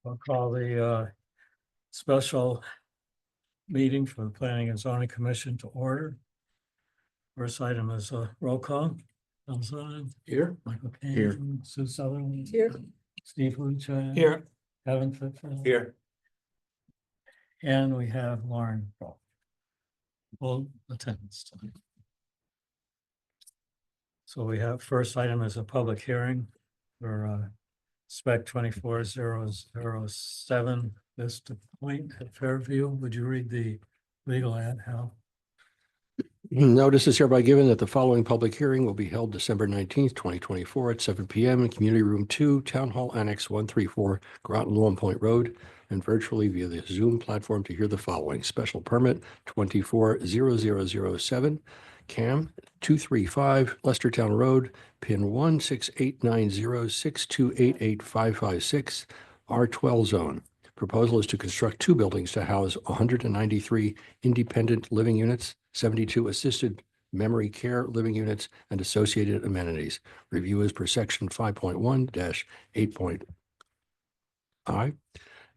I'll call the special meeting for the Planning and Zoning Commission to order. First item is a roll call. Elson Here. Michael Kane. Here. Sue Sutherland. Here. Steve Lucia. Here. Kevin Fitzgerald. Here. And we have Lauren. Full attendance tonight. So we have, first item is a public hearing for spec 24007 Vista Point at Fairview. Would you read the legal ad, Hal? Notice is hereby given that the following public hearing will be held December 19th, 2024 at 7 p.m. in Community Room 2, Town Hall Annex 134, Groton, Long Point Road, and virtually via the Zoom platform to hear the following: special permit 240007, CAM 235 Lestertown Road, pin 1689062885556, R12 zone. Proposal is to construct two buildings to house 193 independent living units, 72 assisted memory care living units, and associated amenities. Review is per section 5.1-8.I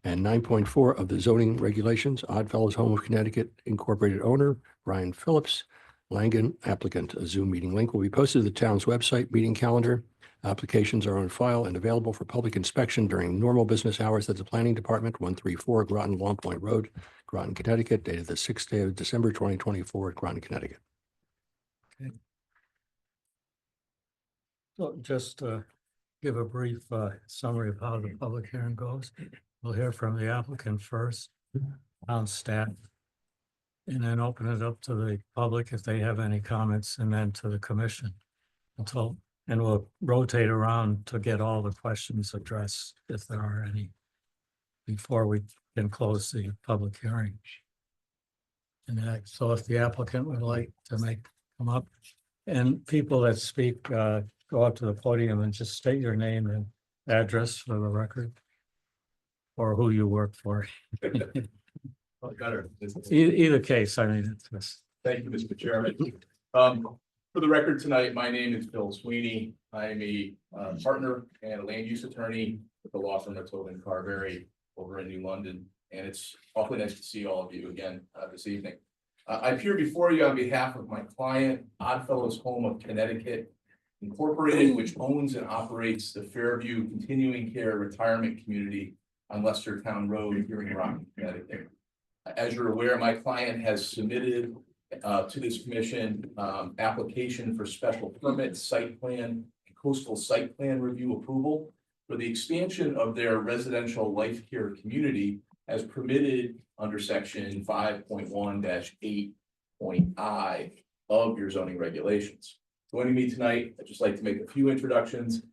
and 9.4 of the zoning regulations. Oddfellows Home of Connecticut Incorporated owner, Brian Phillips, Langen applicant. A Zoom meeting link will be posted to the town's website meeting calendar. Applications are on file and available for public inspection during normal business hours at the Planning Department, 134 Groton, Long Point Road, Groton, Connecticut, dated the 6th day of December 2024 at Groton, Connecticut. Okay. So just give a brief summary of how the public hearing goes. We'll hear from the applicant first, town staff, and then open it up to the public if they have any comments, and then to the commission. And we'll rotate around to get all the questions addressed, if there are any, before we can close the public hearing. And so if the applicant would like to come up, and people that speak, go up to the podium and just state your name and address for the record, or who you work for. Better. Either case, I mean, it's just. Thank you, Mr. Chairman. For the record tonight, my name is Bill Sweeney. I am a partner and a land use attorney with the law firm of Tobin Carberry over in New London. And it's awfully nice to see all of you again this evening. I appear before you on behalf of my client, Oddfellows Home of Connecticut Incorporated, which owns and operates the Fairview Continuing Care Retirement Community on Lestertown Road here in Groton, Connecticut. As you're aware, my client has submitted to this commission application for special permit, site plan, and coastal site plan review approval for the expansion of their residential life care community as permitted under section 5.1-8.I of your zoning regulations. Joining me tonight, I'd just like to make a few introductions.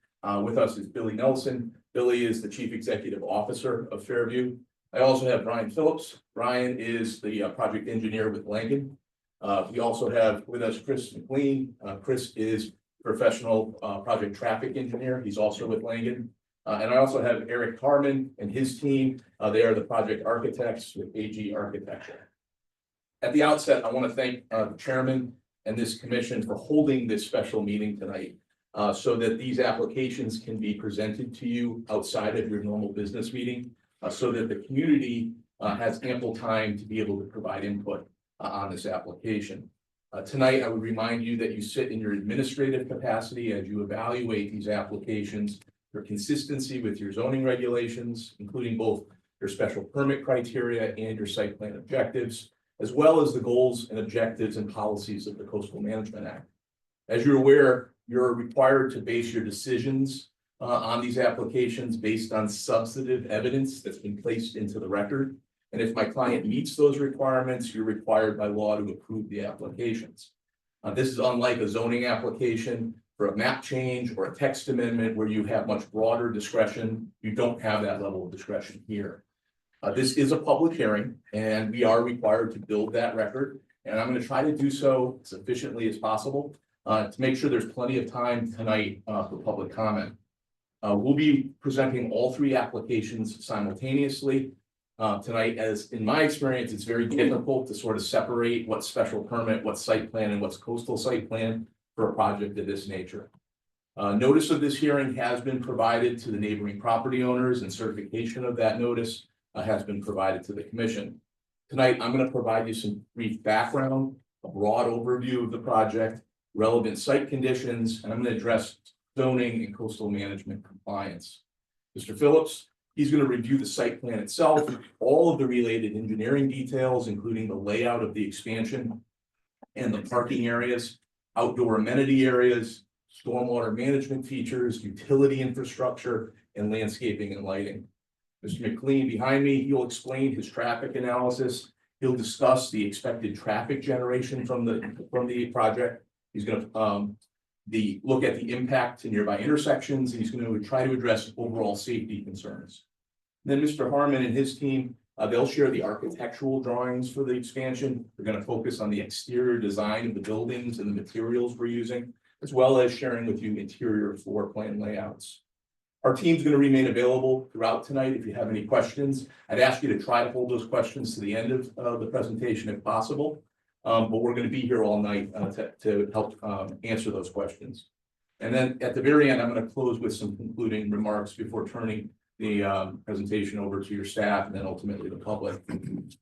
With us is Billy Nelson. Billy is the Chief Executive Officer of Fairview. I also have Brian Phillips. Brian is the project engineer with Langen. We also have with us Chris McLean. Chris is professional project traffic engineer. He's also with Langen. And I also have Eric Harmon and his team. They are the project architects with AG Architecture. At the outset, I want to thank the chairman and this commission for holding this special meeting tonight so that these applications can be presented to you outside of your normal business meeting so that the community has ample time to be able to provide input on this application. Tonight, I would remind you that you sit in your administrative capacity as you evaluate these applications for consistency with your zoning regulations, including both your special permit criteria and your site plan objectives, as well as the goals and objectives and policies of the Coastal Management Act. As you're aware, you're required to base your decisions on these applications based on substantive evidence that's been placed into the record. And if my client meets those requirements, you're required by law to approve the applications. This is unlike a zoning application for a map change or a text amendment where you have much broader discretion. You don't have that level of discretion here. This is a public hearing and we are required to build that record. And I'm going to try to do so as efficiently as possible to make sure there's plenty of time tonight for public comment. We'll be presenting all three applications simultaneously. Tonight, as in my experience, it's very difficult to sort of separate what's special permit, what's site plan, and what's coastal site plan for a project of this nature. Notice of this hearing has been provided to the neighboring property owners, and certification of that notice has been provided to the commission. Tonight, I'm going to provide you some brief background, a broad overview of the project, relevant site conditions, and I'm going to address zoning and coastal management compliance. Mr. Phillips, he's going to review the site plan itself, all of the related engineering details, including the layout of the expansion and the parking areas, outdoor amenity areas, stormwater management features, utility infrastructure, and landscaping and lighting. Mr. McLean behind me, he'll explain his traffic analysis. He'll discuss the expected traffic generation from the project. He's going to look at the impact to nearby intersections, and he's going to try to address overall safety concerns. Then Mr. Harmon and his team, they'll share the architectural drawings for the expansion. They're going to focus on the exterior design of the buildings and the materials we're using, as well as sharing with you interior floor plan layouts. Our team's going to remain available throughout tonight if you have any questions. I'd ask you to try to hold those questions to the end of the presentation if possible. But we're going to be here all night to help answer those questions. And then at the very end, I'm going to close with some concluding remarks before turning the presentation over to your staff and then ultimately the public.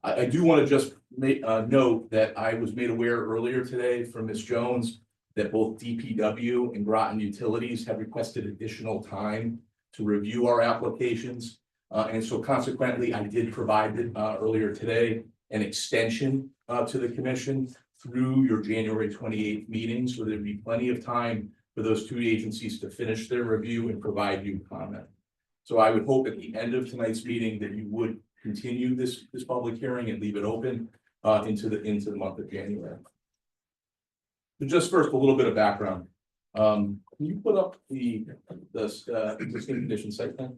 I do want to just note that I was made aware earlier today from Ms. Jones that both DPW and Groton Utilities have requested additional time to review our applications. And so consequently, I did provide earlier today an extension to the commission through your January 28th meeting. So there'd be plenty of time for those two agencies to finish their review and provide you comment. So I would hope at the end of tonight's meeting that you would continue this public hearing and leave it open into the month of January. So just first, a little bit of background. Can you put up the existing condition site plan?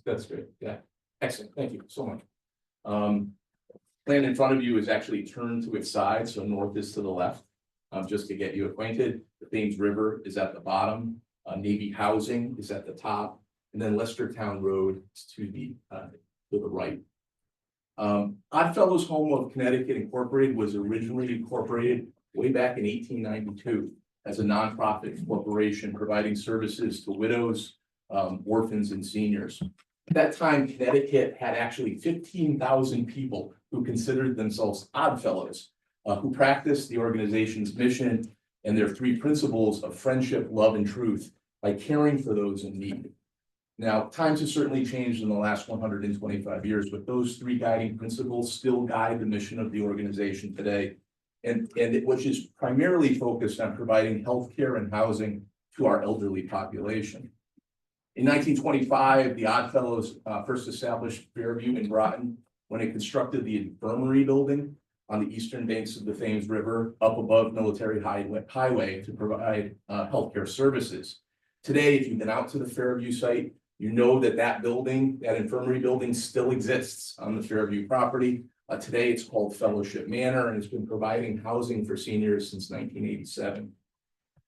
That's great. Yeah, excellent. Thank you so much. Plan in front of you is actually turned to its side, so north is to the left. Just to get you acquainted, the Thames River is at the bottom, Navy Housing is at the top, and then Lestertown Road is to the right. Oddfellows Home of Connecticut Incorporated was originally incorporated way back in 1892 as a nonprofit corporation providing services to widows, orphans, and seniors. At that time, Connecticut had actually 15,000 people who considered themselves Oddfellows, who practiced the organization's mission and their three principles of friendship, love, and truth by caring for those in need. Now, times have certainly changed in the last 125 years, but those three guiding principles still guide the mission of the organization today, which is primarily focused on providing healthcare and housing to our elderly population. In 1925, the Oddfellows first established Fairview in Groton when it constructed the infirmary building on the eastern banks of the Thames River up above Military Highway to provide healthcare services. Today, if you've been out to the Fairview site, you know that building, that infirmary building, still exists on the Fairview property. Today, it's called Fellowship Manor, and it's been providing housing for seniors since 1987.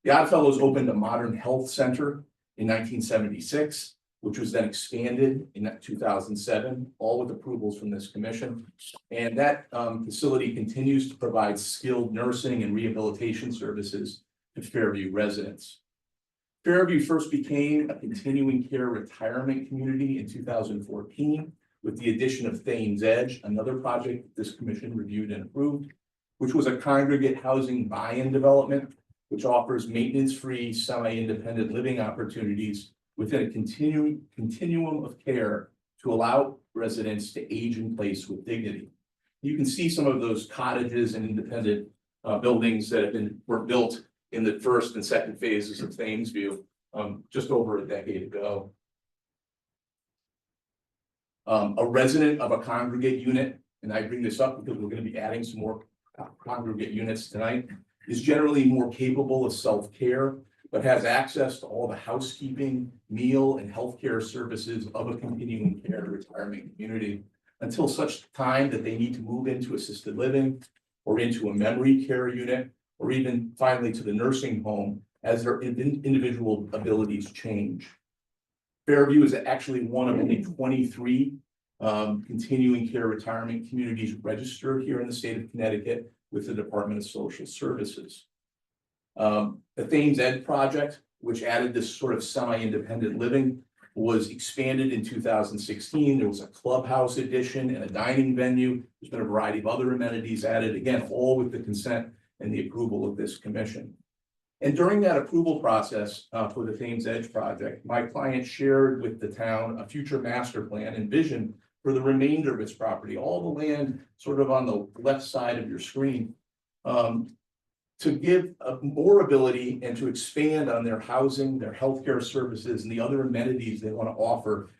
The Oddfellows opened a modern health center in 1976, which was then expanded in 2007, all with approvals from this commission. And that facility continues to provide skilled nursing and rehabilitation services to Fairview residents. Fairview first became a continuing care retirement community in 2014 with the addition of Thames Edge, another project that this commission reviewed and approved, which was a congregate housing buy-in development, which offers maintenance-free, semi-independent living opportunities within a continuum of care to allow residents to age in place with dignity. You can see some of those cottages and independent buildings that were built in the first and second phases of Thamesview just over a decade ago. A resident of a congregate unit, and I bring this up because we're going to be adding some more congregate units tonight, is generally more capable of self-care but has access to all the housekeeping, meal, and healthcare services of a continuing care retirement community until such time that they need to move into assisted living or into a memory care unit, or even finally to the nursing home as their individual abilities change. Fairview is actually one of only 23 continuing care retirement communities registered here in the state of Connecticut with the Department of Social Services. The Thames Ed project, which added this sort of semi-independent living, was expanded in 2016. There was a clubhouse addition and a dining venue. There's been a variety of other amenities added, again, all with the consent and the approval of this commission. And during that approval process for the Thames Edge project, my client shared with the town a future master plan and vision for the remainder of its property, all the land sort of on the left side of your screen, to give more ability and to expand on their housing, their healthcare services, and the other amenities they want to offer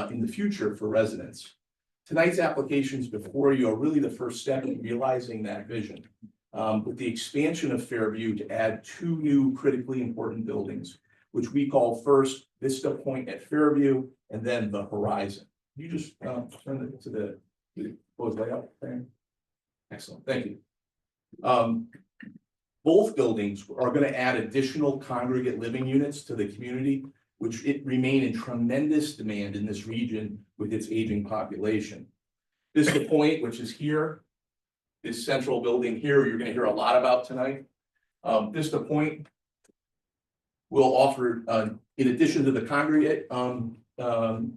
in the future for residents. Tonight's applications before you are really the first step in realizing that vision. With the expansion of Fairview to add 2 new critically important buildings, which we call first Vista Point at Fairview and then the Horizon. You just turn it to the proposed layout. Okay. Excellent, thank you. Both buildings are going to add additional congregate living units to the community, which remain in tremendous demand in this region with its aging population. Vista Point, which is here, this central building here, you're going to hear a lot about tonight. Vista Point will offer, in addition to the congregate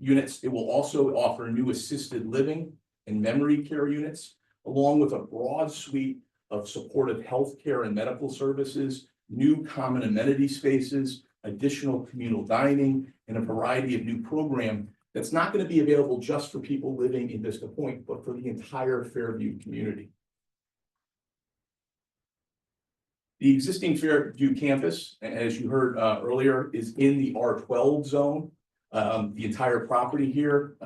units, it will also offer new assisted living and memory care units, along with a broad suite of supportive healthcare and medical services, new common amenity spaces, additional communal dining, and a variety of new programs that's not going to be available just for people living in Vista Point, but for the entire Fairview community. The existing Fairview campus, as you heard earlier, is in the R12 zone. The entire property here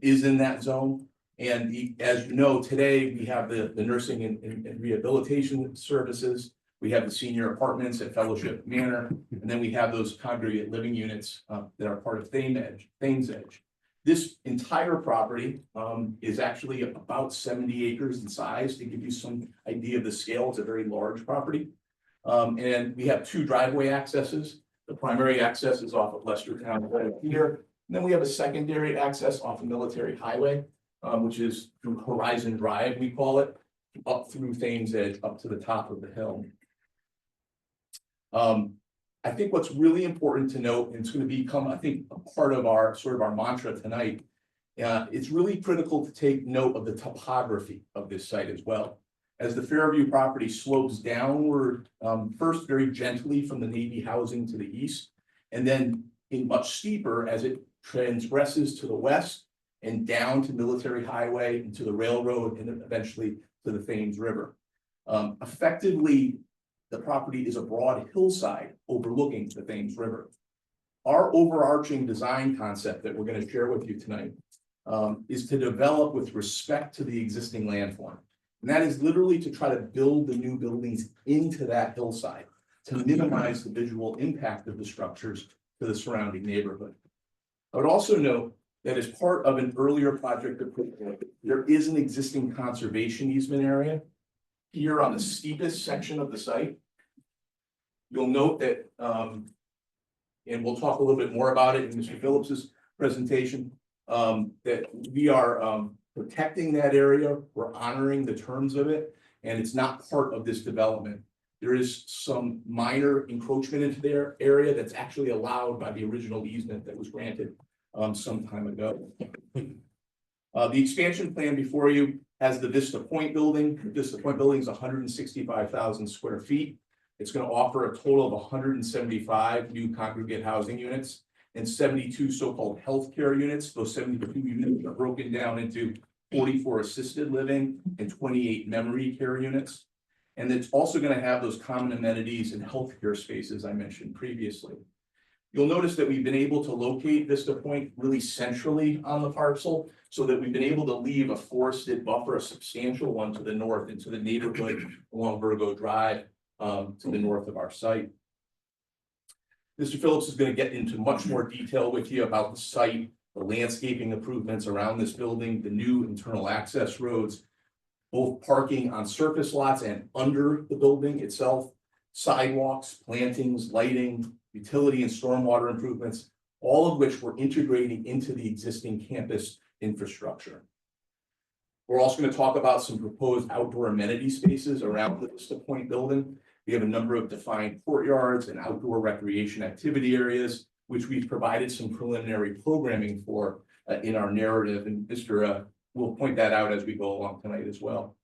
is in that zone. And as you know, today we have the nursing and rehabilitation services. We have the senior apartments at Fellowship Manor, and then we have those congregate living units that are part of Thames Edge. This entire property is actually about 70 acres in size. To give you some idea of the scale, it's a very large property. And we have 2 driveway accesses. The primary access is off of Lestertown right here. And then we have a secondary access off of Military Highway, which is through Horizon Drive, we call it, up through Thames Edge, up to the top of the hill. I think what's really important to note, and it's going to become, I think, a part of our sort of our mantra tonight, it's really critical to take note of the topography of this site as well. As the Fairview property slopes downward, first very gently from the Navy housing to the east, and then in much steeper as it transgresses to the west and down to Military Highway and to the railroad and eventually to the Thames River. Effectively, the property is a broad hillside overlooking the Thames River. Our overarching design concept that we're going to share with you tonight is to develop with respect to the existing landform. And that is literally to try to build the new buildings into that hillside to minimize the visual impact of the structures to the surrounding neighborhood. I would also note that as part of an earlier project, there is an existing conservation easement area here on the steepest section of the site. You'll note that, and we'll talk a little bit more about it in Mr. Phillips's presentation, that we are protecting that area. We're honoring the terms of it, and it's not part of this development. There is some minor encroachment into their area that's actually allowed by the original easement that was granted some time ago. The expansion plan before you has the Vista Point building. The Vista Point building is 165,000 square feet. It's going to offer a total of 175 new congregate housing units and 72 so-called healthcare units. Those 72 units are broken down into 44 assisted living and 28 memory care units. And it's also going to have those common amenities and healthcare spaces I mentioned previously. You'll notice that we've been able to locate Vista Point really centrally on the parcel, so that we've been able to leave a forested buffer, a substantial one, to the north into the neighborhood along Virgo Drive to the north of our site. Mr. Phillips is going to get into much more detail with you about the site, the landscaping improvements around this building, the new internal access roads, both parking on surface lots and under the building itself, sidewalks, plantings, lighting, utility and stormwater improvements, all of which we're integrating into the existing campus infrastructure. We're also going to talk about some proposed outdoor amenity spaces around the Vista Point building. We have a number of defined courtyards and outdoor recreation activity areas, which we've provided some preliminary programming for in our narrative, and Mr. We'll point that out as we go along tonight as well.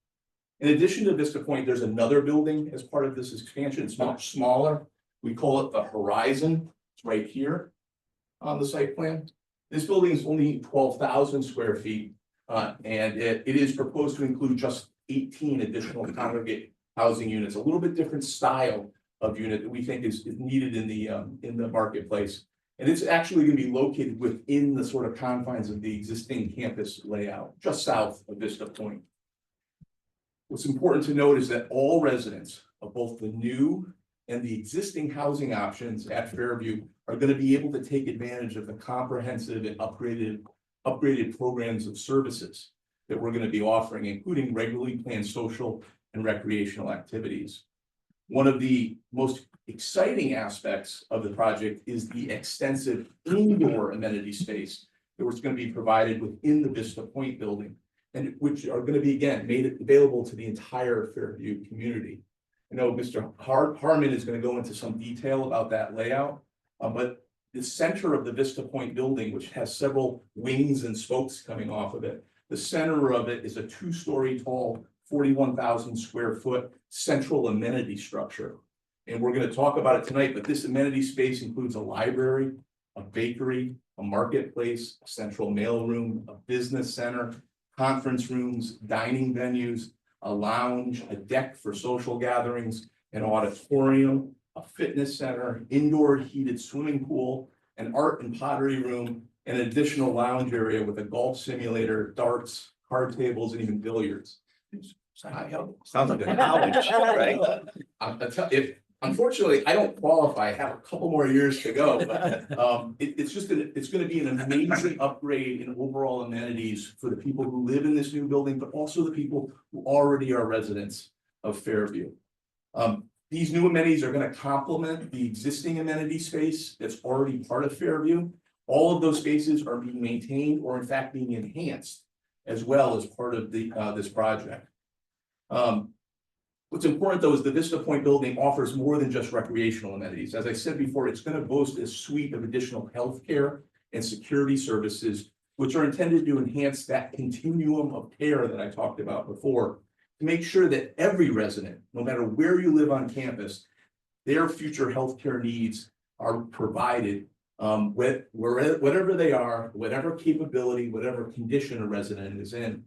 In addition to Vista Point, there's another building as part of this expansion. It's much smaller. We call it the Horizon. It's right here on the site plan. This building is only 12,000 square feet, and it is proposed to include just 18 additional congregate housing units, a little bit different style of unit that we think is needed in the marketplace. And it's actually going to be located within the sort of confines of the existing campus layout, just south of Vista Point. What's important to note is that all residents of both the new and the existing housing options at Fairview are going to be able to take advantage of the comprehensive and upgraded programs of services that we're going to be offering, including regularly planned social and recreational activities. One of the most exciting aspects of the project is the extensive indoor amenity space that was going to be provided within the Vista Point building, and which are going to be, again, made available to the entire Fairview community. I know Mr. Harmon is going to go into some detail about that layout, but the center of the Vista Point building, which has several wings and spokes coming off of it, the center of it is a 2-story tall, 41,000 square foot central amenity structure. And we're going to talk about it tonight, but this amenity space includes a library, a bakery, a marketplace, a central mailroom, a business center, conference rooms, dining venues, a lounge, a deck for social gatherings, an auditorium, a fitness center, indoor heated swimming pool, an art and pottery room, and an additional lounge area with a golf simulator, darts, card tables, and even billiards. Sounds like a college, right? Unfortunately, I don't qualify. I have a couple more years to go, but it's going to be an amazing upgrade in overall amenities for the people who live in this new building, but also the people who already are residents of Fairview. These new amenities are going to complement the existing amenity space that's already part of Fairview. All of those spaces are being maintained or in fact being enhanced as well as part of this project. What's important though is the Vista Point building offers more than just recreational amenities. As I said before, it's going to boast a suite of additional healthcare and security services, which are intended to enhance that continuum of care that I talked about before, to make sure that every resident, no matter where you live on campus, their future healthcare needs are provided whatever they are, whatever capability, whatever condition a resident is in.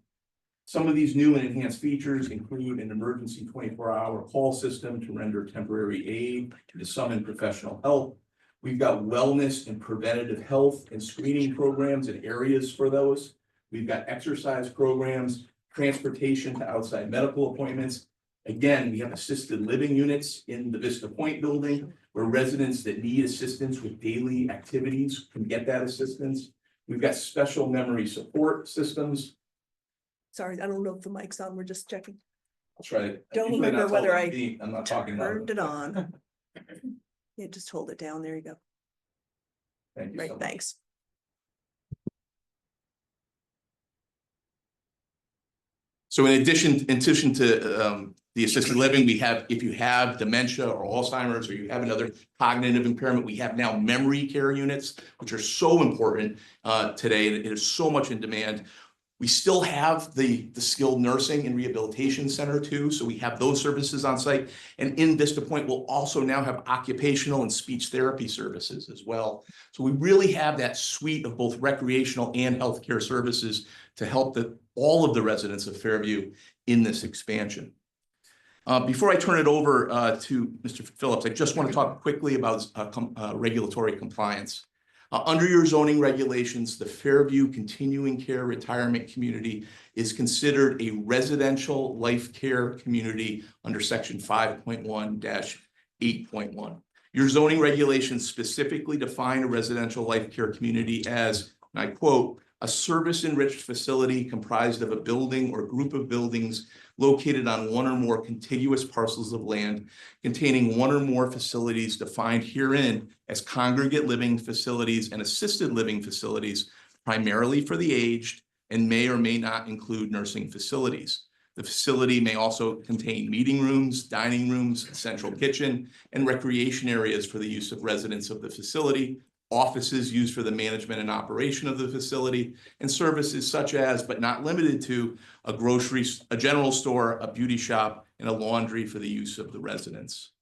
Some of these new and enhanced features include an emergency 24-hour call system to render temporary aid to summon professional help. We've got wellness and preventative health and screening programs and areas for those. We've got exercise programs, transportation to outside medical appointments. Again, we have assisted living units in the Vista Point building where residents that need assistance with daily activities can get that assistance. We've got special memory support systems. Sorry, I don't know if the mic's on, we're just checking. I'll try to. Don't usually remember not whether told I I'm being- I'm not talking loud. Turned it on. Yeah, just hold it down, there you go. Thank you so Right, much. thanks. So in addition to the assisted living, we have, if you have dementia or Alzheimer's, or you have another cognitive impairment, we have now memory care units, which are so important today, and it is so much in demand. We still have the skilled nursing and rehabilitation center too, so we have those services on site. And in Vista Point, we'll also now have occupational and speech therapy services as well. So we really have that suite of both recreational and healthcare services to help all of the residents of Fairview in this expansion. Before I turn it over to Mr. Phillips, I just want to talk quickly about regulatory compliance. Under your zoning regulations, the Fairview Continuing Care Retirement Community is considered a residential life care community under section 5.1-8.1. Your zoning regulations specifically define a residential life care community as, and I quote, a service-enriched facility comprised of a building or group of buildings located on one or more contiguous parcels of land containing one or more facilities defined herein as congregate living facilities and assisted living facilities, primarily for the aged, and may or may not include nursing facilities. The facility may also contain meeting rooms, dining rooms, central kitchen, and recreation areas for the use of residents of the facility, offices used for the management and operation of the facility, and services such as, but not limited to, a general store, a beauty shop, and a laundry for the use of the residents.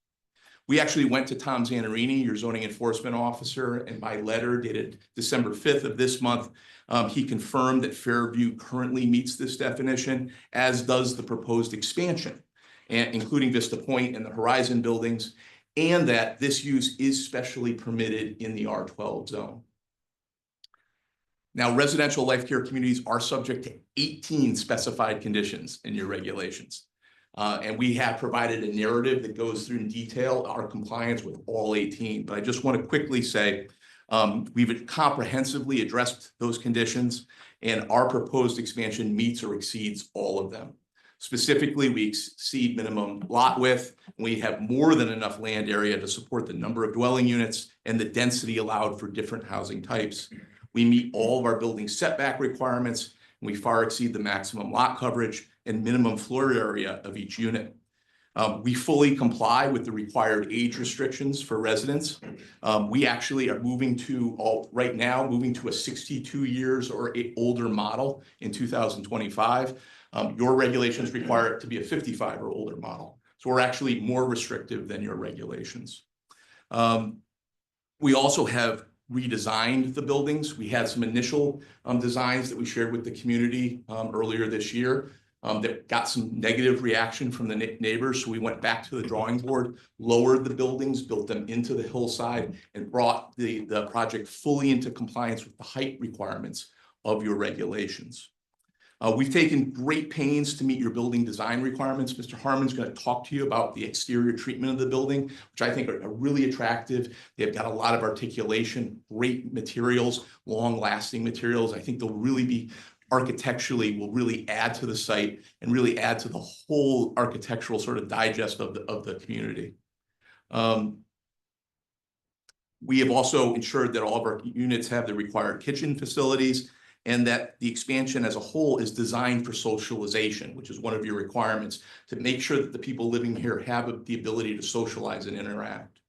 We actually went to Tom Zanarini, your zoning enforcement officer, and by letter dated December 5th of this month, he confirmed that Fairview currently meets this definition, as does the proposed expansion, including Vista Point and the Horizon buildings, and that this use is specially permitted in the R12 zone. Now, residential life care communities are subject to 18 specified conditions in your regulations. And we have provided a narrative that goes through in detail our compliance with all 18. But I just want to quickly say, we've comprehensively addressed those conditions, and our proposed expansion meets or exceeds all of them. Specifically, we exceed minimum lot width. We have more than enough land area to support the number of dwelling units and the density allowed for different housing types. We meet all of our building setback requirements, and we far exceed the maximum lot coverage and minimum floor area of each unit. We fully comply with the required age restrictions for residents. We actually are moving to, right now, a 62 years or older model in 2025. Your regulations require it to be a 55 or older model. So we're actually more restrictive than your regulations. We also have redesigned the buildings. We had some initial designs that we shared with the community earlier this year that got some negative reaction from the neighbors. So we went back to the drawing board, lowered the buildings, built them into the hillside, and brought the project fully into compliance with the height requirements of your regulations. We've taken great pains to meet your building design requirements. Mr. Harmon's going to talk to you about the exterior treatment of the building, which I think are really attractive. They've got a lot of articulation, great materials, long-lasting materials. I think they'll really be architecturally will really add to the site and really add to the whole architectural sort of digest of the community. We have also ensured that all of our units have the required kitchen facilities, and that the expansion as a whole is designed for socialization, which is one of your requirements, to make sure that the people living here have the ability to socialize and interact.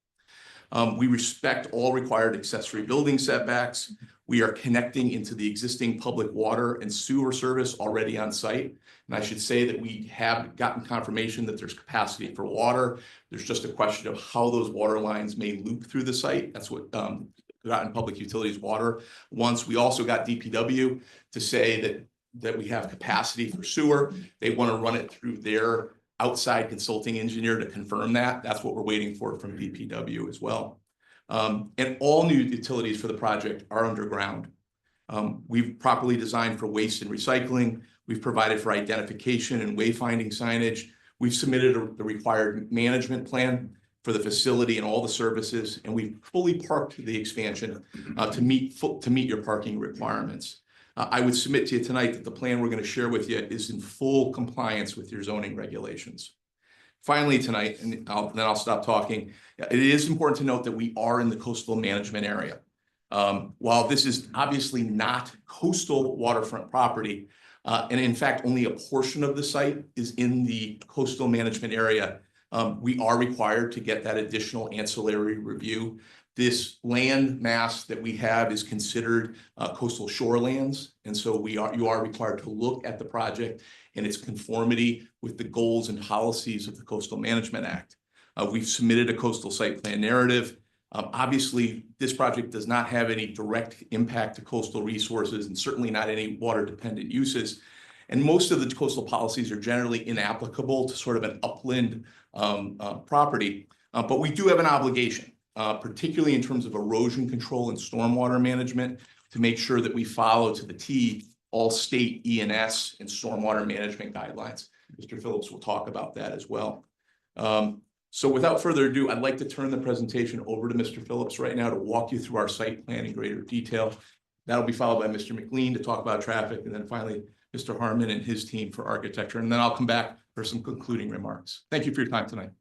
We respect all required accessory building setbacks. We are connecting into the existing public water and sewer service already on site. And I should say that we have gotten confirmation that there's capacity for water. There's just a question of how those water lines may loop through the site. That's what Groton Public Utilities Water wants. We also got DPW to say that we have capacity for sewer. They want to run it through their outside consulting engineer to confirm that. That's what we're waiting for from DPW as well. And all new utilities for the project are underground. We've properly designed for waste and recycling. We've provided for identification and wayfinding signage. We've submitted the required management plan for the facility and all the services, and we've fully parked the expansion to meet your parking requirements. I would submit to you tonight that the plan we're going to share with you is in full compliance with your zoning regulations. Finally tonight, and then I'll stop talking, it is important to note that we are in the coastal management area. While this is obviously not coastal waterfront property, and in fact only a portion of the site is in the coastal management area, we are required to get that additional ancillary review. This land mass that we have is considered coastal shorelands, and so you are required to look at the project and its conformity with the goals and policies of the Coastal Management Act. We've submitted a coastal site plan narrative. Obviously, this project does not have any direct impact to coastal resources and certainly not any water-dependent uses. And most of the coastal policies are generally inapplicable to sort of an upland property. But we do have an obligation, particularly in terms of erosion control and stormwater management, to make sure that we follow to the T all state E&S and stormwater management guidelines. Mr. Phillips will talk about that as well. So without further ado, I'd like to turn the presentation over to Mr. Phillips right now to walk you through our site plan in greater detail. That'll be followed by Mr. McLean to talk about traffic, and then finally, Mr. Harmon and his team for architecture, and then I'll come back for some concluding remarks. Thank you for your time tonight.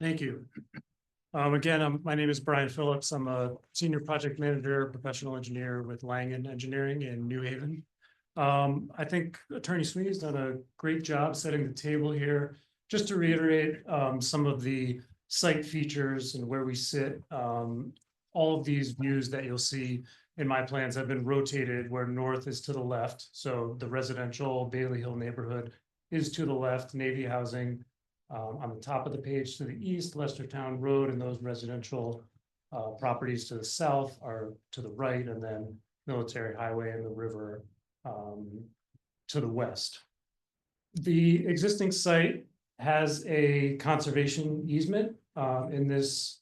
Thank you. Again, my name is Brian Phillips. I'm a senior project manager, professional engineer with Langen Engineering in New Haven. I think Attorney Sweeney's done a great job setting the table here. Just to reiterate some of the site features and where we sit, all of these views that you'll see in my plans have been rotated where north is to the left. So the residential Bailey Hill neighborhood is to the left, Navy housing. On the top of the page to the east, Lestertown Road, and those residential properties to the south are to the right, and then Military Highway and the river to the west. The existing site has a conservation easement in this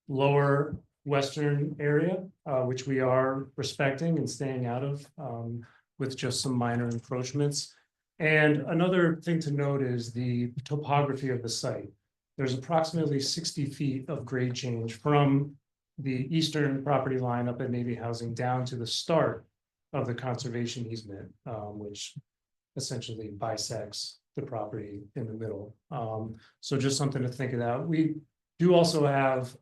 lower western area, which we are respecting and staying out of with just some minor encroachments. And another thing to note is the topography of the site. There's approximately 60 feet of grade change from the eastern property line up at Navy Housing down to the start of the conservation easement, which essentially bisects the property in the middle. So just something to think about. We do also have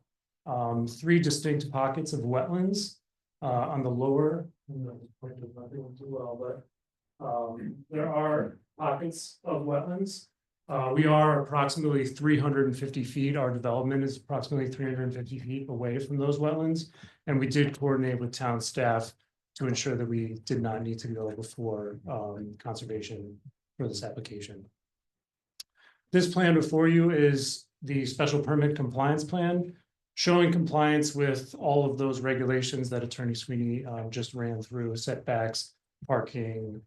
3 distinct pockets of wetlands on the lower. There are pockets of wetlands. We are approximately 350 feet. Our development is approximately 350 feet away from those wetlands. And we did coordinate with town staff to ensure that we did not need to go before conservation for this application. This plan before you is the special permit compliance plan, showing compliance with all of those regulations that Attorney Sweeney just ran through: setbacks, parking,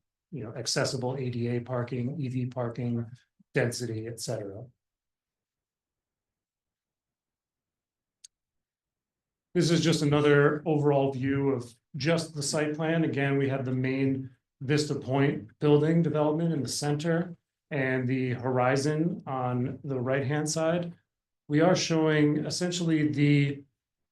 accessible ADA parking, EV parking, density, etc. This is just another overall view of just the site plan. Again, we have the main Vista Point building development in the center and the horizon on the right-hand side. We are showing essentially the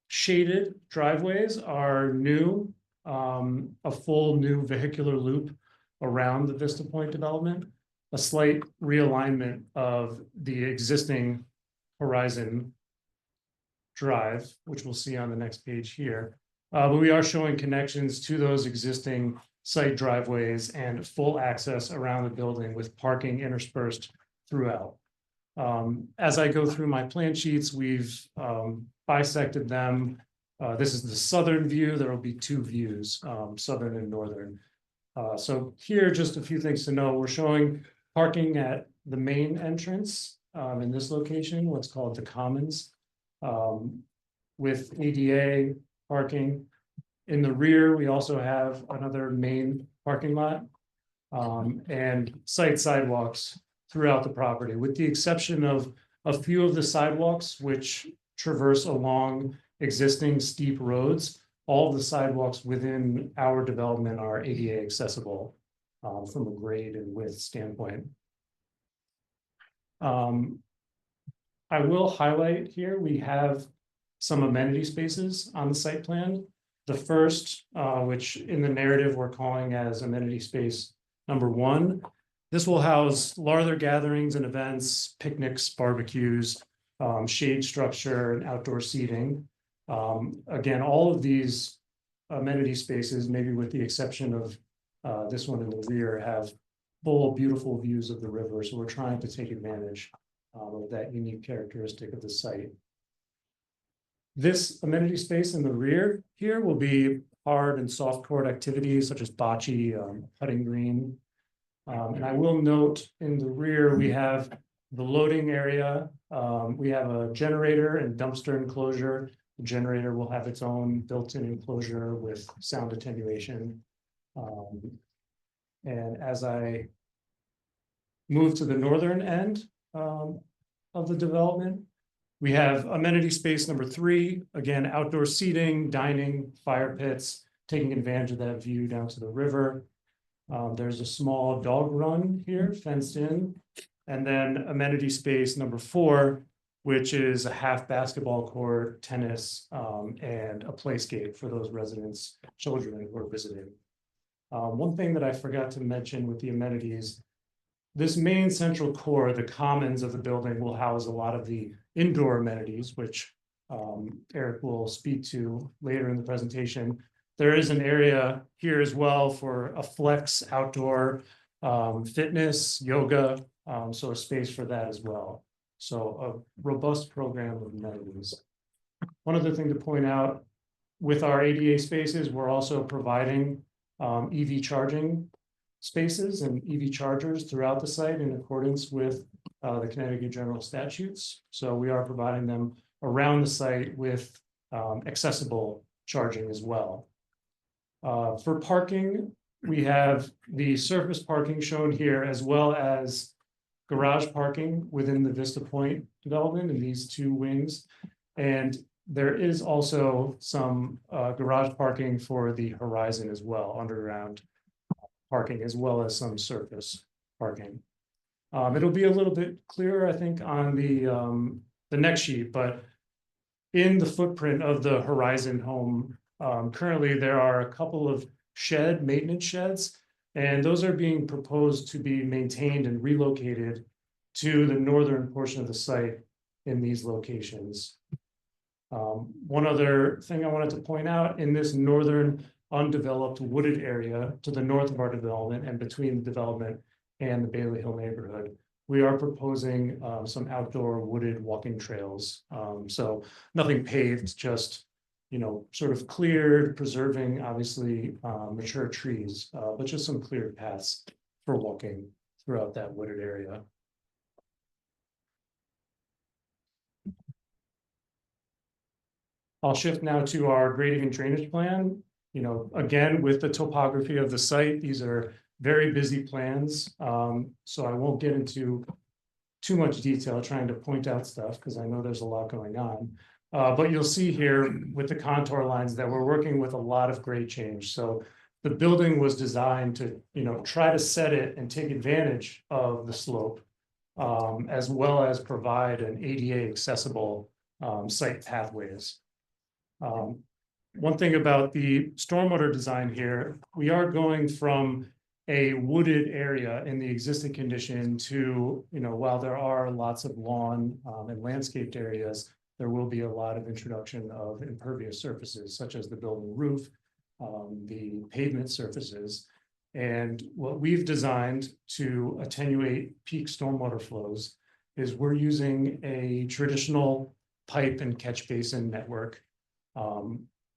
shaded driveways are new, a full new vehicular loop around the Vista Point development, a slight realignment of the existing horizon drive, which we'll see on the next page here. But we are showing connections to those existing site driveways and full access around the building with parking interspersed throughout. As I go through my plan sheets, we've bisected them. This is the southern view. There will be 2 views, southern and northern. So here, just a few things to know. We're showing parking at the main entrance in this location, what's called the Commons, with ADA parking. In the rear, we also have another main parking lot and site sidewalks throughout the property, with the exception of a few of the sidewalks which traverse along existing steep roads. All of the sidewalks within our development are ADA accessible from a grade and width standpoint. I will highlight here, we have some amenity spaces on the site plan. The first, which in the narrative we're calling as amenity space number 1. This will house larger gatherings and events, picnics, barbecues, shade structure, and outdoor seating. Again, all of these amenity spaces, maybe with the exception of this one in the rear, have full, beautiful views of the river. So we're trying to take advantage of that unique characteristic of the site. This amenity space in the rear here will be hard and soft court activities such as bocce, putting green. And I will note in the rear, we have the loading area. We have a generator and dumpster enclosure. The generator will have its own built-in enclosure with sound attenuation. And as I move to the northern end of the development, we have amenity space number 3, again, outdoor seating, dining, fire pits, taking advantage of that view down to the river. There's a small dog run here, fenced in, And then amenity space number 4, which is a half basketball court, tennis, and a playscape for those residents, children who are visiting. One thing that I forgot to mention with the amenities, this main central core, the commons of the building, will house a lot of the indoor amenities, which Eric will speak to later in the presentation. There is an area here as well for a flex outdoor fitness, yoga, so a space for that as well. So a robust program of amenities. One other thing to point out, with our ADA spaces, we're also providing EV charging spaces and EV chargers throughout the site in accordance with the Connecticut general statutes. So we are providing them around the site with accessible charging as well. For parking, we have the surface parking shown here, as well as garage parking within the Vista Point development in these 2 wings. And there is also some garage parking for the Horizon as well, underground parking, as well as some surface parking. It'll be a little bit clearer, I think, on the next sheet, but in the footprint of the Horizon home, currently there are a couple of maintenance sheds, and those are being proposed to be maintained and relocated to the northern portion of the site in these locations. One other thing I wanted to point out, in this northern undeveloped wooded area to the north of our development and between the development and the Bailey Hill neighborhood, we are proposing some outdoor wooded walking trails. So nothing paved, just, you know, sort of cleared, preserving obviously mature trees, but just some cleared paths for walking throughout that wooded area. I'll shift now to our grading and drainage plan. You know, again, with the topography of the site, these are very busy plans. So I won't get into too much detail trying to point out stuff because I know there's a lot going on. But you'll see here with the contour lines that we're working with a lot of grade change. So the building was designed to, you know, try to set it and take advantage of the slope, as well as provide an ADA accessible site pathways. One thing about the stormwater design here, we are going from a wooded area in the existing condition to, you know, while there are lots of lawn and landscaped areas, there will be a lot of introduction of impervious surfaces, such as the building roof, the pavement surfaces. And what we've designed to attenuate peak stormwater flows is we're using a traditional pipe and catch basin network.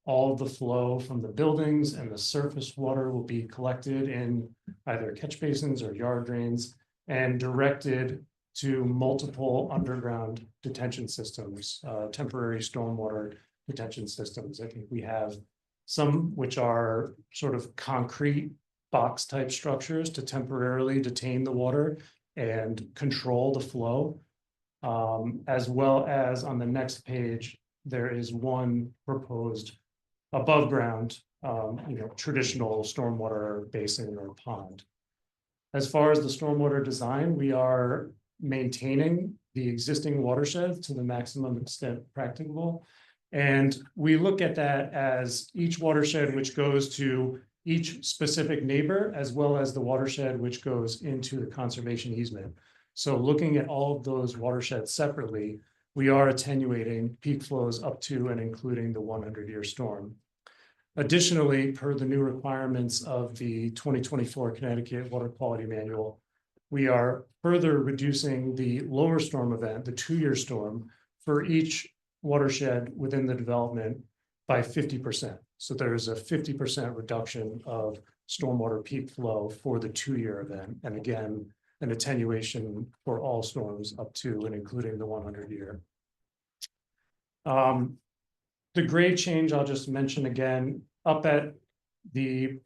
All of the flow from the buildings and the surface water will be collected in either catch basins or yard drains and directed to multiple underground detention systems, temporary stormwater detention systems. I think we have some which are sort of concrete box type structures to temporarily detain the water and control the flow. As well as on the next page, there is one proposed above ground, you know, traditional stormwater basin or pond. As far as the stormwater design, we are maintaining the existing watershed to the maximum extent practicable. And we look at that as each watershed which goes to each specific neighbor, as well as the watershed which goes into the conservation easement. So looking at all of those watersheds separately, we are attenuating peak flows up to and including the 100-year storm. Additionally, per the new requirements of the 2024 Connecticut Water Quality Manual, we are further reducing the lower storm event, the 2-year storm, for each watershed within the development by 50%. So there's a 50% reduction of stormwater peak flow for the 2-year event. And again, an attenuation for all storms up to and including the 100-year. The grade change, I'll just mention again, up at the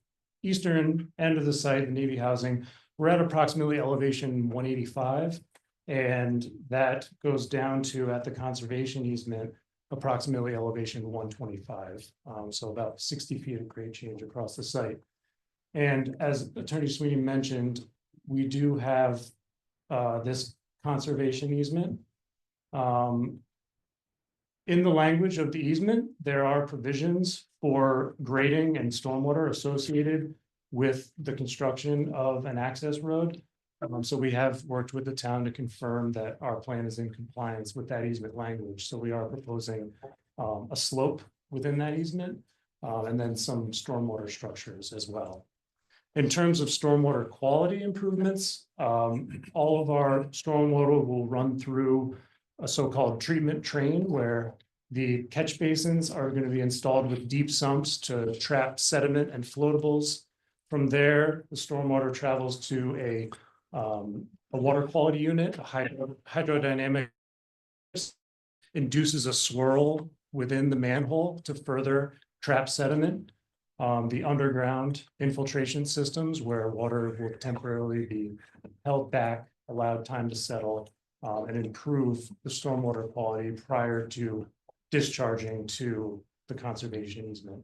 eastern end of the site, the Navy housing, we're at approximately elevation 185. And that goes down to, at the conservation easement, approximately elevation 125. So about 60 feet of grade change across the site. And as Attorney Sweeney mentioned, we do have this conservation easement. In the language of the easement, there are provisions for grading and stormwater associated with the construction of an access road. So we have worked with the town to confirm that our plan is in compliance with that easement language. So we are proposing a slope within that easement, and then some stormwater structures as well. In terms of stormwater quality improvements, all of our stormwater will run through a so-called treatment train where the catch basins are going to be installed with deep sumps to trap sediment and floatables. From there, the stormwater travels to a water quality unit, a hydrodynamic induces a swirl within the manhole to further trap sediment. The underground infiltration systems where water will temporarily be held back, allowed time to settle, and improve the stormwater quality prior to discharging to the conservation easement.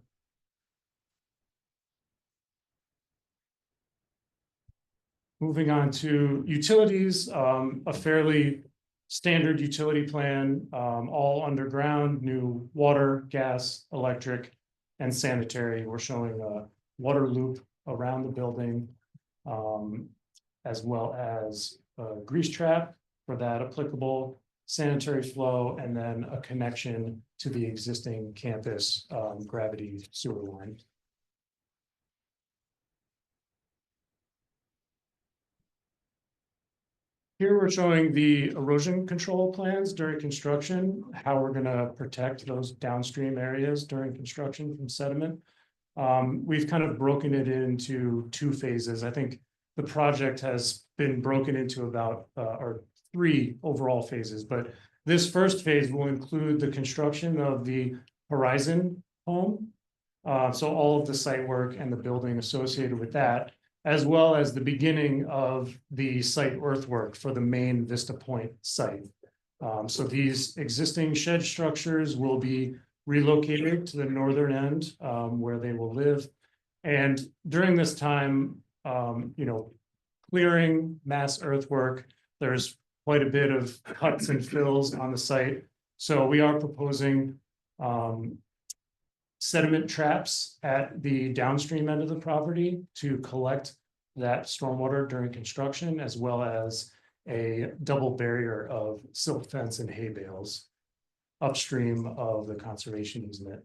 Moving on to utilities, a fairly standard utility plan, all underground, new water, gas, electric, and sanitary. We're showing a water loop around the building, as well as a grease trap for that applicable sanitary flow, and then a connection to the existing campus gravity sewer line. Here we're showing the erosion control plans during construction, how we're going to protect those downstream areas during construction from sediment. We've kind of broken it into two phases. I think the project has been broken into about or three overall phases, but this first phase will include the construction of the Horizon home. So all of the site work and the building associated with that, as well as the beginning of the site earthwork for the main Vista Point site. So these existing shed structures will be relocated to the northern end where they will live. And during this time, clearing mass earthwork, there's quite a bit of cuts and fills on the site. So we are proposing sediment traps at the downstream end of the property to collect that stormwater during construction, as well as a double barrier of silt fence and hay bales upstream of the conservation easement.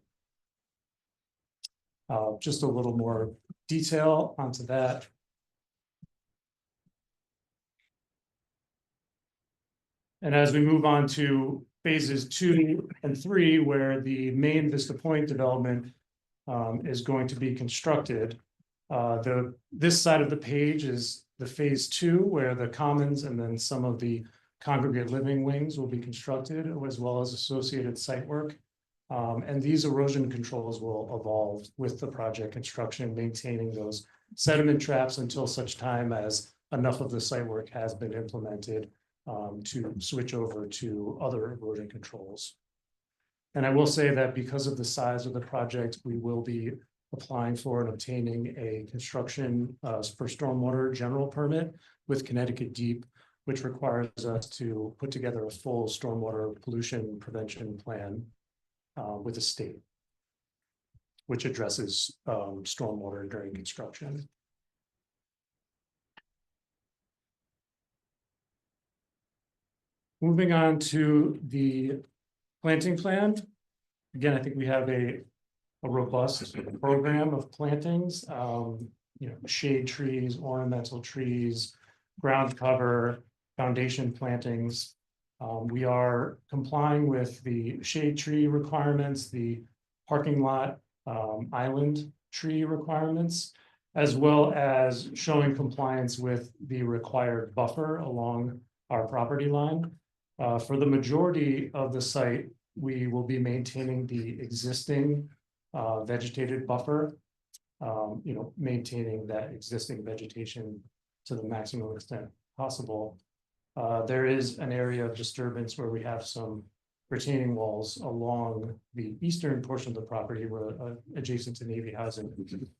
Just a little more detail onto that. And as we move on to phases 2 and 3, where the main Vista Point development is going to be constructed, this side of the page is the phase 2, where the commons and then some of the congregate living wings will be constructed, as well as associated site work. And these erosion controls will evolve with the project construction, maintaining those sediment traps until such time as enough of the site work has been implemented to switch over to other erosion controls. And I will say that because of the size of the project, we will be applying for and obtaining a construction for stormwater general permit with Connecticut Deep, which requires us to put together a full stormwater pollution prevention plan with the state, which addresses stormwater during construction. Moving on to the planting plan. Again, I think we have a robust program of plantings, shade trees, ornamental trees, ground cover, foundation plantings. We are complying with the shade tree requirements, the parking lot island tree requirements, as well as showing compliance with the required buffer along our property line. For the majority of the site, we will be maintaining the existing vegetated buffer, maintaining that existing vegetation to the maximum extent possible. There is an area of disturbance where we have some retaining walls along the eastern portion of the property, where adjacent to Navy housing,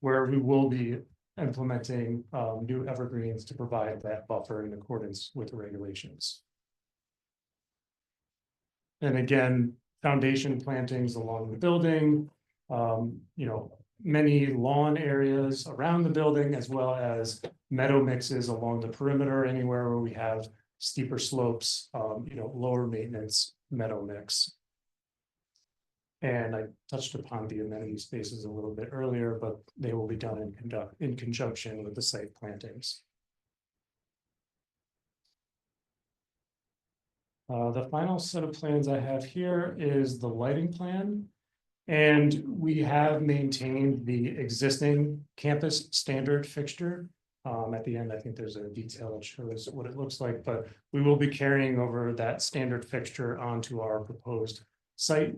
where we will be implementing new evergreens to provide that buffer in accordance with the regulations. And again, foundation plantings along the building, many lawn areas around the building, as well as meadow mixes along the perimeter, anywhere where we have steeper slopes, lower maintenance meadow mix. And I touched upon the amenity spaces a little bit earlier, but they will be done in conjunction with the site plantings. The final set of plans I have here is the lighting plan. And we have maintained the existing campus standard fixture. At the end, I think there's a detail that shows what it looks like, but we will be carrying over that standard fixture onto our proposed site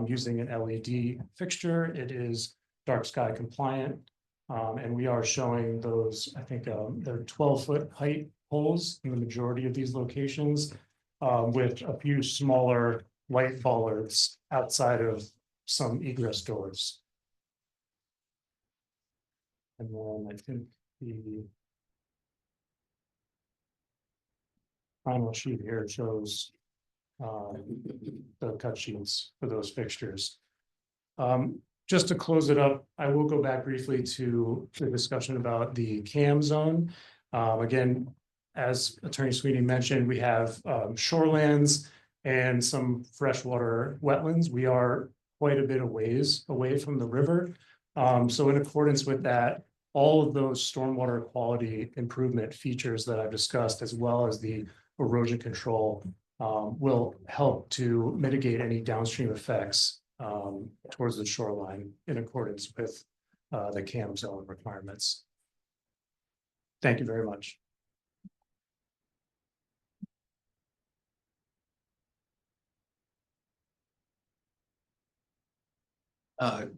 using an LED fixture. It is dark sky compliant. And we are showing those, I think they're 12-foot height poles in the majority of these locations with a few smaller light bollards outside of some egress doors. And then I think the final sheet here shows the cut sheets for those fixtures. Just to close it up, I will go back briefly to the discussion about the CAM zone. Again, as Attorney Sweeney mentioned, we have shorelands and some freshwater wetlands. We are quite a bit away from the river. So in accordance with that, all of those stormwater quality improvement features that I've discussed, as well as the erosion control, will help to mitigate any downstream effects towards the shoreline in accordance with the CAM zone requirements. Thank you very much.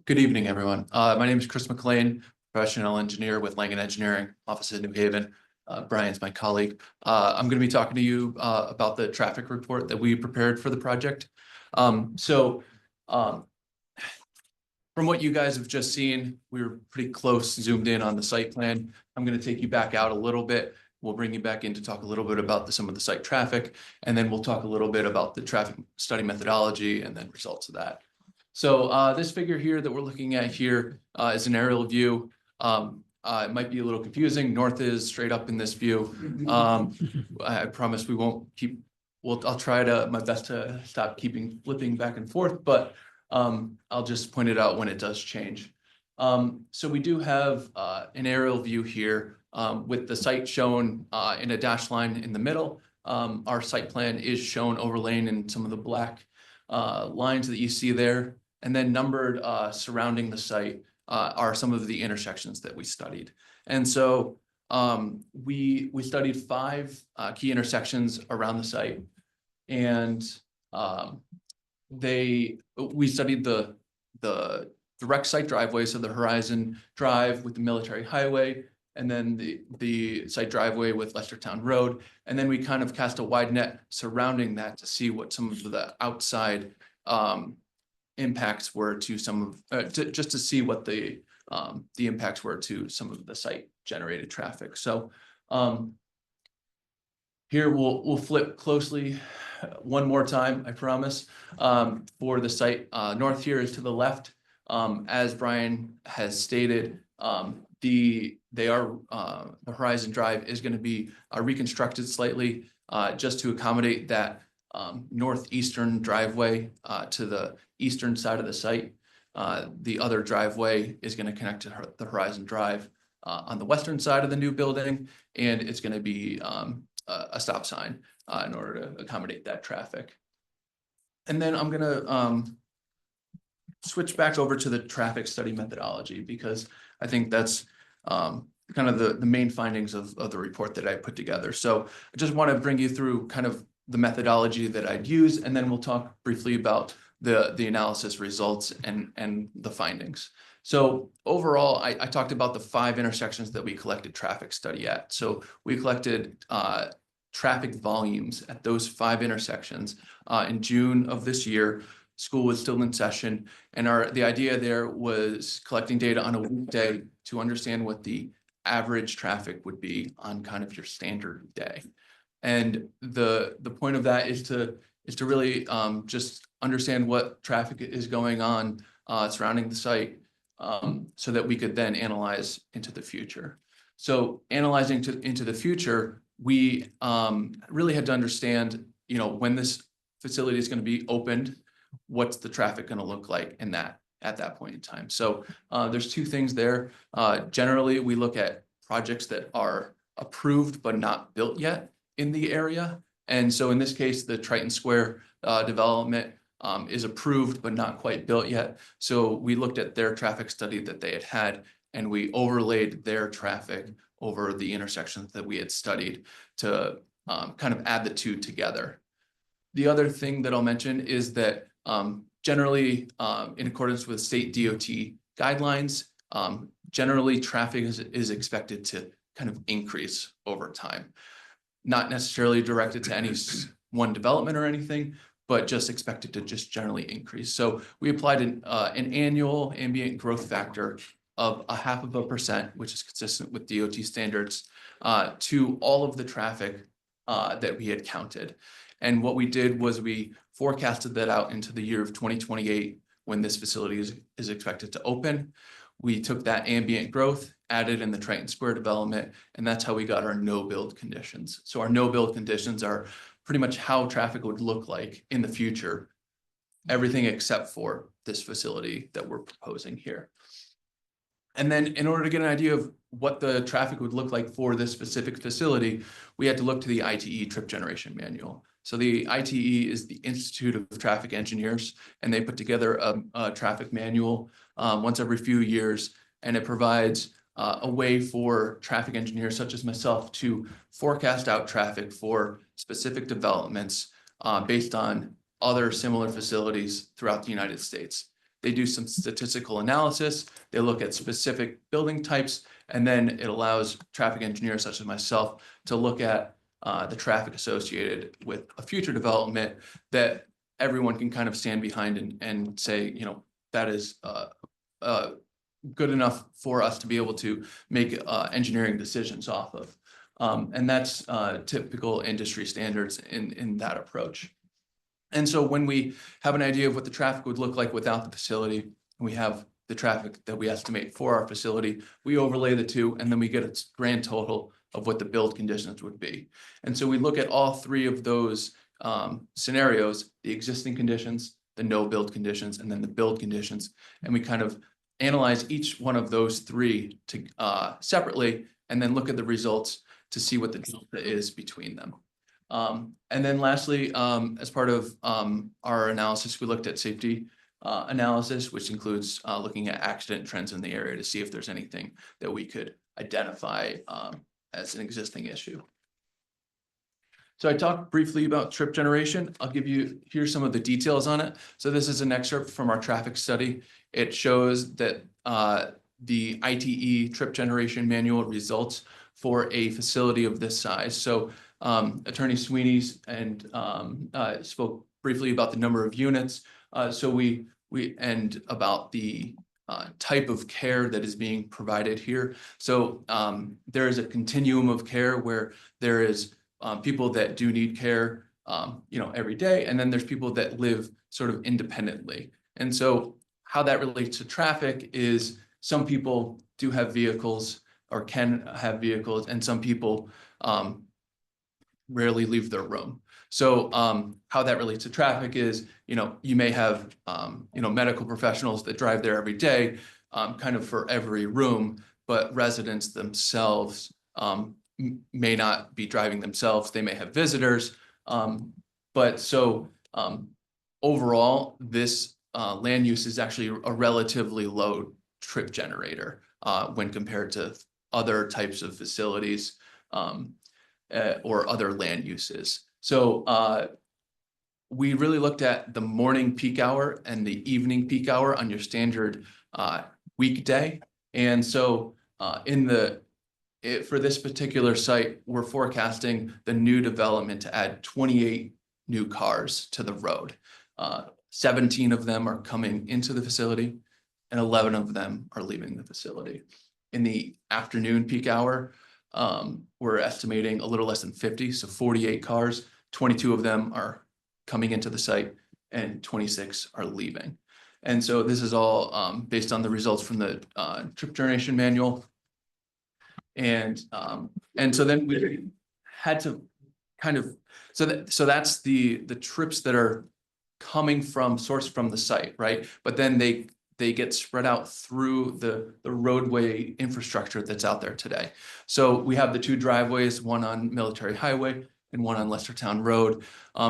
Good evening, everyone. My name is Chris McLean, professional engineer with Langen Engineering, office in New Haven. Brian's my colleague. I'm going to be talking to you about the traffic report that we prepared for the project. From what you guys have just seen, we were pretty close, zoomed in on the site plan. I'm going to take you back out a little bit. We'll bring you back in to talk a little bit about some of the site traffic, and then we'll talk a little bit about the traffic study methodology and then results of that. So this figure here that we're looking at here is an aerial view. It might be a little confusing. North is straight up in this view. I promise we won't keep, I'll try my best to stop flipping back and forth, but I'll just point it out when it does change. So we do have an aerial view here with the site shown in a dashed line in the middle. Our site plan is shown overlaying in some of the black lines that you see there. And then numbered surrounding the site are some of the intersections that we studied. And so we studied 5 key intersections around the site. And we studied the direct site driveway, so the Horizon Drive with the Military Highway, and then the site driveway with Lestertown Road. And then we kind of cast a wide net surrounding that to see what some of the outside impacts were to some of, just to see what the impacts were to some of the site generated traffic. So here we'll flip closely one more time, I promise, for the site. North here is to the left. As Brian has stated, the Horizon Drive is going to be reconstructed slightly just to accommodate that northeastern driveway to the eastern side of the site. The other driveway is going to connect to the Horizon Drive on the western side of the new building, and it's going to be a stop sign in order to accommodate that traffic. And then I'm going to switch back over to the traffic study methodology, because I think that's kind of the main findings of the report that I put together. So I just want to bring you through kind of the methodology that I'd use, and then we'll talk briefly about the analysis results and the findings. So overall, I talked about the 5 intersections that we collected traffic study at. So we collected traffic volumes at those 5 intersections in June of this year. School was still in session, and the idea there was collecting data on a weekday to understand what the average traffic would be on kind of your standard day. And the point of that is to really just understand what traffic is going on surrounding the site, so that we could then analyze into the future. So analyzing into the future, we really had to understand, when this facility is going to be opened, what's the traffic going to look like in that at that point in time. So there's two things there. Generally, we look at projects that are approved but not built yet in the area. And so in this case, the Triton Square development is approved but not quite built yet. So we looked at their traffic study that they had, and we overlaid their traffic over the intersections that we had studied to kind of add the two together. The other thing that I'll mention is that generally, in accordance with state DOT guidelines, generally traffic is expected to kind of increase over time. Not necessarily directed to any one development or anything, but just expected to just generally increase. So we applied an annual ambient growth factor of 0.5%, which is consistent with DOT standards, to all of the traffic that we had counted. And what we did was we forecasted that out into the year of 2028, when this facility is expected to open. We took that ambient growth, added in the Triton Square development, and that's how we got our no-build conditions. So our no-build conditions are pretty much how traffic would look like in the future, everything except for this facility that we're proposing here. And then in order to get an idea of what the traffic would look like for this specific facility, we had to look to the ITE trip generation manual. So the ITE is the Institute of Traffic Engineers, and they put together a traffic manual once every few years, and it provides a way for traffic engineers such as myself to forecast out traffic for specific developments based on other similar facilities throughout the United States. They do some statistical analysis, they look at specific building types, and then it allows traffic engineers such as myself to look at the traffic associated with a future development that everyone can kind of stand behind and say, that is good enough for us to be able to make engineering decisions off of. And that's typical industry standards in that approach. And so when we have an idea of what the traffic would look like without the facility, and we have the traffic that we estimate for our facility, we overlay the two, and then we get a grand total of what the build conditions would be. And so we look at all three of those scenarios, the existing conditions, the no build conditions, and then the build conditions, and we kind of analyze each one of those three separately, and then look at the results to see what the delta is between them. And then lastly, as part of our analysis, we looked at safety analysis, which includes looking at accident trends in the area to see if there's anything that we could identify as an existing issue. So I talked briefly about trip generation. I'll give you here some of the details on it. So this is an excerpt from our traffic study. It shows that the ITE trip generation manual results for a facility of this size. So Attorney Sweeney's and spoke briefly about the number of units. So we and about the type of care that is being provided here. So there is a continuum of care where there is people that do need care, every day, and then there's people that live sort of independently. And so how that relates to traffic is some people do have vehicles or can have vehicles, and some people rarely leave their room. So how that relates to traffic is, you may have, medical professionals that drive there every day, kind of for every room, but residents themselves may not be driving themselves. They may have visitors. But so overall, this land use is actually a relatively low trip generator when compared to other types of facilities or other land uses. So we really looked at the morning peak hour and the evening peak hour on your standard weekday. And so for this particular site, we're forecasting the new development to add 28 new cars to the road. 17 of them are coming into the facility and 11 of them are leaving the facility. in the afternoon peak hour, we're estimating a little less than 50, so 48 cars. 22 of them are coming into the site and 26 are leaving. And so this is all based on the results from the trip generation manual. And so then we had to kind of, so that's the trips that are coming from, sourced from the site, right? But then they get spread out through the roadway infrastructure that's out there today. So we have the two driveways, one on Military Highway and one on Lestertown Road.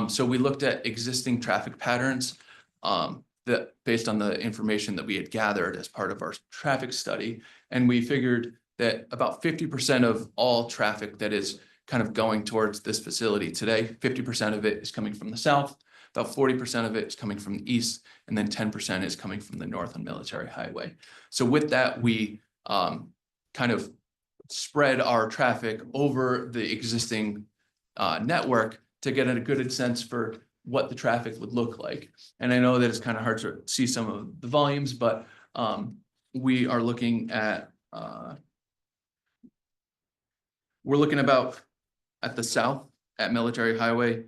So we looked at existing traffic patterns that based on the information that we had gathered as part of our traffic study. And we figured that about 50% of all traffic that is kind of going towards this facility today, 50% of it is coming from the south, about 40% of it is coming from the east, and then 10% is coming from the north on Military Highway. So with that, we kind of spread our traffic over the existing network to get a good sense for what the traffic would look like. And I know that it's kind of hard to see some of the volumes, but we are looking at, we're looking about at the south at Military Highway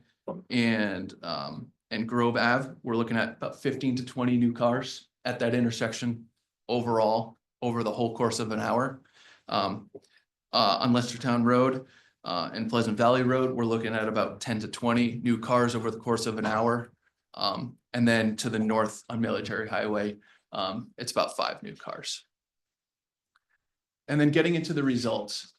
and Grove Ave. We're looking at about 15 to 20 new cars at that intersection overall over the whole course of an hour. On Lestertown Road and Pleasant Valley Road, we're looking at about 10 to 20 new cars over the course of an hour. And then to the north on Military Highway, it's about 5 new cars. And then getting into the results.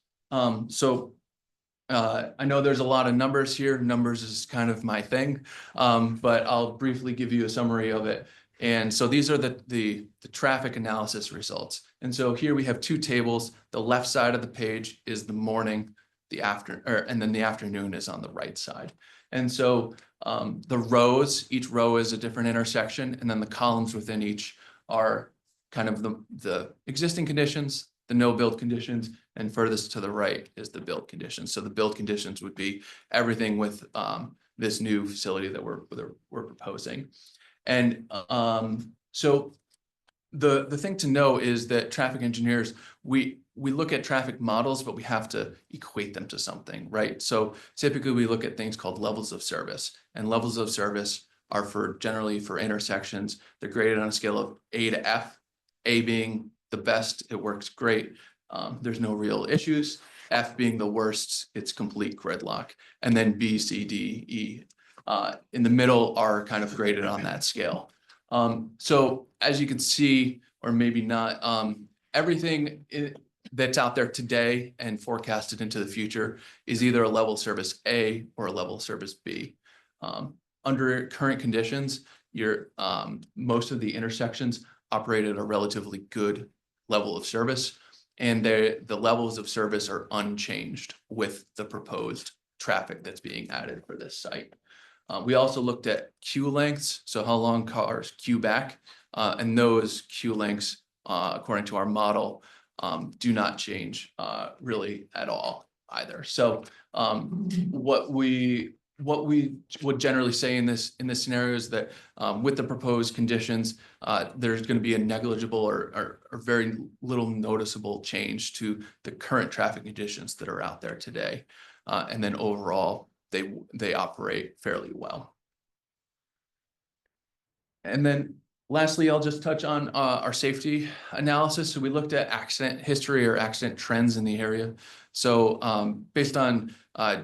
I know there's a lot of numbers here. Numbers is kind of my thing, but I'll briefly give you a summary of it. And so these are the traffic analysis results. And so here we have 2 tables. The left side of the page is the morning, and then the afternoon is on the right side. And so the rows, each row is a different intersection, and then the columns within each are kind of the existing conditions, the no build conditions, and furthest to the right is the build conditions. So the build conditions would be everything with this new facility that we're proposing. And so the thing to know is that traffic engineers, we look at traffic models, but we have to equate them to something, right? So typically we look at things called levels of service, and levels of service are generally for intersections. They're graded on a scale of A to F, A being the best, it works great. There's no real issues. F being the worst, it's complete gridlock. And then B, C, D, E in the middle are kind of graded on that scale. So as you can see, or maybe not, everything that's out there today and forecasted into the future is either a level service A or a level service B. Under current conditions, most of the intersections operate at a relatively good level of service, and the levels of service are unchanged with the proposed traffic that's being added for this site. We also looked at queue lengths, so how long cars queue back, and those queue lengths, according to our model, do not change really at all either. So what we would generally say in this scenario is that with the proposed conditions, there's going to be a negligible or very little noticeable change to the current traffic conditions that are out there today. And then overall, they operate fairly well. And then lastly, I'll just touch on our safety analysis. So we looked at accident history or accident trends in the area. So based on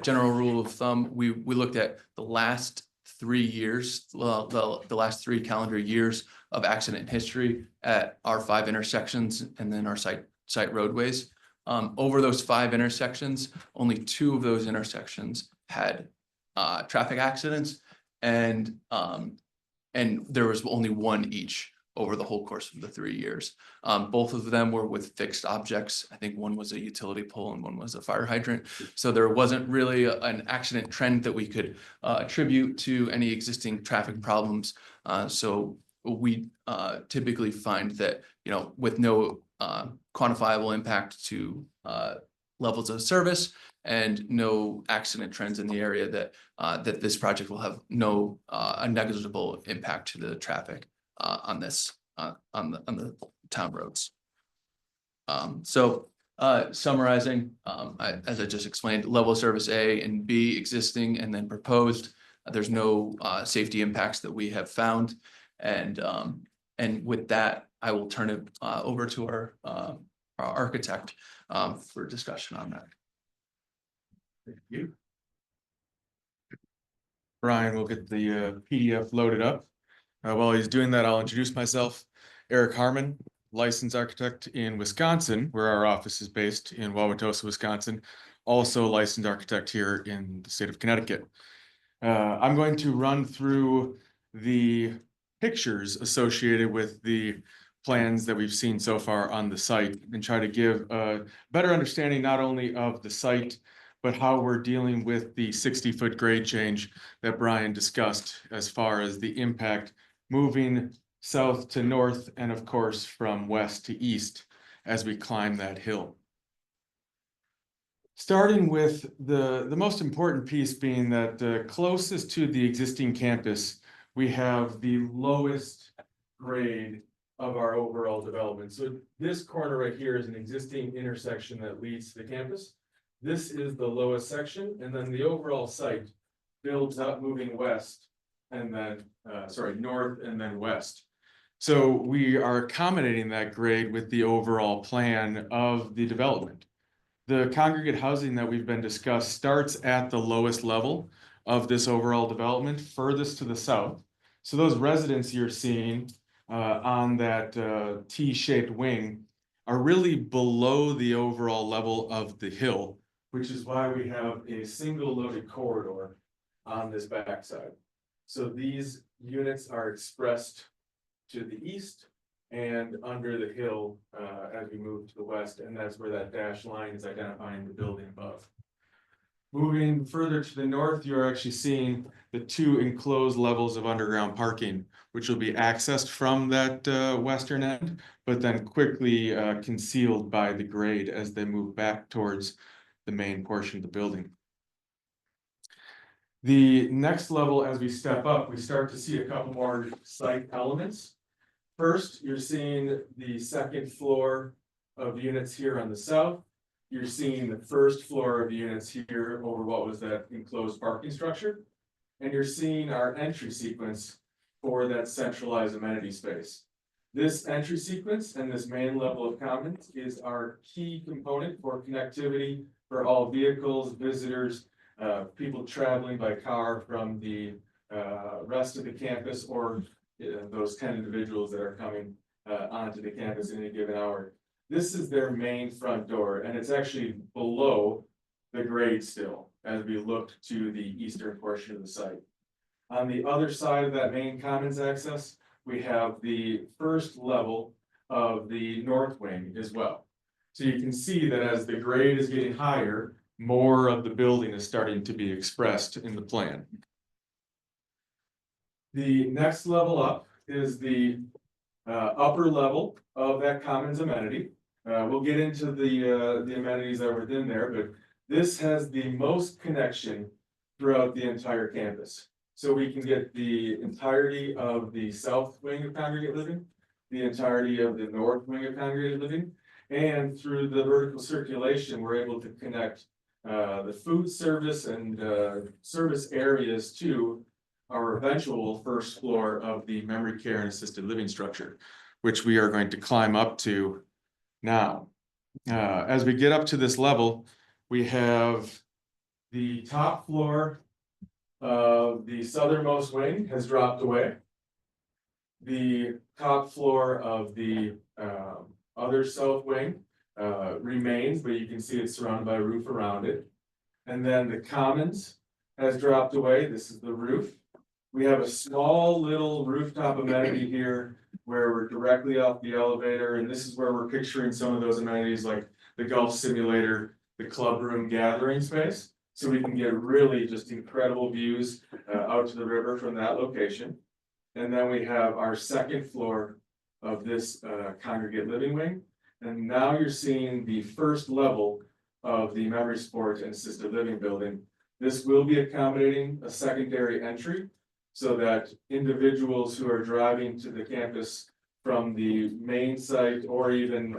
general rule of thumb, we looked at the last 3 years, the last 3 calendar years of accident history at our 5 intersections and then our site roadways. Over those 5 intersections, only 2 of those intersections had traffic accidents, and there was only 1 each over the whole course of the 3 years. Both of them were with fixed objects. I think one was a utility pole and one was a fire hydrant. So there wasn't really an accident trend that we could attribute to any existing traffic problems. So we typically find that, with no quantifiable impact to levels of service and no accident trends in the area, that this project will have a negligible impact to the traffic on the town roads. Summarizing, as I just explained, level of service A and B existing and then proposed. There's no safety impacts that we have found. And with that, I will turn it over to our architect for discussion on that. Thank you. Brian will get the PDF loaded up. While he's doing that, I'll introduce myself. Eric Harmon, licensed architect in Wisconsin, where our office is based in Wauwatosa, Wisconsin. Also licensed architect here in the state of Connecticut. I'm going to run through the pictures associated with the plans that we've seen so far on the site and try to give a better understanding not only of the site, but how we're dealing with the 60-foot grade change that Brian discussed as far as the impact moving south to north and of course from west to east as we climb that hill. Starting with the most important piece being that closest to the existing campus, we have the lowest grade of our overall development. So this corner right here is an existing intersection that leads to the campus. This is the lowest section, and then the overall site builds up moving west and then, north and then west. So we are accommodating that grade with the overall plan of the development. The congregate housing that we've been discussed starts at the lowest level of this overall development, furthest to the south. So those residents you're seeing on that T-shaped wing are really below the overall level of the hill, which is why we have a single loaded corridor on this backside. So these units are expressed to the east and under the hill as we move to the west, and that's where that dashed line is identifying the building above. Moving further to the north, you're actually seeing the two enclosed levels of underground parking, which will be accessed from that western end, but then quickly concealed by the grade as they move back towards the main portion of the building. The next level, as we step up, we start to see a couple more site elements. First, you're seeing the second floor of units here on the south. You're seeing the first floor of units here over what was that enclosed parking structure. And you're seeing our entry sequence for that centralized amenity space. This entry sequence and this main level of commons is our key component for connectivity for all vehicles, visitors, people traveling by car from the rest of the campus or those 10 individuals that are coming onto the campus in any given hour. This is their main front door, and it's actually below the grade still as we look to the eastern portion of the site. On the other side of that main commons access, we have the first level of the north wing as well. So you can see that as the grade is getting higher, more of the building is starting to be expressed in the plan. The next level up is the upper level of that commons amenity. We'll get into the amenities that were within there, but this has the most connection throughout the entire campus. So we can get the entirety of the south wing of congregate living, the entirety of the north wing of congregate living, and through the vertical circulation, we're able to connect the food service and service areas to our eventual first floor of the memory care and assisted living structure, which we are going to climb up to now. As we get up to this level, we have the top floor of the southernmost wing has dropped away. The top floor of the other south wing remains, but you can see it's surrounded by a roof around it. And then the commons has dropped away. This is the roof. We have a small little rooftop amenity here where we're directly off the elevator, and this is where we're picturing some of those amenities like the golf simulator, the club room gathering space. So we can get really just incredible views out to the river from that location. And then we have our second floor of this congregate living wing. And now you're seeing the first level of the memory sport and assisted living building. This will be accommodating a secondary entry so that individuals who are driving to the campus from the main site or even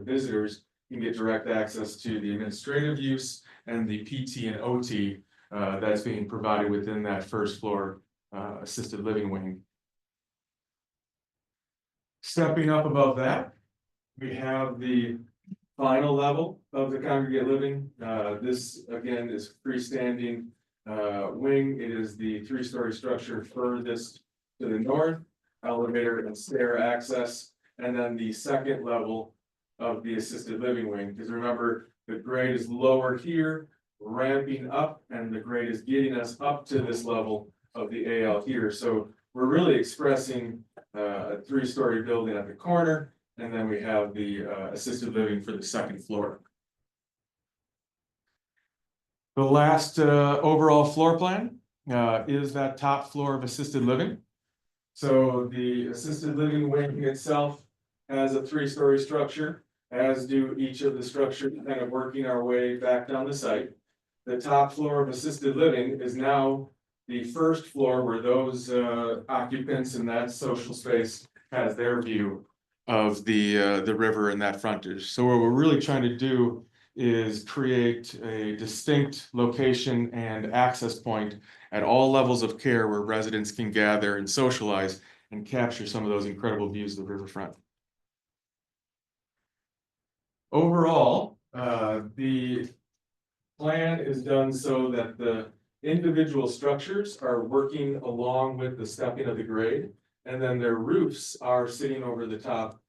visitors can get direct access to the administrative use and the PT and OT that's being provided within that first floor assisted living wing. Stepping up above that, we have the final level of the congregate living. This again is freestanding wing. It is the 3-story structure furthest to the north, elevator and stair access, and then the second level of the assisted living wing. Because remember, the grade is lower here, ramping up, and the grade is getting us up to this level of the AL here. So we're really expressing a 3-story building at the corner, and then we have the assisted living for the second floor. The last overall floor plan is that top floor of assisted living. So the assisted living wing itself has a 3-story structure, as do each of the structures, kind of working our way back down the site. The top floor of assisted living is now the first floor where those occupants in that social space has their view of the river and that frontage. So what we're really trying to do is create a distinct location and access point at all levels of care where residents can gather and socialize and capture some of those incredible views of the riverfront. Overall, the plan is done so that the individual structures are working along with the stepping of the grade, and then their roofs are sitting over the top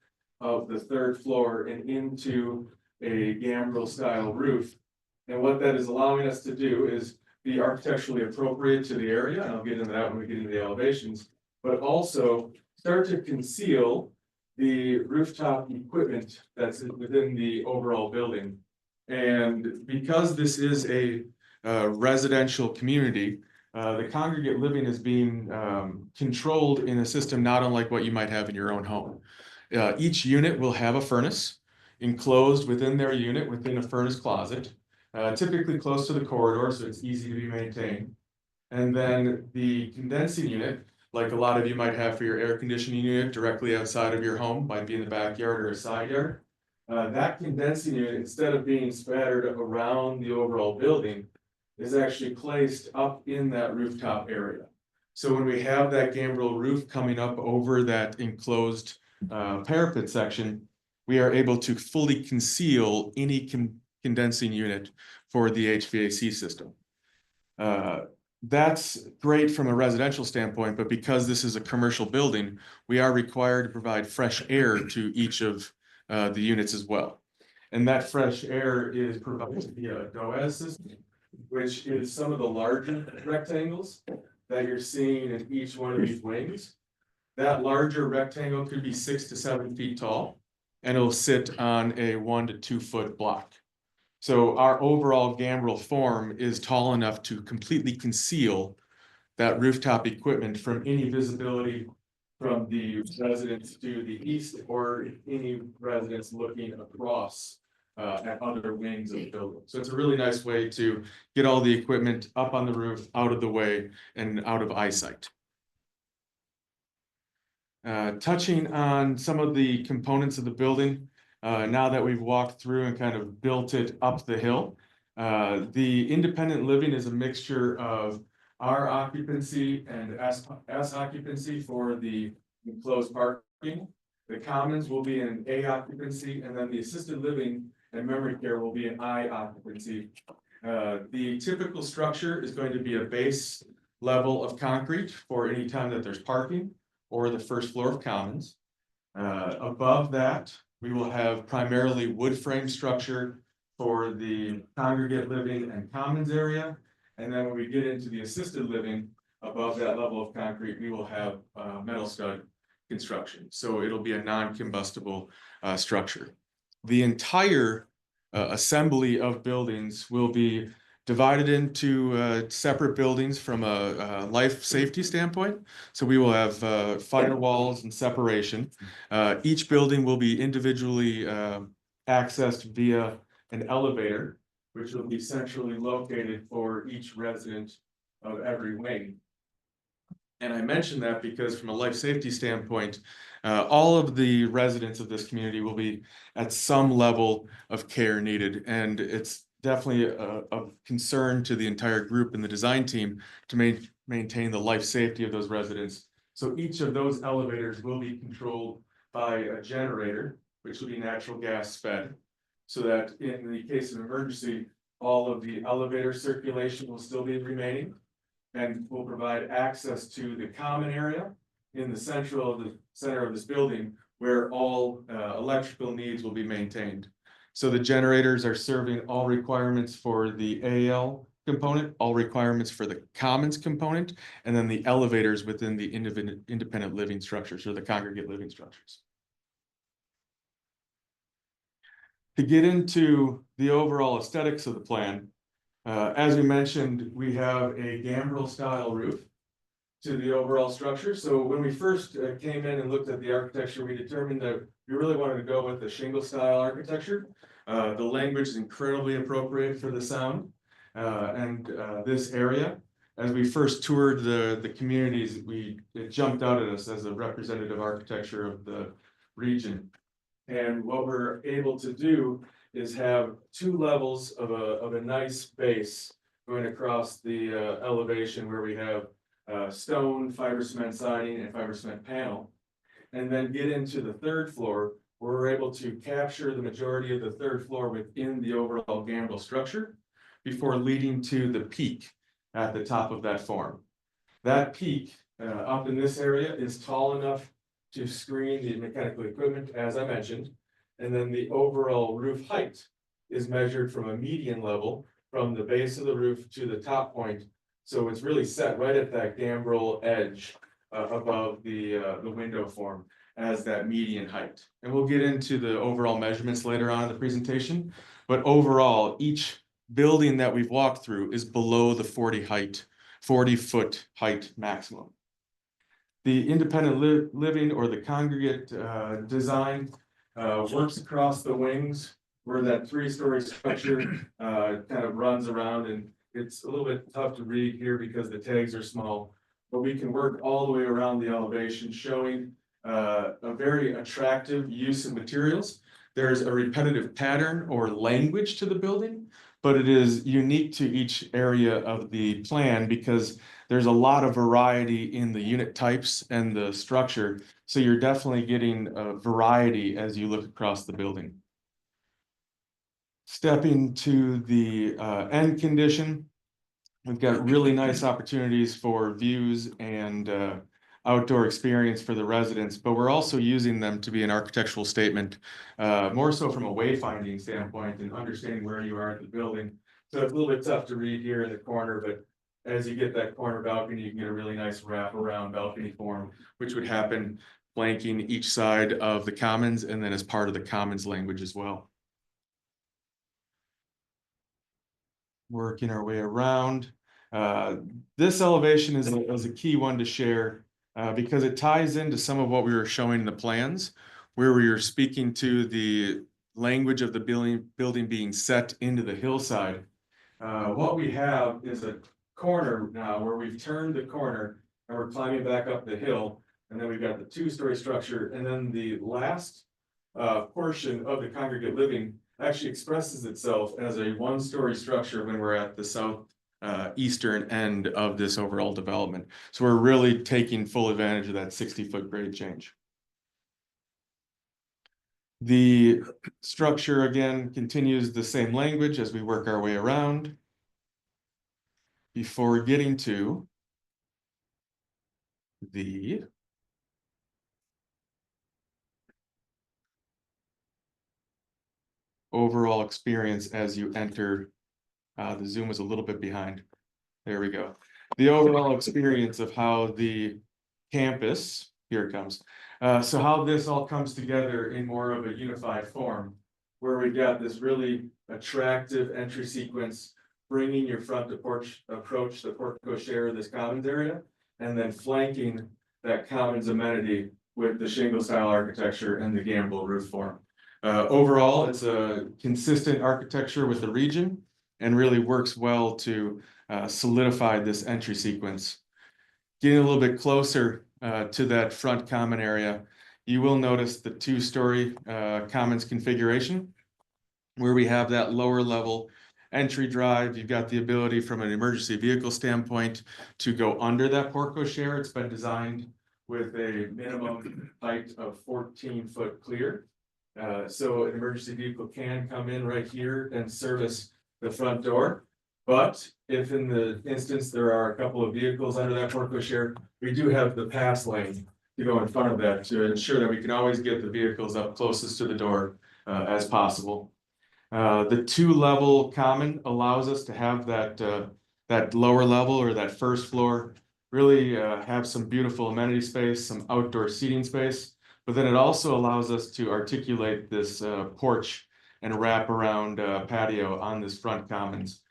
of the 3rd floor and into a gambrel style roof. And what that is allowing us to do is be architecturally appropriate to the area, and I'll get into that when we get into the elevations, but also start to conceal the rooftop equipment that's within the overall building. And because this is a residential community, the congregate living is being controlled in a system not unlike what you might have in your own home. Each unit will have a furnace enclosed within their unit within a furnace closet, typically close to the corridor, so it's easy to be maintained. And then the condensing unit, like a lot of you might have for your air conditioning unit directly outside of your home, might be in the backyard or a side yard. That condensing unit, instead of being spattered around the overall building, is actually placed up in that rooftop area. So when we have that gambrel roof coming up over that enclosed parapet section, we are able to fully conceal any condensing unit for the HVAC system. That's great from a residential standpoint, but because this is a commercial building, we are required to provide fresh air to each of the units as well. And that fresh air is provided via a DOAS system, which is some of the larger rectangles that you're seeing in each one of these wings. That larger rectangle could be 6 to 7 feet tall, and it'll sit on a 1 to 2 foot block. So our overall gambrel form is tall enough to completely conceal that rooftop equipment from any visibility from the residents to the east or any residents looking across at other wings of the building. So it's a really nice way to get all the equipment up on the roof, out of the way, and out of eyesight. Touching on some of the components of the building, now that we've walked through and kind of built it up the hill, the independent living is a mixture of R occupancy and S occupancy for the enclosed parking. The commons will be an A occupancy, and then the assisted living and memory care will be an I occupancy. The typical structure is going to be a base level of concrete for any time that there's parking or the first floor of commons. Above that, we will have primarily wood frame structure for the congregate living and commons area. And then when we get into the assisted living, above that level of concrete, we will have metal stud construction. So it'll be a non-combustible structure. The entire assembly of buildings will be divided into separate buildings from a life safety standpoint. So we will have firewalls and separation. Each building will be individually accessed via an elevator, which will be centrally located for each resident of every wing. And I mention that because from a life safety standpoint, all of the residents of this community will be at some level of care needed. And it's definitely of concern to the entire group and the design team to maintain the life safety of those residents. So each of those elevators will be controlled by a generator, which will be natural gas fed. So that in the case of emergency, all of the elevator circulation will still be remaining. And will provide access to the common area in the center of this building where all electrical needs will be maintained. So the generators are serving all requirements for the AL component, all requirements for the commons component, and then the elevators within the independent living structures or the congregate living structures. To get into the overall aesthetics of the plan, as we mentioned, we have a gambrel style roof to the overall structure. So when we first came in and looked at the architecture, we determined that we really wanted to go with the shingle style architecture. The language is incredibly appropriate for the sound and this area. As we first toured the communities, it jumped out at us as a representative architecture of the region. And what we're able to do is have 2 levels of a nice base going across the elevation where we have stone, fiber cement siding, and fiber cement panel. And then get into the 3rd floor, where we're able to capture the majority of the 3rd floor within the overall gambrel structure before leading to the peak at the top of that form. That peak up in this area is tall enough to screen the mechanical equipment, as I mentioned. And then the overall roof height is measured from a median level from the base of the roof to the top point. So it's really set right at that gambrel edge above the window form as that median height. And we'll get into the overall measurements later on in the presentation. But overall, each building that we've walked through is below the 40-foot height maximum. The independent living or the congregate design works across the wings where that 3-story structure kind of runs around, and it's a little bit tough to read here because the tags are small, but we can work all the way around the elevation, showing a very attractive use of materials. There's a repetitive pattern or language to the building, but it is unique to each area of the plan because there's a lot of variety in the unit types and the structure. So you're definitely getting a variety as you look across the building. Stepping to the end condition, we've got really nice opportunities for views and outdoor experience for the residents, but we're also using them to be an architectural statement, more so from a wayfinding standpoint and understanding where you are at the building. So it's a little bit tough to read here in the corner, but as you get that corner balcony, you can get a really nice wraparound balcony form, which would happen flanking each side of the commons and then as part of the commons language as well. Working our way around. This elevation is a key one to share because it ties into some of what we were showing in the plans, where we were speaking to the language of the building being set into the hillside. What we have is a corner now where we've turned the corner and we're climbing back up the hill, and then we've got the 2-story structure, and then the last portion of the congregate living actually expresses itself as a 1-story structure when we're at the south eastern end of this overall development. So we're really taking full advantage of that 60-foot grade change. The structure again continues the same language as we work our way around before getting to the overall experience as you enter. The Zoom was a little bit behind. There we go. The overall experience of how the campus, here it comes. So how this all comes together in more of a unified form, where we've got this really attractive entry sequence, bringing your front to porch approach the portico share of this commons area, and then flanking that commons amenity with the shingle style architecture and the gambrel roof form. Overall, it's a consistent architecture with the region and really works well to solidify this entry sequence. Getting a little bit closer to that front common area, you will notice the two-story commons configuration, where we have that lower level entry drive. You've got the ability from an emergency vehicle standpoint to go under that portico share. It's been designed with a minimum height of 14-foot clear. So an emergency vehicle can come in right here and service the front door. But if in the instance there are a couple of vehicles under that portico share, we do have the pass lane to go in front of that to ensure that we can always get the vehicles up closest to the door as possible. The two-level common allows us to have that lower level or that first floor really have some beautiful amenity space, some outdoor seating space, but then it also allows us to articulate this porch and wrap around patio on this front commons,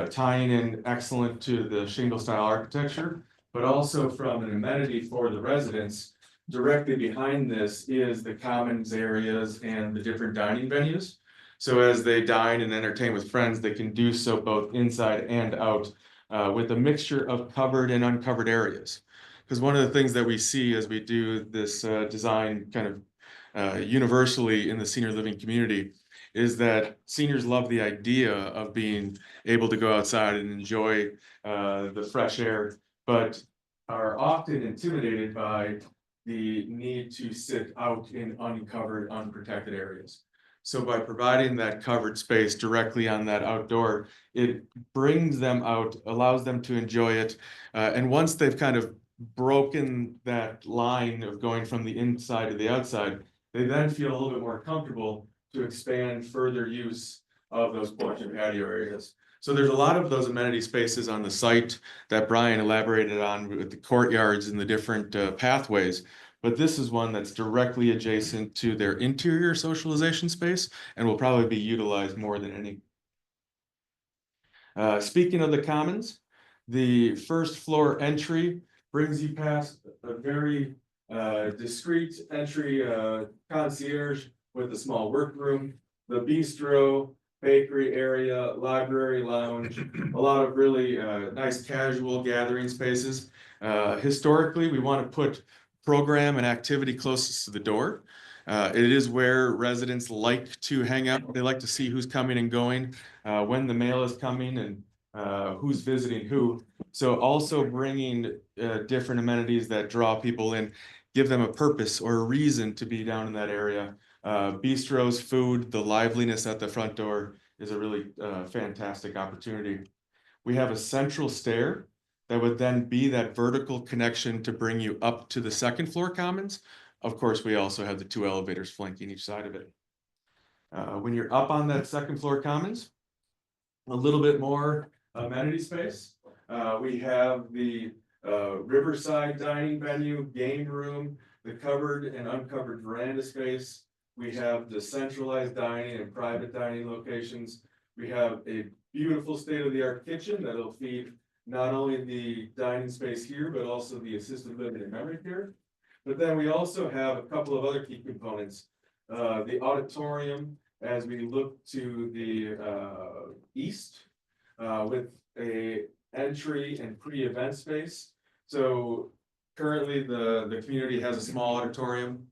tying in excellent to the shingle style architecture, but also from an amenity for the residents. Directly behind this is the commons areas and the different dining venues. So as they dine and entertain with friends, they can do so both inside and out with a mixture of covered and uncovered areas. Because one of the things that we see as we do this design kind of universally in the senior living community is that seniors love the idea of being able to go outside and enjoy the fresh air, but are often intimidated by the need to sit out in uncovered, unprotected areas. So by providing that covered space directly on that outdoor, it brings them out, allows them to enjoy it. And once they've kind of broken that line of going from the inside to the outside, they then feel a little bit more comfortable to expand further use of those porch and patio areas. So there's a lot of those amenity spaces on the site that Brian elaborated on with the courtyards and the different pathways. But this is one that's directly adjacent to their interior socialization space and will probably be utilized more than any. Speaking of the commons, the first floor entry brings you past a very discreet entry concierge with a small workroom, the bistro, bakery area, library lounge, a lot of really nice casual gathering spaces. Historically, we want to put program and activity closest to the door. It is where residents like to hang out. They like to see who's coming and going, when the mail is coming and who's visiting who. So also bringing different amenities that draw people in, give them a purpose or a reason to be down in that area. Bistros, food, the liveliness at the front door is a really fantastic opportunity. We have a central stair that would then be that vertical connection to bring you up to the second floor commons. Of course, we also have the two elevators flanking each side of it. When you're up on that second floor commons, a little bit more amenity space. We have the riverside dining venue, game room, the covered and uncovered veranda space. We have the centralized dining and private dining locations. We have a beautiful state-of-the-art kitchen that'll feed not only the dining space here, but also the assisted living and memory care. But then we also have a couple of other key components. The auditorium, as we look to the east, with a entry and pre-event space. So currently the community has a small auditorium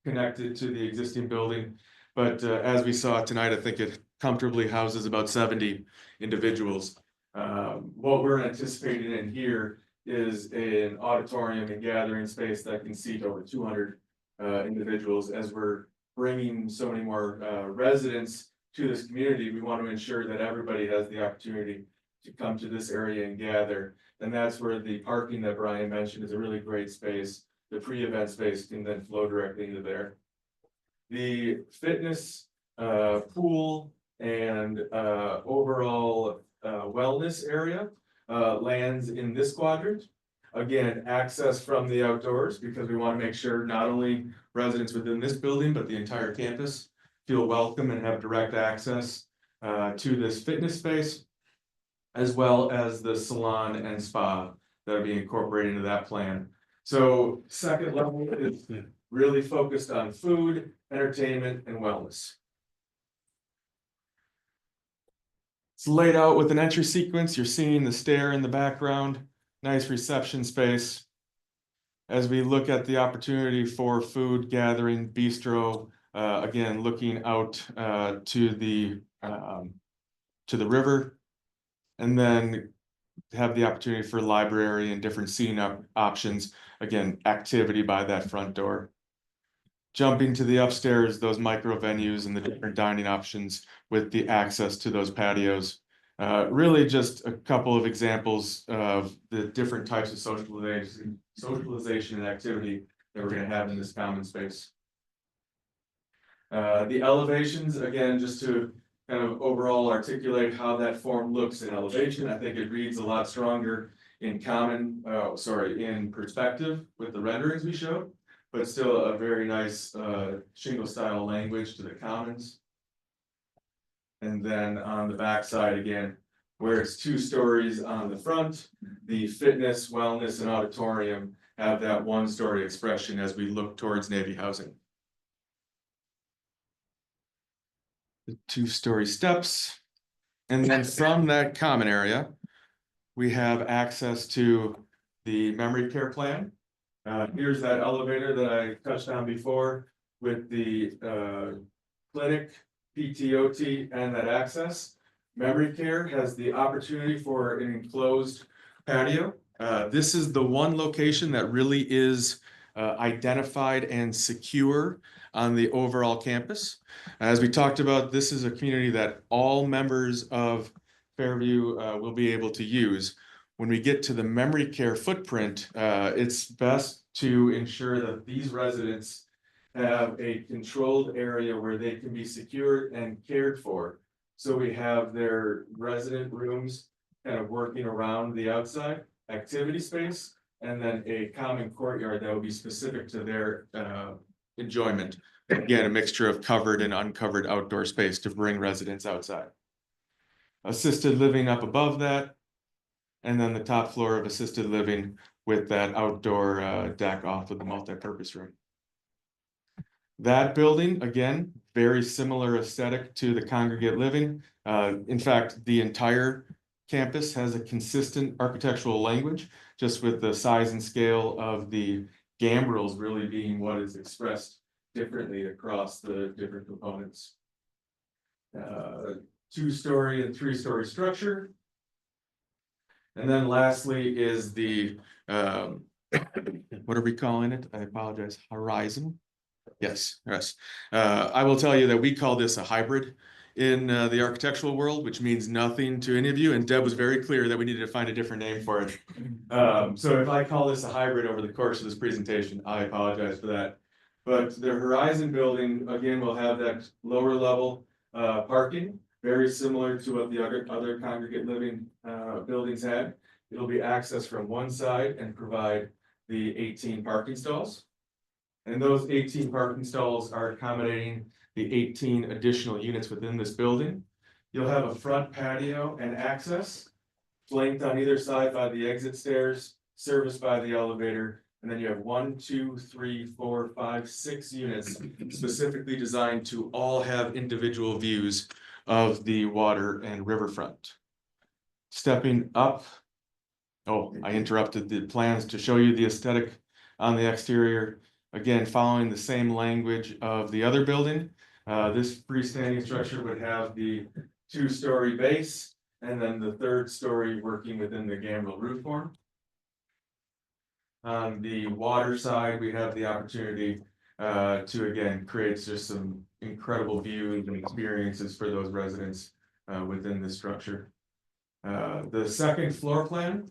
connected to the existing building. But as we saw tonight, I think it comfortably houses about 70 individuals. What we're anticipating in here is an auditorium and gathering space that can seat over 200 individuals. As we're bringing so many more residents to this community, we want to ensure that everybody has the opportunity to come to this area and gather. And that's where the parking that Brian mentioned is a really great space. The pre-event space can then flow directly into there. The fitness, pool, and overall wellness area lands in this quadrant. Again, access from the outdoors, because we want to make sure not only residents within this building, but the entire campus feel welcome and have direct access to this fitness space, as well as the salon and spa that are being incorporated into that plan. So second level is really focused on food, entertainment, and wellness. It's laid out with an entry sequence. You're seeing the stair in the background. nice reception space. As we look at the opportunity for food gathering, bistro, again, looking out to the river. And then have the opportunity for library and different seating options, again, activity by that front door. Jumping to the upstairs, those micro venues and the different dining options with the access to those patios. Really just a couple of examples of the different types of socialization and activity that we're gonna have in this common space. The elevations, again, just to kind of overall articulate how that form looks in elevation, I think it reads a lot stronger in in perspective with the renderings we showed, but still a very nice shingle style language to the commons. And then on the back side again, where it's 2 stories on the front, the fitness, wellness, and auditorium have that 1-story expression as we look towards Navy housing. The 2-story steps. And then from that common area, we have access to the memory care plan. Here's that elevator that I touched on before with the clinic, PTOT, and that access. Memory care has the opportunity for an enclosed patio. This is the one location that really is identified and secure on the overall campus. As we talked about, this is a community that all members of Fairview will be able to use. When we get to the memory care footprint, it's best to ensure that these residents have a controlled area where they can be secured and cared for. So we have their resident rooms kind of working around the outside activity space, and then a common courtyard that will be specific to their enjoyment. Again, a mixture of covered and uncovered outdoor space to bring residents outside. Assisted living up above that, and then the top floor of assisted living with that outdoor deck off of the multi-purpose room. That building, again, very similar aesthetic to the congregate living. In fact, the entire campus has a consistent architectural language, just with the size and scale of the gambrels really being what is expressed differently across the different components. 2-story and 3-story structure. And then lastly is the, what are we calling it? I apologize, horizon. Yes. I will tell you that we call this a hybrid in the architectural world, which means nothing to any of you. And Deb was very clear that we needed to find a different name for it. So if I call this a hybrid over the course of this presentation, I apologize for that. But the Horizon building, again, will have that lower level parking, very similar to what the other congregate living buildings had. It'll be accessed from one side and provide the 18 parking stalls. And those 18 parking stalls are accommodating the 18 additional units within this building. You'll have a front patio and access, flanked on either side by the exit stairs, serviced by the elevator. And then you have 1, 2, 3, 4, 5, 6 units specifically designed to all have individual views of the water and riverfront. Stepping up. Oh, I interrupted the plans to show you the aesthetic on the exterior. Again, following the same language of the other building, this freestanding structure would have the 2-story base and then the 3rd story working within the gambrel roof form. On the water side, we have the opportunity to again create just some incredible views and experiences for those residents within this structure. The 2nd floor plan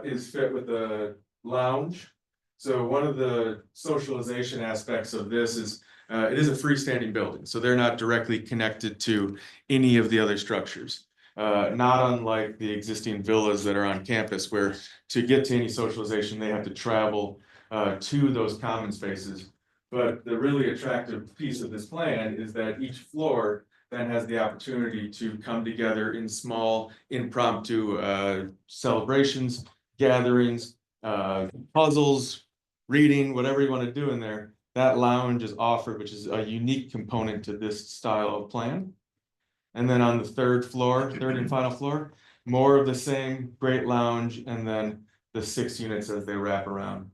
is fit with a lounge. So one of the socialization aspects of this is it is a freestanding building, so they're not directly connected to any of the other structures. Not unlike the existing villas that are on campus, where to get to any socialization, they have to travel to those common spaces. But the really attractive piece of this plan is that each floor then has the opportunity to come together in small impromptu celebrations, gatherings, puzzles, reading, whatever you want to do in there. That lounge is offered, which is a unique component to this style of plan. And then on the 3rd and final floor, more of the same great lounge, and then the 6 units as they wrap around.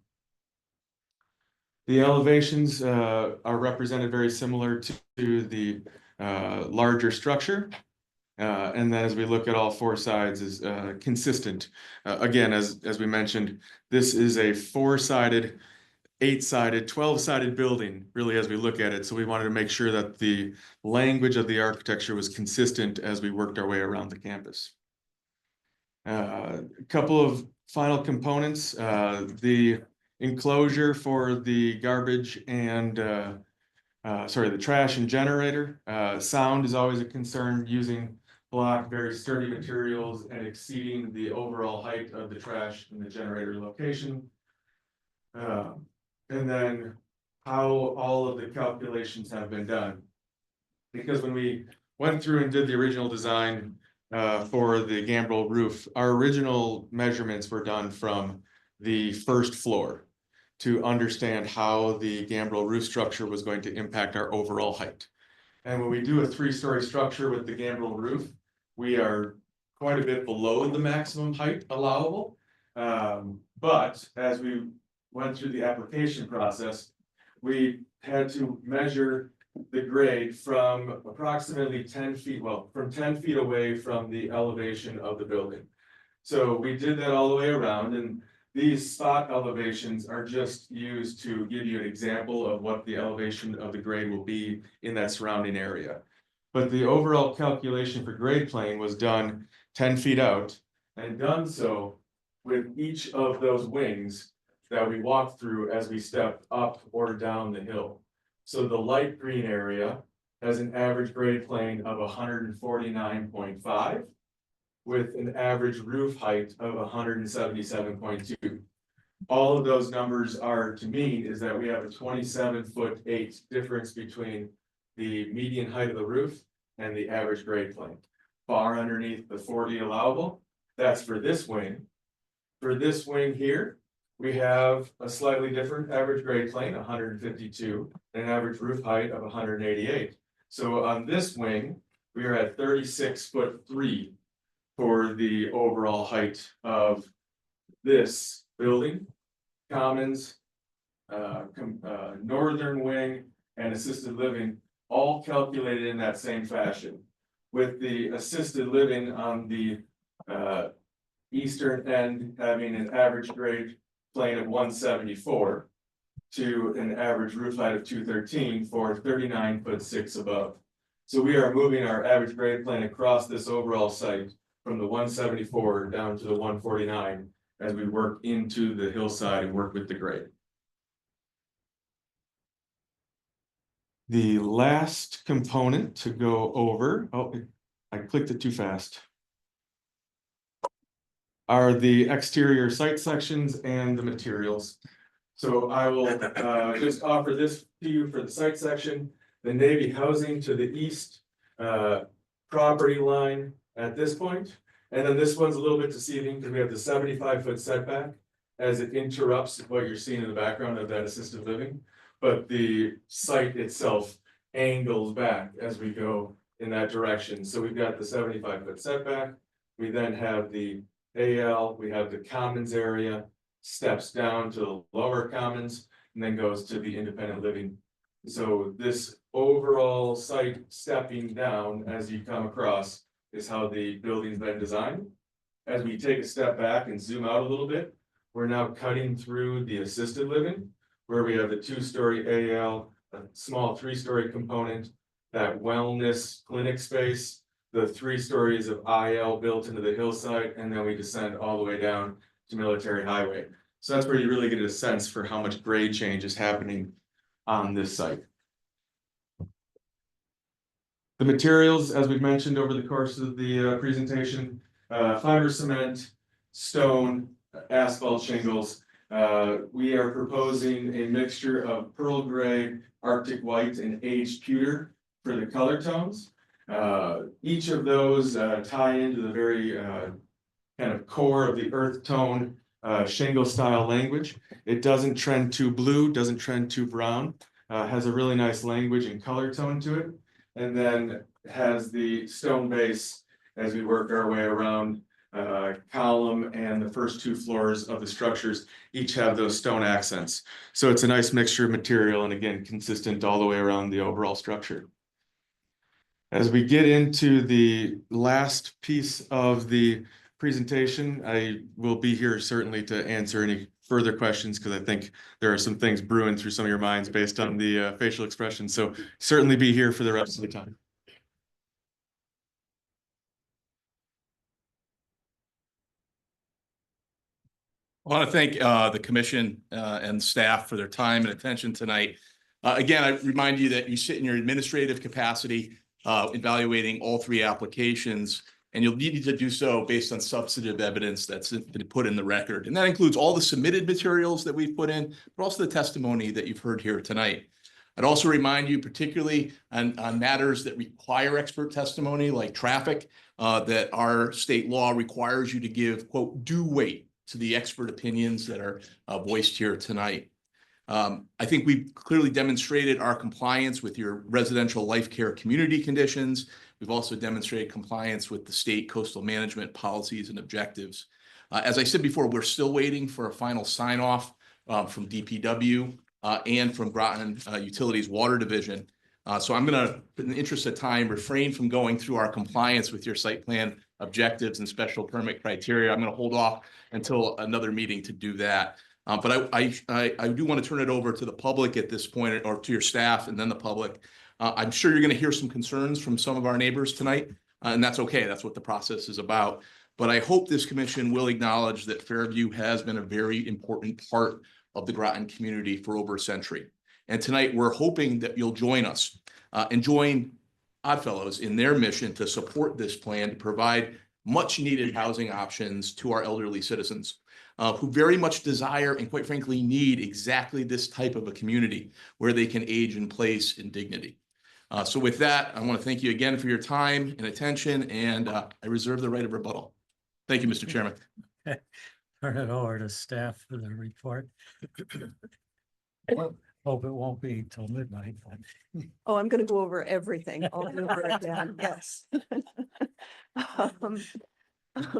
The elevations are represented very similar to the larger structure. And then as we look at all 4 sides is consistent. Again, as we mentioned, this is a 4-sided, 8-sided, 12-sided building, really, as we look at it. So we wanted to make sure that the language of the architecture was consistent as we worked our way around the campus. A couple of final components, the enclosure for the garbage and the trash and generator. Sound is always a concern, using block, very sturdy materials and exceeding the overall height of the trash and the generator location. And then how all of the calculations have been done. Because when we went through and did the original design for the gambrel roof, our original measurements were done from the first floor to understand how the gambrel roof structure was going to impact our overall height. And when we do a 3-story structure with the gambrel roof, we are quite a bit below the maximum height allowable. But as we went through the application process, we had to measure the grade from approximately 10 feet, well, from 10 feet away from the elevation of the building. So we did that all the way around, and these spot elevations are just used to give you an example of what the elevation of the grade will be in that surrounding area. But the overall calculation for grade plane was done 10 feet out, and done so with each of those wings that we walked through as we stepped up or down the hill. So the light green area has an average grade plane of 149.5 with an average roof height of 177.2. All of those numbers are to mean is that we have a 27'8" difference between the median height of the roof and the average grade plane. Far underneath the 40 allowable. That's for this wing. For this wing here, we have a slightly different average grade plane, 152, and an average roof height of 188. So on this wing, we are at 36'3" for the overall height of this building, commons, northern wing, and assisted living, all calculated in that same fashion. With the assisted living on the eastern end having an average grade plane of 174 to an average roof height of 213 for 39'6" above. So we are moving our average grade plane across this overall site from the 174 down to the 149 as we work into the hillside and work with the grade. The last component to go over, I clicked it too fast, are the exterior site sections and the materials. So I will just offer this to you for the site section. The Navy housing to the east property line at this point. And then this one's a little bit deceiving because we have the 75-foot setback as it interrupts what you're seeing in the background of that assisted living. But the site itself angles back as we go in that direction. So we've got the 75-foot setback. We then have the AL, we have the commons area, steps down to the lower commons, and then goes to the independent living. So this overall site stepping down as you come across is how the building's been designed. As we take a step back and zoom out a little bit, we're now cutting through the assisted living, where we have the 2-story AL, a small 3-story component, that wellness clinic space, the 3 stories of IL built into the hillside, and then we descend all the way down to Military Highway. So that's where you really get a sense for how much grade change is happening on this site. The materials, as we've mentioned over the course of the presentation, fiber cement, stone, asphalt shingles. We are proposing a mixture of pearl gray, Arctic white, and aged pewter for the color tones. Each of those tie into the very kind of core of the earth tone shingle style language. It doesn't trend too blue, doesn't trend too brown, has a really nice language and color tone to it. And then has the stone base as we work our way around column and the first 2 floors of the structures each have those stone accents. So it's a nice mixture of material and again, consistent all the way around the overall structure. As we get into the last piece of the presentation, I will be here certainly to answer any further questions because I think there are some things brewing through some of your minds based on the facial expressions. So certainly be here for the rest of the time. I want to thank the commission and staff for their time and attention tonight. Again, I remind you that you sit in your administrative capacity evaluating all 3 applications, and you'll need to do so based on substantive evidence that's been put in the record. And that includes all the submitted materials that we've put in, but also the testimony that you've heard here tonight. I'd also remind you, particularly on matters that require expert testimony like traffic, that our state law requires you to give, quote, due weight to the expert opinions that are voiced here tonight. I think we've clearly demonstrated our compliance with your residential life care community conditions. We've also demonstrated compliance with the state coastal management policies and objectives. As I said before, we're still waiting for a final sign off from DPW and from Groton Utilities Water Division. So I'm going to, in the interest of time, refrain from going through our compliance with your site plan objectives and special permit criteria. I'm going to hold off until another meeting to do that. But I do want to turn it over to the public at this point, or to your staff and then the public. I'm sure you're going to hear some concerns from some of our neighbors tonight, and that's okay. That's what the process is about. But I hope this commission will acknowledge that Fairview has been a very important part of the Groton community for over a century. And tonight we're hoping that you'll join us and join Oddfellows in their mission to support this plan to provide much needed housing options to our elderly citizens who very much desire and quite frankly need exactly this type of a community where they can age in place in dignity. So with that, I want to thank you again for your time and attention, and I reserve the right of rebuttal. Thank you, Mr. Chairman. Turn it over to staff for the report. Hope it won't be till midnight. Oh, I'm gonna go over everything all over again, yes.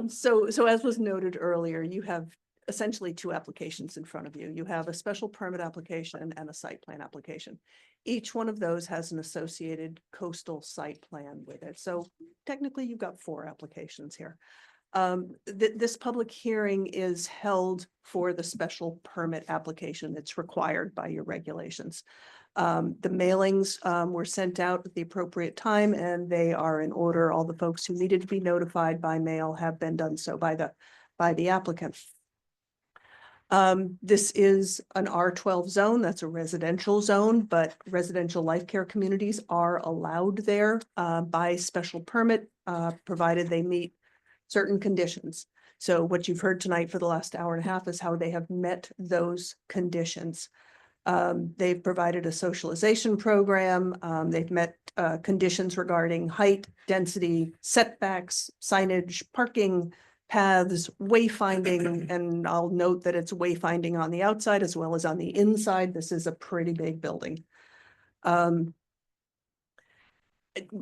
So as was noted earlier, you have essentially 2 applications in front of you. You have a special permit application and a site plan application. Each one of those has an associated coastal site plan with it. So technically you've got 4 applications here. This public hearing is held for the special permit application that's required by your regulations. The mailings were sent out at the appropriate time and they are in order. All the folks who needed to be notified by mail have been done so by the applicant. This is an R12 zone. That's a residential zone, but residential life care communities are allowed there by special permit, provided they meet certain conditions. So what you've heard tonight for the last hour and a half is how they have met those conditions. They've provided a socialization program. They've met conditions regarding height, density, setbacks, signage, parking, paths, wayfinding, and I'll note that it's wayfinding on the outside as well as on the inside. This is a pretty big building.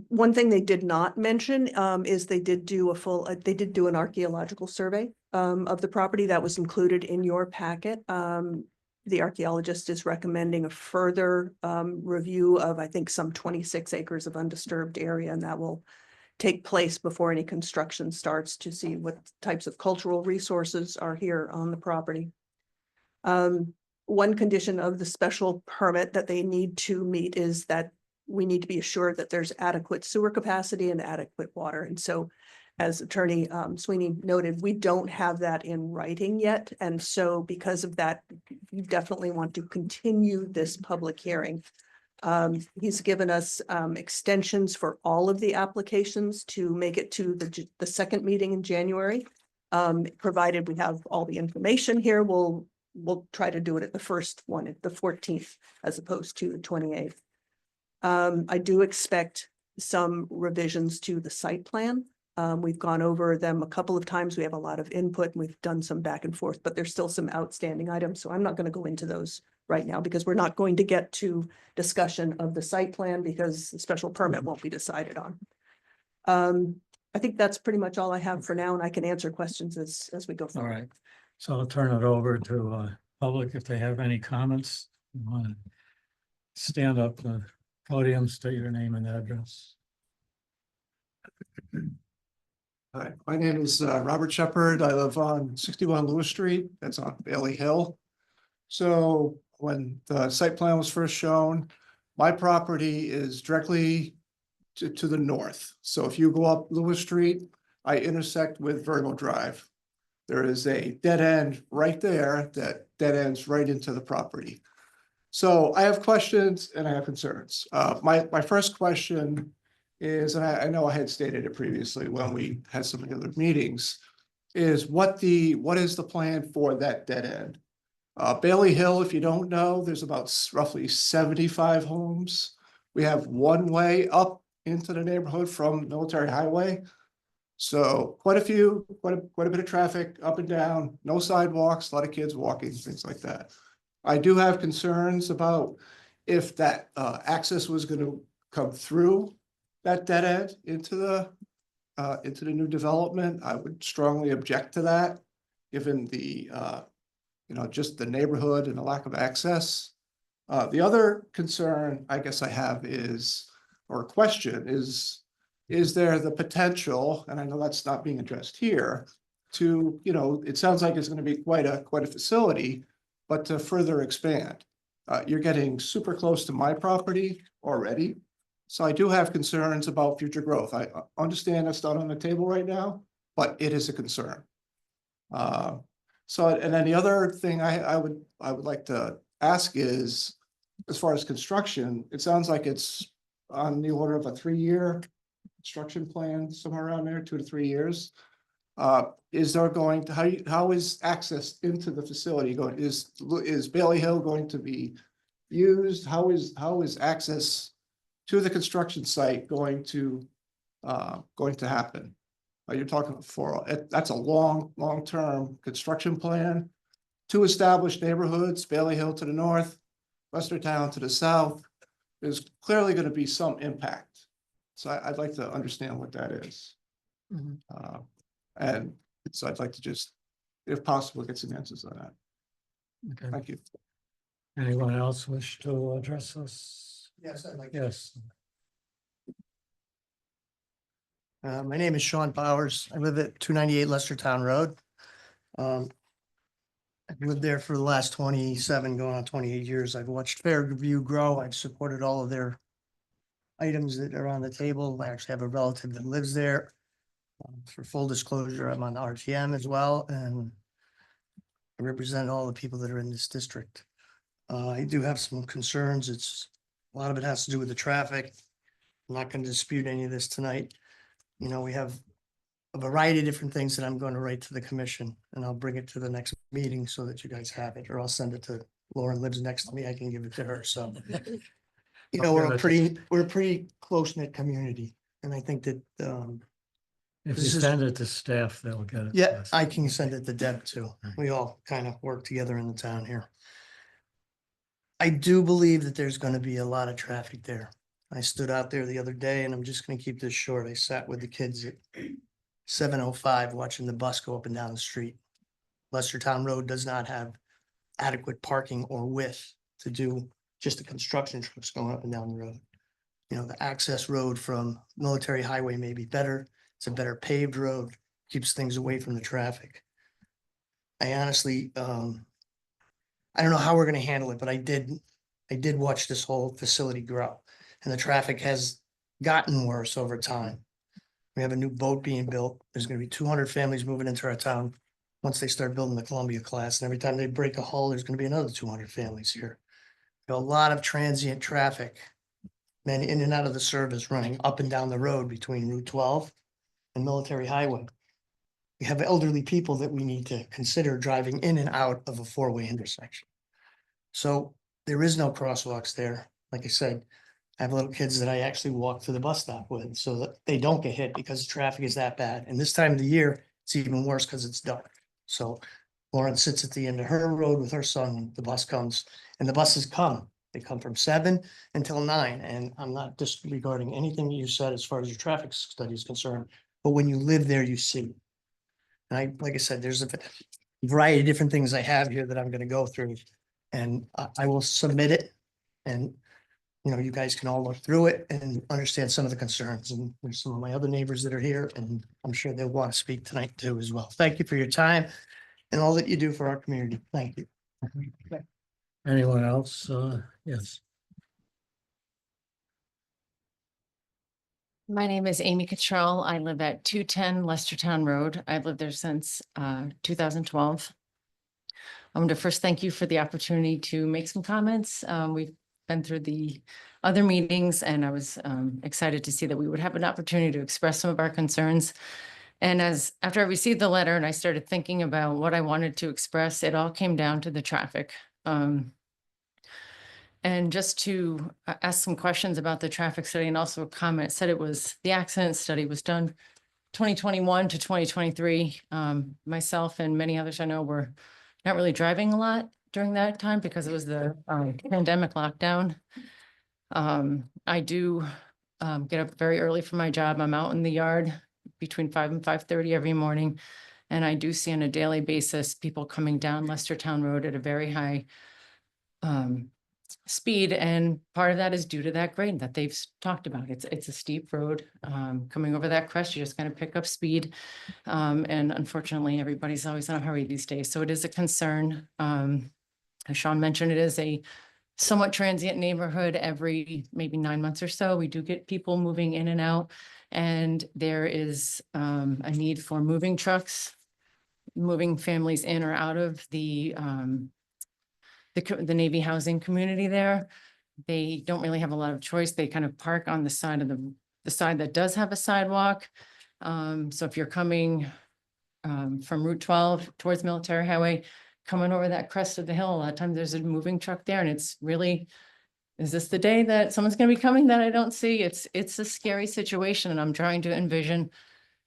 One thing they did not mention is they did do an archaeological survey of the property that was included in your packet. The archaeologist is recommending a further review of, I think, some 26 acres of undisturbed area, and that will take place before any construction starts to see what types of cultural resources are here on the property. One condition of the special permit that they need to meet is that we need to be assured that there's adequate sewer capacity and adequate water. And so, as Attorney Sweeney noted, we don't have that in writing yet. And so because of that, you definitely want to continue this public hearing. He's given us extensions for all of the applications to make it to the second meeting in January. Provided we have all the information here, we'll try to do it at the first one, at the 14th, as opposed to the 28th. I do expect some revisions to the site plan. We've gone over them a couple of times. We have a lot of input and we've done some back and forth, but there's still some outstanding items. So I'm not going to go into those right now because we're not going to get to discussion of the site plan because the special permit won't be decided on. I think that's pretty much all I have for now, and I can answer questions as we go All forward. right. So I'll turn it over to public if they have any comments. You want to stand up to the podium, state your name and address. Hi, my name is Robert Shepherd. I live on 61 Lewis Street. That's on Bailey Hill. So when the site plan was first shown, my property is directly to the north. So if you go up Lewis Street, I intersect with Virgo Drive. There is a dead end right there that dead ends right into the property. So I have questions and I have concerns. My first question is, and I know I had stated it previously when we had some of the other meetings, is what is the plan for that dead end? Bailey Hill, if you don't know, there's about roughly 75 homes. We have one way up into the neighborhood from Military Highway. So quite a bit of traffic up and down, no sidewalks, a lot of kids walking, things like that. I do have concerns about if that access was going to come through that dead end into the new development. I would strongly object to that, given the just the neighborhood and the lack of access. The other concern I guess I have is, or question is there the potential, and I know that's not being addressed here, to, it sounds like it's going to be quite a facility, but to further expand. You're getting super close to my property already. So I do have concerns about future growth. I understand that's not on the table right now, but it is a concern. So, and then the other thing I would like to ask is, as far as construction, it sounds like it's on the order of a 3-year construction plan, somewhere around there, 2 to 3 years. Is there going to, how is access into the facility going? Is Bailey Hill going to be used? How is access to the construction site going to happen? You're talking that's a long-term construction plan. 2 established neighborhoods, Bailey Hill to the north, Westertown to the south. There's clearly going to be some impact. So I'd like to understand what that is. And so I'd like to just, if possible, get some answers on that. Okay. Thank you. Anyone else wish to address us? Yes, I'd like. Yes. My name is Sean Powers. I live at 298 Lestertown Road. I've lived there for the last 27, going on 28 years. I've watched Fairview grow. I've supported all of their items that are on the table. I actually have a relative that lives there. For full disclosure, I'm on the RTM as well, and I represent all the people that are in this district. I do have some concerns. A lot of it has to do with the traffic. I'm not going to dispute any of this tonight. We have a variety of different things that I'm going to write to the commission, and I'll bring it to the next meeting so that you guys have it, or I'll send it to Lauren, lives next to me. I can give it to her. So, we're a pretty close-knit community. And I think that, If you This is- send it to staff, they'll get it. yeah, Yes. I can send it to Deb too. We all kind of work together in the town here. I do believe that there's going to be a lot of traffic there. I stood out there the other day, and I'm just going to keep this short. I sat with the kids at 7:05 watching the bus go up and down the street. Lestertown Road does not have adequate parking or width to do just the construction trucks going up and down the road. The access road from Military Highway may be better. It's a better paved road, keeps things away from the traffic. I honestly, I don't know how we're gonna handle it, but I did watch this whole facility grow, and the traffic has gotten worse over time. We have a new boat being built. There's gonna be 200 families moving into our town once they start building the Columbia class, and every time they break a hull, there's gonna be another 200 families here. A lot of transient traffic, men in and out of the service, running up and down the road between Route 12 and Military Highway. We have elderly people that we need to consider driving in and out of a 4-way intersection. So there is no crosswalks there. Like I said, I have little kids that I actually walk to the bus stop with so that they don't get hit because traffic is that bad. And this time of the year, it's even worse because it's dark. So Lauren sits at the end of her road with her son when the bus comes, and the buses come. They come from 7 until 9. And I'm not disregarding anything you said as far as your traffic study is concerned. but when you live there, you see. And like I said, there's a variety of different things I have here that I'm gonna go through. And I will submit it. And, you know, you guys can all look through it and understand some of the concerns. And there's some of my other neighbors that are here, and I'm sure they'll want to speak tonight too as well. Thank you for your time and all that you do for our community. Thank you. Anyone else? Yes. My name is Amy Cottrell. I live at 210 Lestertown Road. I've lived there since 2012. I want to first thank you for the opportunity to make some comments. We've been through the other meetings, and I was excited to see that we would have an opportunity to express some of our concerns. And after I received the letter and I started thinking about what I wanted to express, it all came down to the traffic. And just to ask some questions about the traffic study and also a comment, said it was, the accident study was done 2021 to 2023. Myself and many others I know were not really driving a lot during that time because it was the pandemic lockdown. I do get up very early for my job. I'm out in the yard between 5 and 5:30 every morning. And I do see on a daily basis people coming down Lestertown Road at a very high speed, and part of that is due to that grade that they've talked about. It's a steep road. Coming over that crest, you're just going to pick up speed. And unfortunately, everybody's always in a hurry these days. So it is a concern. As Sean mentioned, it is a somewhat transient neighborhood. Every maybe 9 months or so, we do get people moving in and out. And there is a need for moving trucks, moving families in or out of the Navy housing community there. They don't really have a lot of choice. They kind of park on the side of the side that does have a sidewalk. So if you're coming from Route 12 towards Military Highway, coming over that crest of the hill, a lot of times there's a moving truck there, and it's really, is this the day that someone's going to be coming that I don't see? It's a scary situation, and I'm trying to envision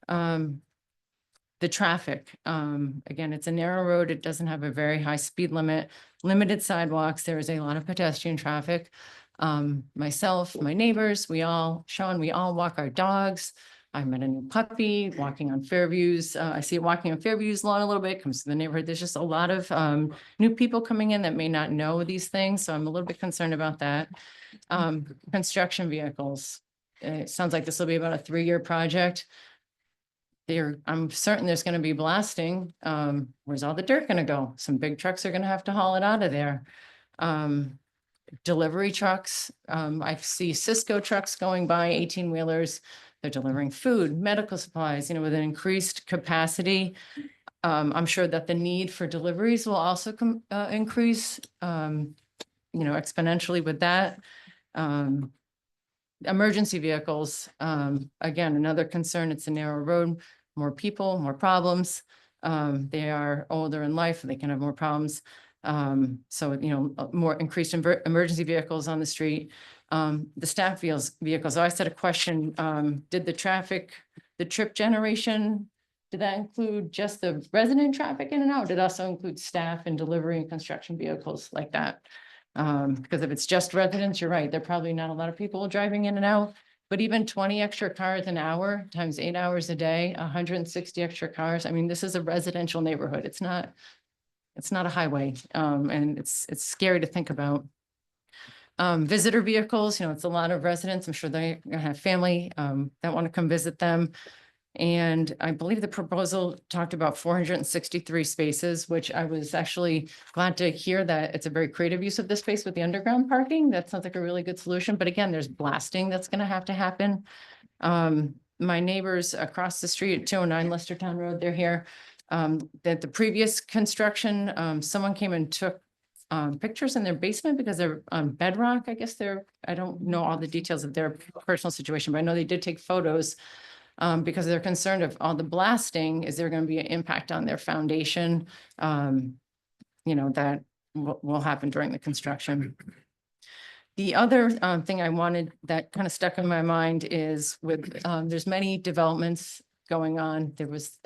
the traffic. Again, it's a narrow road. It doesn't have a very high speed limit, limited sidewalks. There is a lot of pedestrian traffic. Myself, my neighbors, Sean, we all walk our dogs. I met a new puppy walking on Fairview's. I see it walking on Fairview's lawn a little bit, comes to the neighborhood. There's just a lot of new people coming in that may not know these things. So I'm a little bit concerned about that. Construction vehicles. It sounds like this will be about a 3-year project. I'm certain there's going to be blasting. Where's all the dirt going to go? Some big trucks are going to have to haul it out of there. Delivery trucks. I see Cisco trucks going by, 18-wheelers. They're delivering food, medical supplies, with an increased capacity. I'm sure that the need for deliveries will also increase, exponentially with that. Emergency vehicles, again, another concern. It's a narrow road, more people, more problems. They are older in life, they can have more problems. More increased emergency vehicles on the street. The staff vehicles. So I said a question, did the trip generation, did that include just the resident traffic in and out? Did it also include staff and delivery and construction vehicles like that? Because if it's just residents, you're right, there are probably not a lot of people driving in and out, but even 20 extra cars an hour times 8 hours a day, 160 extra cars. I mean, this is a residential neighborhood. It's not a highway. And it's scary to think about. Visitor vehicles, it's a lot of residents. I'm sure they're gonna have family that want to come visit them. And I believe the proposal talked about 463 spaces, which I was actually glad to hear that it's a very creative use of this space with the underground parking. That sounds like a really good solution. But again, there's blasting that's going to have to happen. My neighbors across the street at 209 Lestertown Road, they're here. That the previous construction, someone came and took pictures in their basement because they're on bedrock. I guess I don't know all the details of their personal situation, but I know they did take photos. Because they're concerned of all the blasting, is there going to be an impact on their foundation? That will happen during the construction. The other thing I wanted that kind of stuck in my mind is there's many developments going on. There was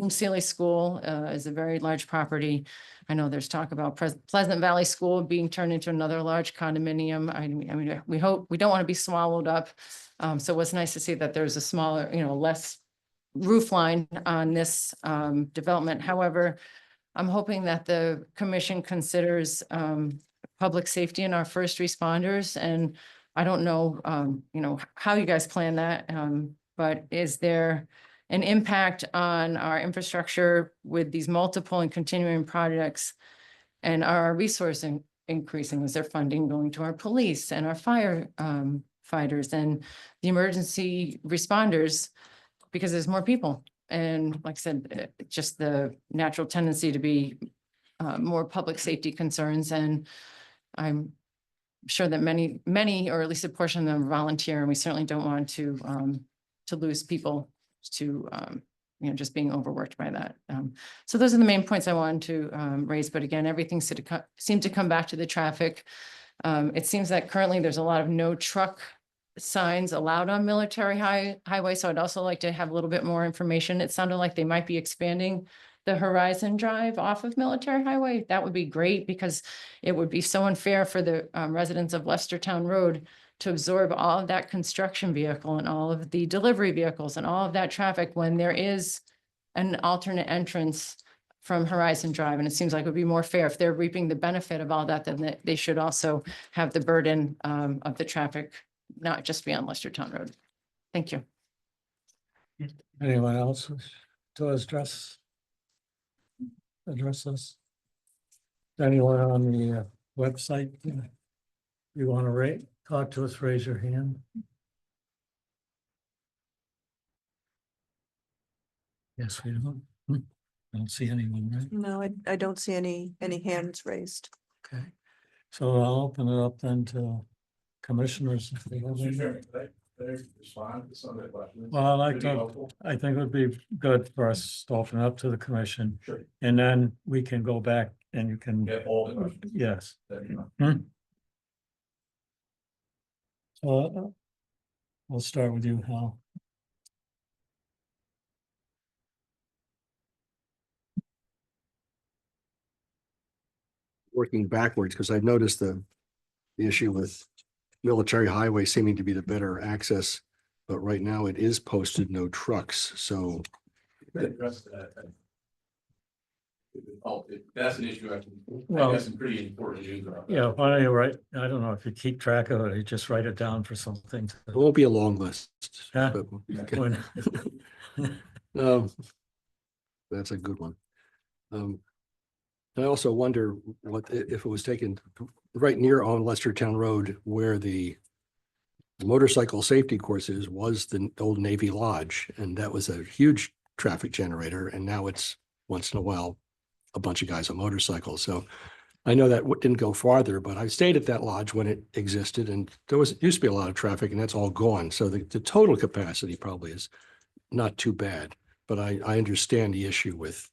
Sealy School is a very large property. I know there's talk about Pleasant Valley School being turned into another large condominium. I mean, we hope, we don't want to be swallowed up. So it was nice to see that there's a smaller, less roof line on this development. However, I'm hoping that the commission considers public safety and our first responders. And I don't know, how you guys plan that, but is there an impact on our infrastructure with these multiple and continuing projects? And are our resourcing increasing? Is there funding going to our police and our fire fighters and the emergency responders? Because there's more people. And like I said, just the natural tendency to be more public safety concerns. And I'm sure that many, or at least a portion of them volunteer, and we certainly don't want to lose people to, just being overworked by that. So those are the main points I wanted to raise. But again, everything seemed to come back to the traffic. It seems that currently there's a lot of no truck signs allowed on Military Highway. So I'd also like to have a little bit more information. It sounded like they might be expanding the Horizon Drive off of Military Highway. That would be great, because it would be so unfair for the residents of Lestertown Road to absorb all of that construction vehicle and all of the delivery vehicles and all of that traffic when there is an alternate entrance from Horizon Drive. And it seems like it would be more fair if they're reaping the benefit of all that, then they should also have the burden of the traffic, not just be on Lestertown Road. Thank you. Anyone else wish to address this? Anyone on the website you want to talk to us, raise your hand. Yes, we don't. Don't see anyone, right? No, I don't see any hands raised. Okay, so I'll open it up then to commissioners. If they have any. Could I respond to some of the questions? Well, I like Would it be to, helpful? I think it would be good for us to open up to the commission, Sure. and then we can go back and you can, Get all the questions. yes. that you know. So we'll start with you, Hal. Working backwards, because I've noticed the issue with Military Highway seeming to be the better access, but right now it is posted no trucks, so Address that. Oh, that's an issue I Well, got some pretty important news about. that. yeah, why don't you write, I don't know if you keep track of it, you just write it down for something. it won't be a long list. Yeah. but- When- That's a good one. I also wonder what, if it was taken right near on Lestertown Road where the motorcycle safety course was the old Navy Lodge, and that was a huge traffic generator, and now it's once in a while a bunch of guys on motorcycles. So I know that didn't go farther, but I stayed at that lodge when it existed, and there used to be a lot of traffic, and that's all gone. So the total capacity probably is not too bad, but I understand the issue with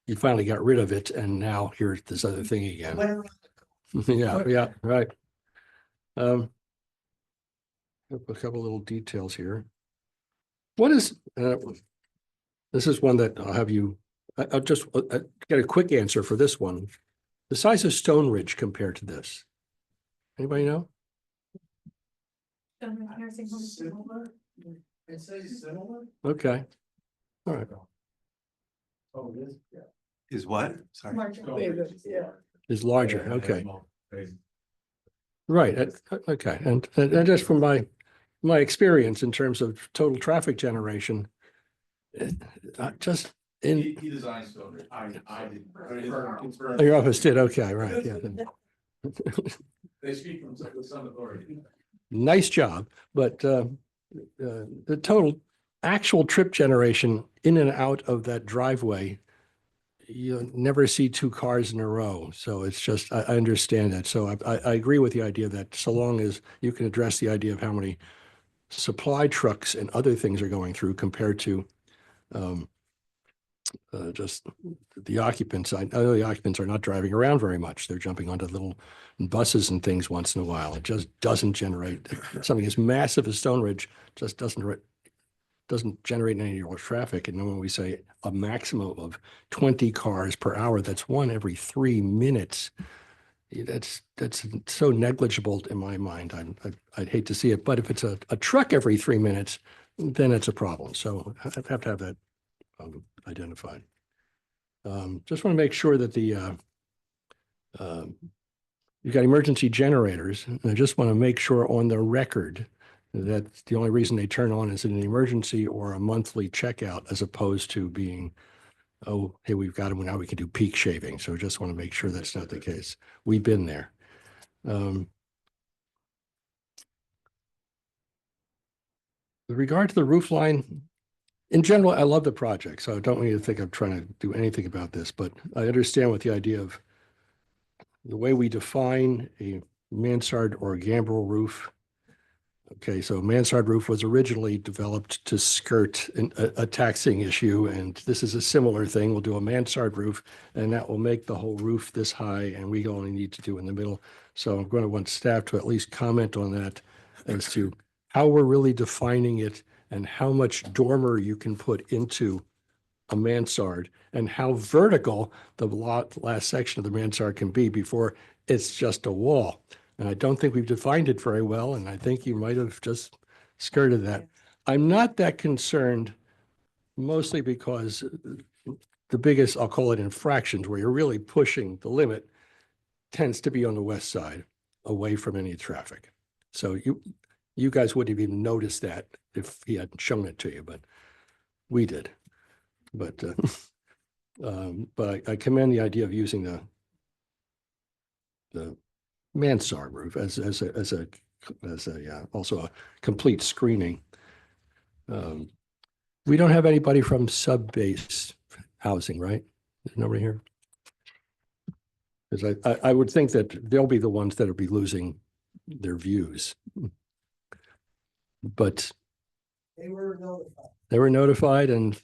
you finally got rid of it, and now here's this other thing again. Yeah, right. A couple little details here. What is, this is one that I'll have you, I'll just get a quick answer for this one. The size of Stone Ridge compared to this. Anybody know? Similar? I'd say similar. Okay. All right. Oh, it is, yeah. Is what? Sorry. Is larger. Okay. Right. Okay. And just from my experience in terms of total traffic generation, just He designed Stone Ridge. I did. oh, your office did. Okay. Right. Yeah. They speak with some authority. Nice job. But the total actual trip generation in and out of that driveway, you never see two cars in a row. So it's just, I understand that. So I agree with the idea that so long as you can address the idea of how many supply trucks and other things are going through compared to just the occupants. I know the occupants are not driving around very much. They're jumping onto little buses and things once in a while. It just doesn't generate something as massive as Stone Ridge, just doesn't doesn't generate any more traffic. And then when we say a maximum of 20 cars per hour, that's one every 3 minutes. That's so negligible in my mind. I'd hate to see it, but if it's a truck every 3 minutes, then it's a problem. So I have to have that identified. Just want to make sure that you've got emergency generators. And I just want to make sure on the record that the only reason they turn on is in an emergency or a monthly checkout, as opposed to being, oh, hey, we've got them, now we can do peak shaving. So just want to make sure that's not the case. We've been there. With regard to the roof line, in general, I love the project, so I don't want you to think I'm trying to do anything about this, but I understand what the idea of the way we define a mansard or a gambrel roof. Okay, so mansard roof was originally developed to skirt a taxing issue, and this is a similar thing. We'll do a mansard roof, and that will make the whole roof this high, and we only need to do in the middle. So I'm going to want staff to at least comment on that as to how we're really defining it and how much dormer you can put into a mansard and how vertical the last section of the mansard can be before it's just a wall. And I don't think we've defined it very well, and I think you might have just skirted that. I'm not that concerned, mostly because the biggest, I'll call it infractions, where you're really pushing the limit, tends to be on the west side, away from any traffic. So you guys wouldn't have even noticed that if he hadn't shown it to you, but we did. But I commend the idea of using the mansard roof as also a complete screening. We don't have anybody from sub-base housing, right? There's nobody here. Because I would think that they'll be the ones that'll be losing their views. But They were notified. they were notified, and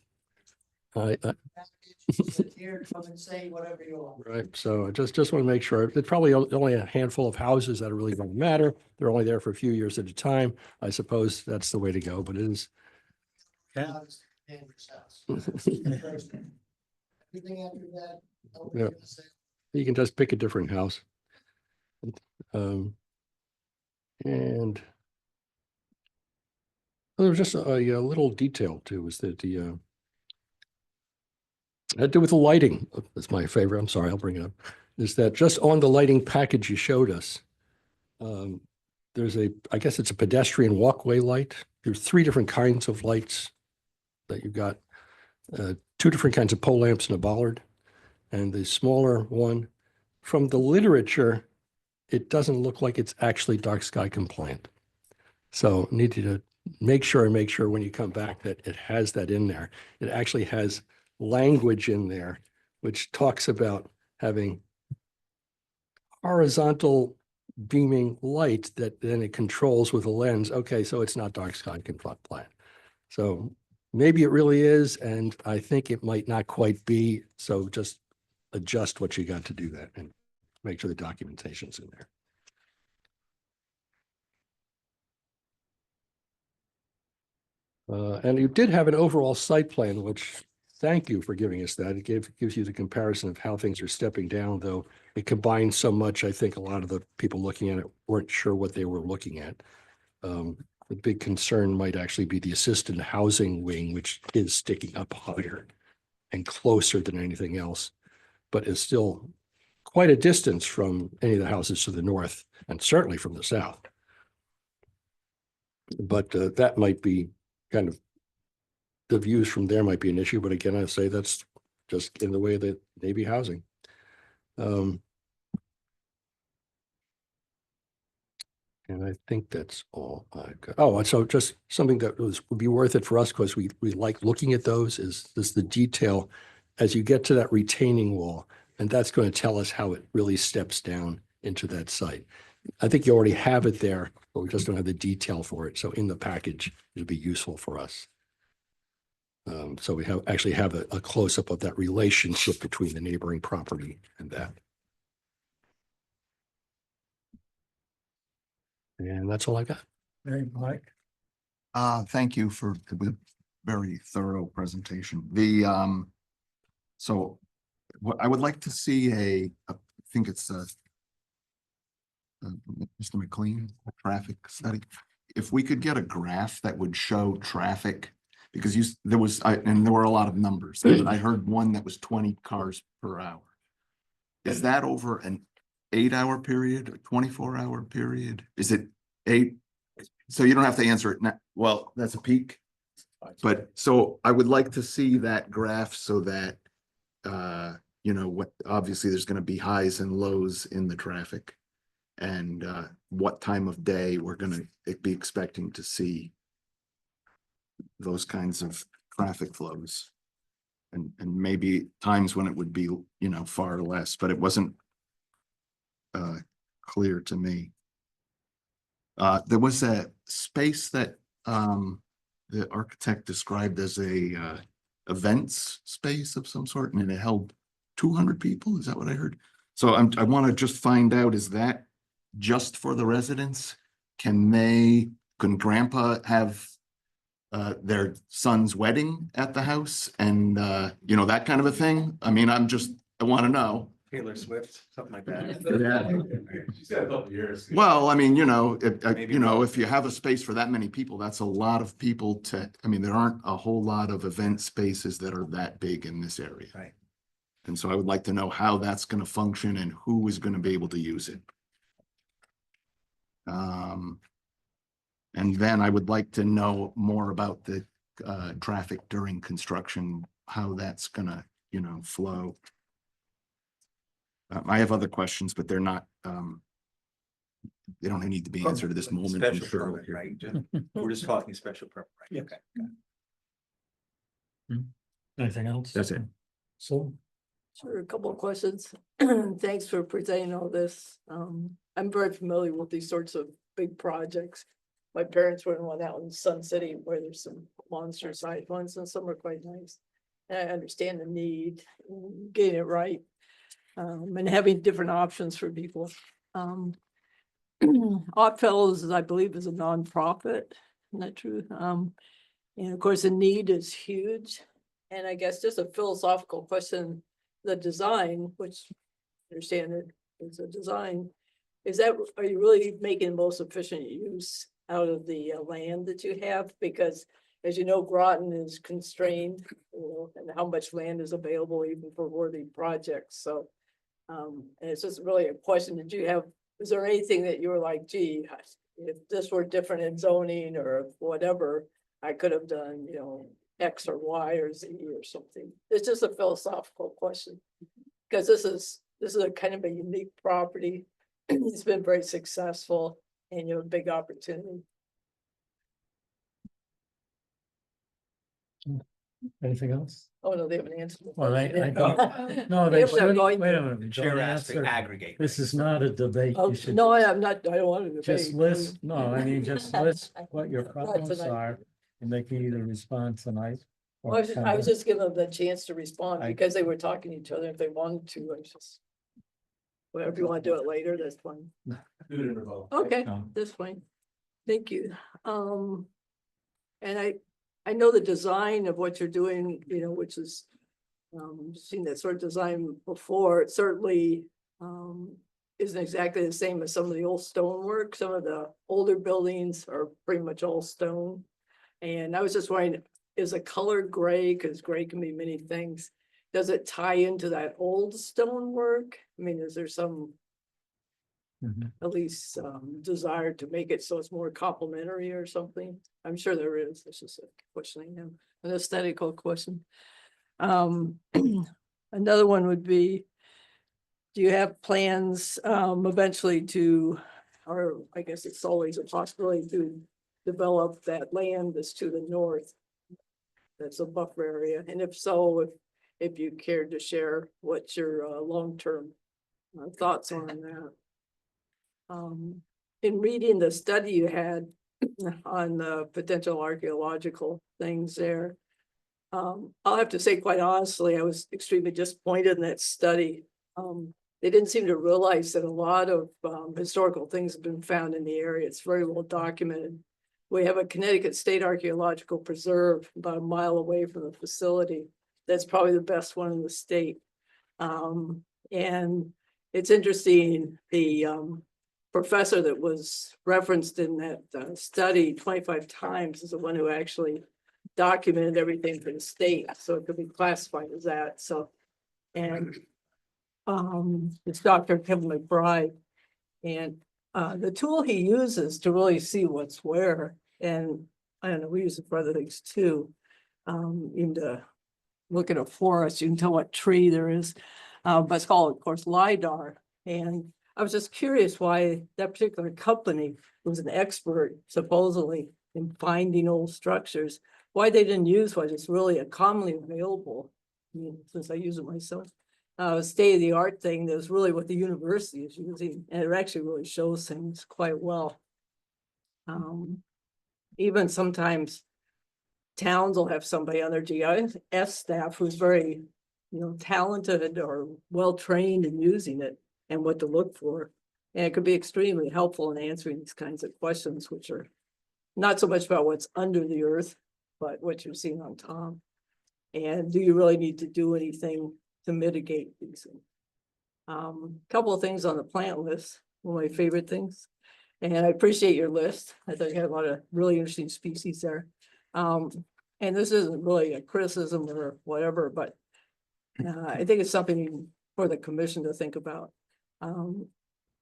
Sit here, come and say whatever you want. right. So I just want to make sure. It's probably only a handful of houses that are really going to matter. They're only there for a few years at a time. I suppose that's the way to go, but it is. Andrew's house. Everything after that. nobody's Yeah. gonna say, You can just pick a different house. And there was just a little detail too, is that the had to do with the lighting. That's my favorite. I'm sorry, I'll bring it up. Is that just on the lighting package you showed us? There's I guess it's a pedestrian walkway light. There's 3 different kinds of lights that you've got. 2 different kinds of pole lamps and a bollard. And the smaller one, from the literature, it doesn't look like it's actually dark sky compliant. So need you to make sure when you come back that it has that in there. It actually has language in there which talks about having horizontal beaming light that then it controls with a lens. Okay, so it's not dark sky compliant. So maybe it really is, and I think it might not quite be. So just adjust what you got to do that and make sure the documentation's in there. And you did have an overall site plan, which thank you for giving us that. It gives you the comparison of how things are stepping down, though it combines so much. I think a lot of the people looking at it weren't sure what they were looking at. The big concern might actually be the assisted housing wing, which is sticking up higher and closer than anything else, but is still quite a distance from any of the houses to the north and certainly from the south. But that might be kind of, the views from there might be an issue, but again, I say that's just in the way that Navy housing. And I think that's all I've got. Oh, and so just something that would be worth it for us, because we like looking at those, is the detail as you get to that retaining wall, and that's going to tell us how it really steps down into that site. I think you already have it there, but we just don't have the detail for it. So in the package, it'll be useful for us. So we actually have a close-up of that relationship between the neighboring property and that. And that's all I got. Hey, Mike. Thank you for very thorough presentation. So what I would like to see I think it's Mr. McLean, a traffic study. If we could get a graph that would show traffic, because there were a lot of numbers. I heard one that was 20 cars per hour. Is that over an 8-hour period, a 24-hour period? Is it 8? So you don't have to answer it now. Well, that's a peak. But so I would like to see that graph so that, obviously there's going to be highs and lows in the traffic. And what time of day we're going to be expecting to see those kinds of traffic flows. And maybe times when it would be, far less, but it wasn't clear to me. There was a space that the architect described as a events space of some sort, and it held 200 people. Is that what I heard? So I want to just find out, is that just for the residents? Can grandpa have their son's wedding at the house and, that kind of a thing? I mean, I want to know. Taylor Swift, something like that. Yeah. She's got a couple years. Well, I mean, Maybe if you have a space for that many people, that's a lot of people there aren't a whole lot of event spaces that are that big in this area. Right. And so I would like to know how that's going to function and who is going to be able to use it. And then I would like to know more about the traffic during construction, how that's going to, flow. I have other questions, but they're not, they don't need to be answered at this moment. I'm Special sure. permit, right? We're just talking special permit, right? Okay. Anything else? That's it. So, Sure, a couple of questions. Thanks for presenting all this. I'm very familiar with these sorts of big projects. My parents were in one out in Sun City where there's some monster sized ones and some are quite nice. And I understand the need, getting it right, and having different options for people. Oddfellows, I believe, is a nonprofit, isn't that true? And of course, the need is huge. And I guess just a philosophical question, the design, which I understand it is a design, are you really making the most efficient use out of the land that you have? Because as you know, Groton is constrained, and how much land is available even for worthy projects. So, and it's just really a question is there anything that you were like, gee, if this were different in zoning or whatever, I could have done, X or Y or Z or something. It's just a philosophical question. Because this is a kind of a unique property. It's been very successful and you have a big opportunity. anything else? Oh, no, they haven't answered. the Well, I question. don't, no, they If they're should, going wait a to- minute. Chair don't asked to answer. aggregate. This is not a debate. Oh, You should no, I'm not, I don't want to debate. just list, no, I mean, just list what your problems tonight. are, and they can either respond tonight. or Well, I was come just giving them the chance to respond because they were talking to each other. If they wanted to, I was just. Whatever you want to do it later, that's fine. Do it in remote. Okay, No. that's fine. Thank you. And I know the design of what you're doing, which is, seen that sort of design before. It certainly isn't exactly the same as some of the old stonework. Some of the older buildings are pretty much all stone. And I was just wondering, is a color gray, because gray can be many things, does it tie into that old stonework? I mean, is there some Mhm. at least desire to make it so it's more complementary or something? I'm sure there is. It's just a questioning him, an aesthetical question. Another one would be, do you have plans eventually to, or I guess it's always a possibility to develop that land that's to the north? That's a buffer area, and if so, if you cared to share what your long-term thoughts are on that. In reading the study you had on the potential archaeological things there, I'll have to say quite honestly, I was extremely disappointed in that study. They didn't seem to realize that a lot of historical things have been found in the area. It's very well documented. we have a Connecticut State Archaeological Preserve about a mile away from the facility. That's probably the best one in the state. And it's interesting, the professor that was referenced in that study 25 times is the one who actually documented everything for the state, so it could be classified as that, so. And it's Dr. Kevin McBride. And the tool he uses to really see what's where, and I don't know, we use it for other things too. Even to look at a forest, you can tell what tree there is. But it's called, of course, LiDAR. And I was just curious why that particular company was an expert supposedly in finding old structures, why they didn't use what is really a commonly available, I mean, since I use it myself, state-of-the-art thing that was really what the university is using, and it actually really shows things quite well. Even sometimes towns will have somebody on their GIS staff who's very, talented or well-trained in using it and what to look for. And it could be extremely helpful in answering these kinds of questions, which are not so much about what's under the earth, but what you're seeing on top. And do you really need to do anything to mitigate these things? Couple of things on the plant list, one of my favorite things. And I appreciate your list. I think you have a lot of really interesting species there. And this isn't really a criticism or whatever, but I think it's something for the commission to think about.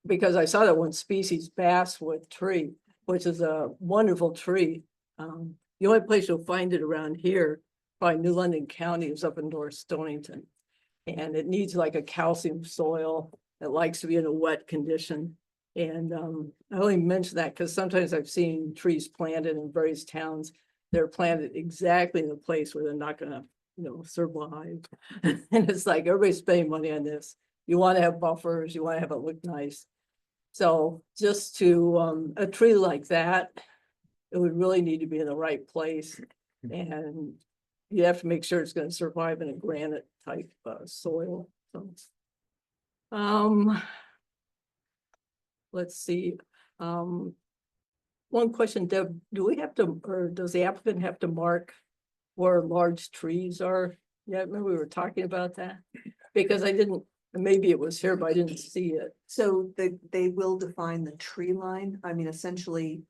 Because I saw that one species, basswood tree, which is a wonderful tree. The only place you'll find it around here, probably New London County, is up in North Stonington. And it needs like a calcium soil. It likes to be in a wet condition. And I only mention that because sometimes I've seen trees planted in various towns. They're planted exactly in the place where they're not gonna, survive. And it's like, everybody's spending money on this. You want to have buffers, you want to have it look nice. So just to, a tree like that, it would really need to be in the right place. And you have to make sure it's going to survive in a granite type soil. So, let's see. One question, Deb, do we have to, or does the applicant have to mark where large trees are? Yeah, remember we were talking about that? Because I didn't, maybe it was here, but I didn't see it. So they will define the tree line. I mean, essentially,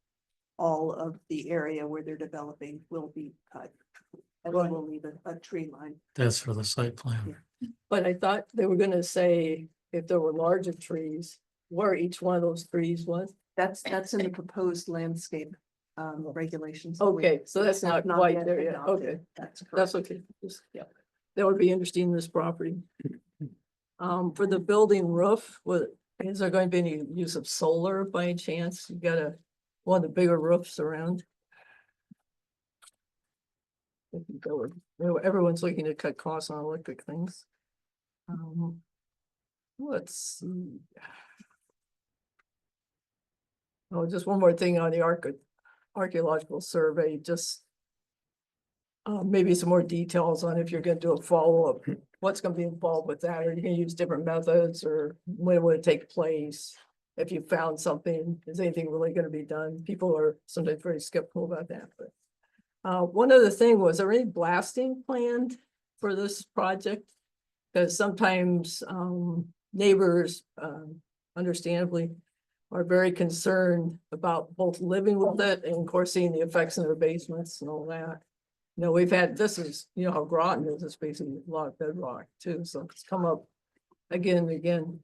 all of the area where they're developing will be cut. And we will leave a tree line. That's for the site plan. But I thought they were gonna say if there were larger trees, where each one of those trees was. That's in the proposed landscape regulations. that we- Okay, so that's not quite yet there yet. adopted. Okay, That's correct. that's okay. Just, yeah, that would be interesting in this property. For the building roof, is there going to be any use of solar by any chance? You got one of the bigger roofs around. Everyone's looking to cut costs on electric things. Let's see. Oh, just one more thing on the archaeological survey, just maybe some more details on if you're gonna do a follow-up, what's gonna be involved with that? Are you gonna use different methods, or when would it take place? If you found something, is anything really gonna be done? People are sometimes very skeptical about that, but one other thing, was there any blasting planned for this project? Because sometimes neighbors, understandably, are very concerned about both living with it and of course seeing the effects in their basements and all that. We've had, this is, how Groton is, it's basically a lot of bedrock too, so it's come up again and again.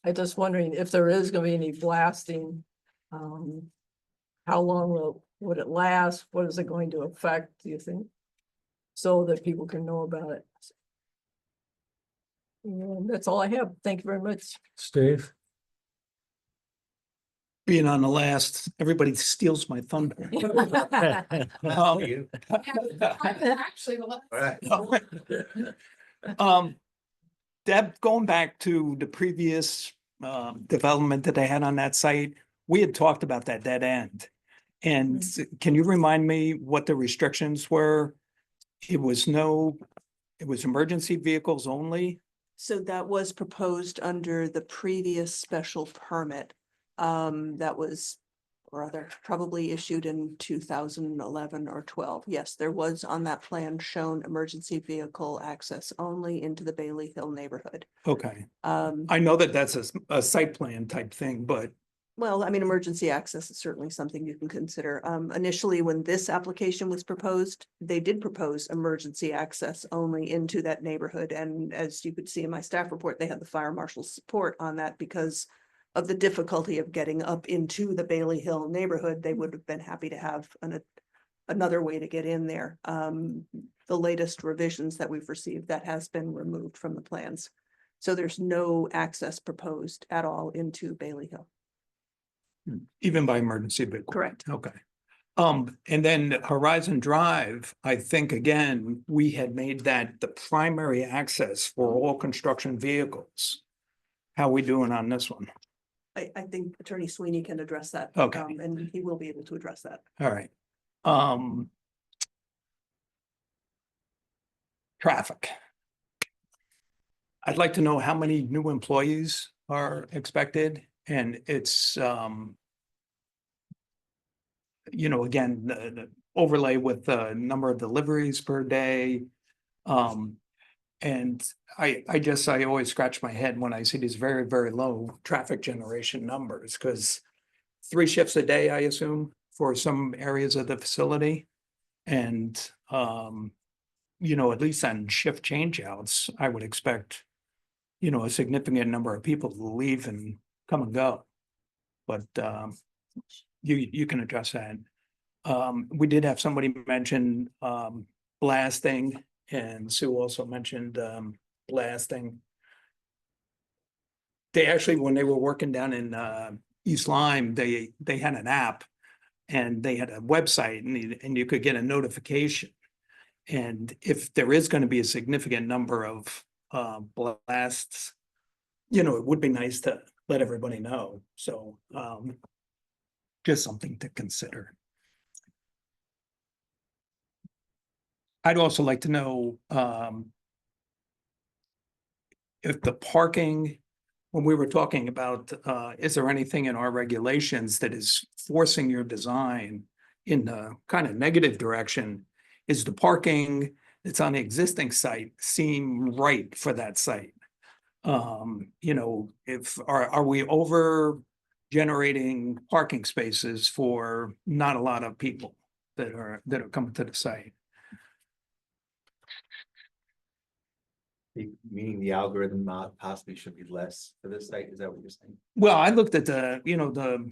I'm just wondering if there is gonna be any blasting, how long would it last? What is it going to affect, do you think? So that people can know about it. And that's all I have. Thank you very much. Steve? Being on the last, everybody steals my thunder. Deb, going back to the previous development that they had on that site, we had talked about that dead end. And can you remind me what the restrictions were? It was emergency vehicles only? So that was proposed under the previous special permit. That was or other, probably issued in 2011 or 12. Yes, there was on that plan shown emergency vehicle access only into the Bailey Hill neighborhood. Okay, Um, I know that that's a site plan type thing, but Well, I mean, emergency access is certainly something you can consider. Initially, when this application was proposed, they did propose emergency access only into that neighborhood. And as you could see in my staff report, they had the fire marshal's support on that because of the difficulty of getting up into the Bailey Hill neighborhood. They would have been happy to have another way to get in there. The latest revisions that we've received, that has been removed from the plans. So there's no access proposed at all into Bailey Hill. even by emergency vehicle. Correct. Okay. And then Horizon Drive, I think, again, we had made that the primary access for all construction vehicles. How are we doing on this one? I think Attorney Sweeney can address that. Okay. And he will be able to address that. All right. Traffic. I'd like to know how many new employees are expected, and it's, you know, again, the overlay with the number of deliveries per day. And I always scratch my head when I see these very, very low traffic generation numbers, because 3 shifts a day, I assume, for some areas of the facility. And, you know, at least on shift changeouts, I would expect, you know, a significant number of people to leave and come and go. But you can address that. We did have somebody mention blasting, and Sue also mentioned blasting. They actually, when they were working down in East Lyme, they had an app and they had a website, and you could get a notification. And if there is going to be a significant number of blasts, you know, it would be nice to let everybody know. So just something to consider. I'd also like to know if the parking, when we were talking about, is there anything in our regulations that is forcing your design in the kind of negative direction? Is the parking that's on the existing site seem right for that site? You know, if are we over generating parking spaces for not a lot of people that are coming to the site? Meaning the algorithm possibly should be less for this site, is that what you're saying? Well, I looked at the, you know, the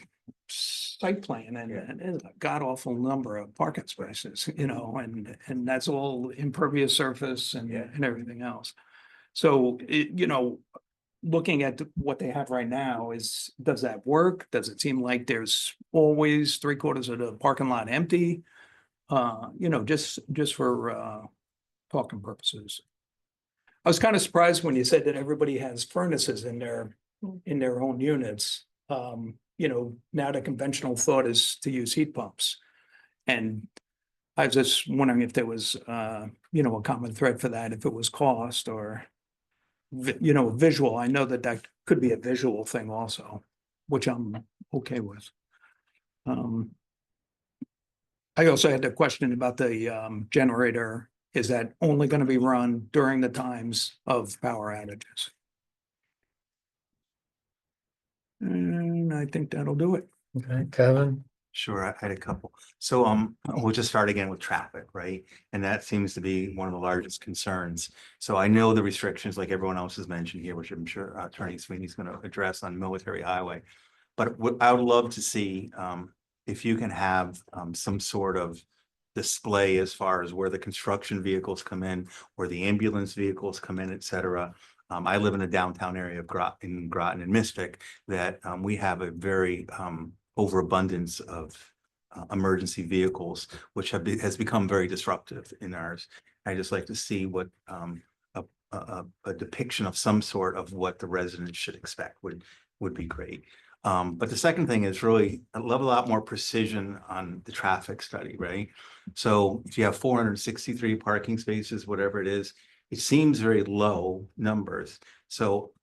site plan, and there's a god awful number of parking spaces, you know, and that's all impervious surface and everything else. So, you know, looking at what they have right now, does that work? Does it seem like there's always 3/4 of the parking lot empty? You know, just for talking purposes. I was kind of surprised when you said that everybody has furnaces in their own units. You know, now the conventional thought is to use heat pumps. And I was just wondering if there was, you know, a common thread for that, if it was cost or, you know, visual. I know that could be a visual thing also, which I'm okay with. I also had a question about the generator. Is that only going to be run during the times of power outages? And I think that'll do it. Okay, Kevin? Sure, I had a couple. So we'll just start again with traffic, right? And that seems to be one of the largest concerns. So I know the restrictions, like everyone else has mentioned here, which I'm sure Attorney Sweeney's going to address on Military Highway. But what I would love to see, if you can have some sort of display as far as where the construction vehicles come in, where the ambulance vehicles come in, et cetera. I live in a downtown area of Groton and Mystic that we have a very overabundance of emergency vehicles, which has become very disruptive in ours. I just like to see what a depiction of some sort of what the residents should expect would be great. But the second thing is really a lot more precision on the traffic study, right? So if you have 463 parking spaces, whatever it is, it seems very low numbers. So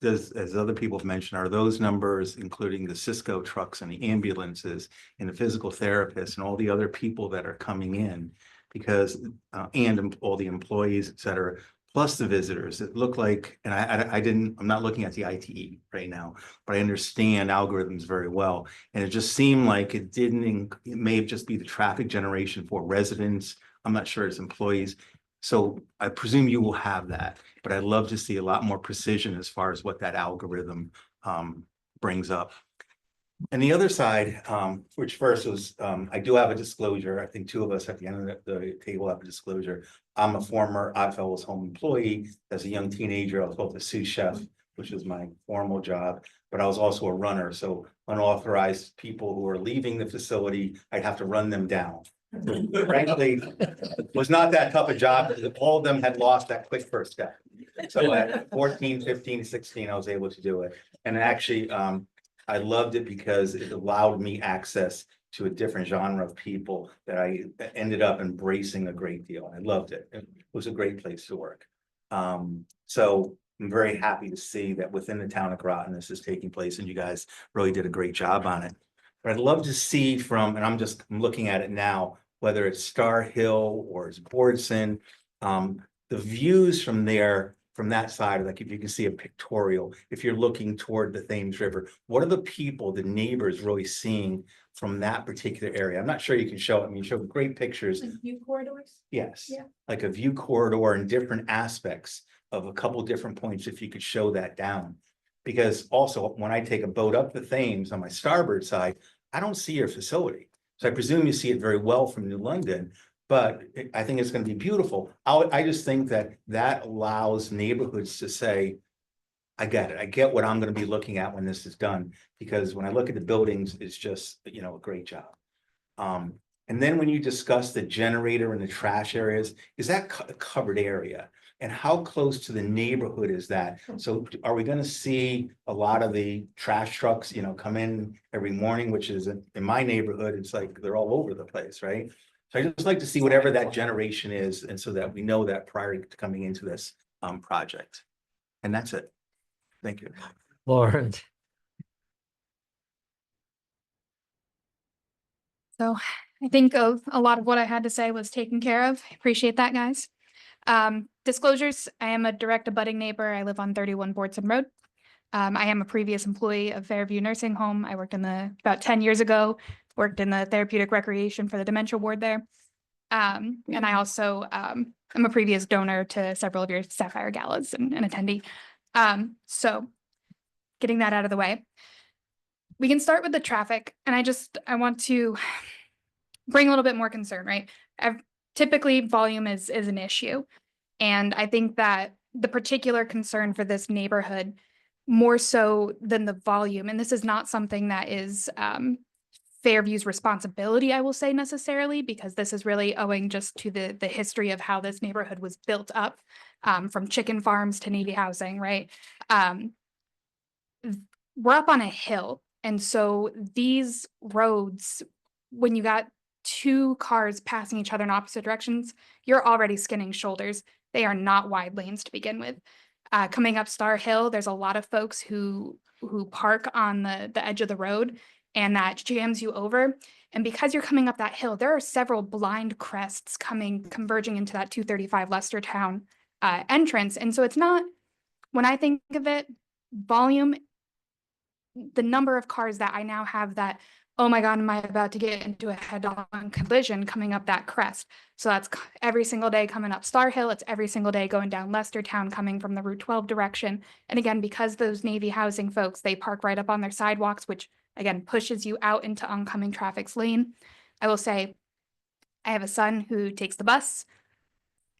as other people have mentioned, are those numbers, including the Cisco trucks and the ambulances and the physical therapists and all the other people that are coming in? Because, and all the employees, et cetera, plus the visitors, it looked like, and I'm not looking at the ITE right now, but I understand algorithms very well. And it just seemed like it may just be the traffic generation for residents. I'm not sure it's employees. So I presume you will have that, but I'd love to see a lot more precision as far as what that algorithm brings up. And the other side, which first was, I do have a disclosure. I think two of us at the end of the table have a disclosure. I'm a former Oddfellows Home employee. As a young teenager, I was both a sous chef, which was my formal job, but I was also a runner. So unauthorized people who were leaving the facility, I'd have to run them down. Frankly, was not that tough a job. All of them had lost that quick first step. So at 14, 15, 16, I was able to do it. And actually, I loved it because it allowed me access to a different genre of people that I ended up embracing a great deal. I loved it. It was a great place to work. So I'm very happy to see that within the town of Groton, this is taking place, and you guys really did a great job on it. But I'd love to see from, and I'm looking at it now, whether it's Star Hill or it's Boardson, the views from there, from that side, like if you can see a pictorial, if you're looking toward the Thames River, what are the people, the neighbors really seeing from that particular area? I'm not sure you can show it. I mean, you show great pictures. View corridors? Yes. Yeah. Like a view corridor and different aspects of a couple different points, if you could show that down. Because also, when I take a boat up the Thames on my starboard side, I don't see your facility. So I presume you see it very well from New London, but I think it's going to be beautiful. I just think that allows neighborhoods to say, I get it. I get what I'm going to be looking at when this is done, because when I look at the buildings, it's just, a great job. And then when you discuss the generator and the trash areas, is that a covered area? And how close to the neighborhood is that? So are we going to see a lot of the trash trucks, come in every morning, which is in my neighborhood, it's like they're all over the place, right? So I just like to see whatever that generation is, and so that we know that prior to coming into this project. And that's it. Thank you. Lauren. So I think a lot of what I had to say was taken care of. Appreciate that, guys. Disclosures, I am a direct abutting neighbor. I live on 31 Boardson Road. I am a previous employee of Fairview Nursing Home. I worked about 10 years ago, worked in the therapeutic recreation for the dementia ward there. And I also am a previous donor to several of your Sapphire Galas and attendee. So getting that out of the way, we can start with the traffic. And I want to bring a little bit more concern, right? Typically volume is an issue. And I think that the particular concern for this neighborhood, more so than the volume, and this is not something that is Fairview's responsibility, I will say necessarily, because this is really owing just to the history of how this neighborhood was built up, from chicken farms to Navy housing, right? We're up on a hill. And so these roads, when you got two cars passing each other in opposite directions, you're already skinning shoulders. They are not wide lanes to begin with. Coming up Star Hill, there's a lot of folks who park on the edge of the road, and that jams you over. And because you're coming up that hill, there are several blind crests converging into that 235 Lestertown entrance. And so it's not, when I think of it, volume, the number of cars that I now have that, oh my God, am I about to get into a head-on collision coming up that crest? So that's every single day coming up Star Hill. It's every single day going down Lestertown, coming from the Route 12 direction. And again, because those Navy housing folks, they park right up on their sidewalks, which again, pushes you out into oncoming traffic's lane. I will say, I have a son who takes the bus.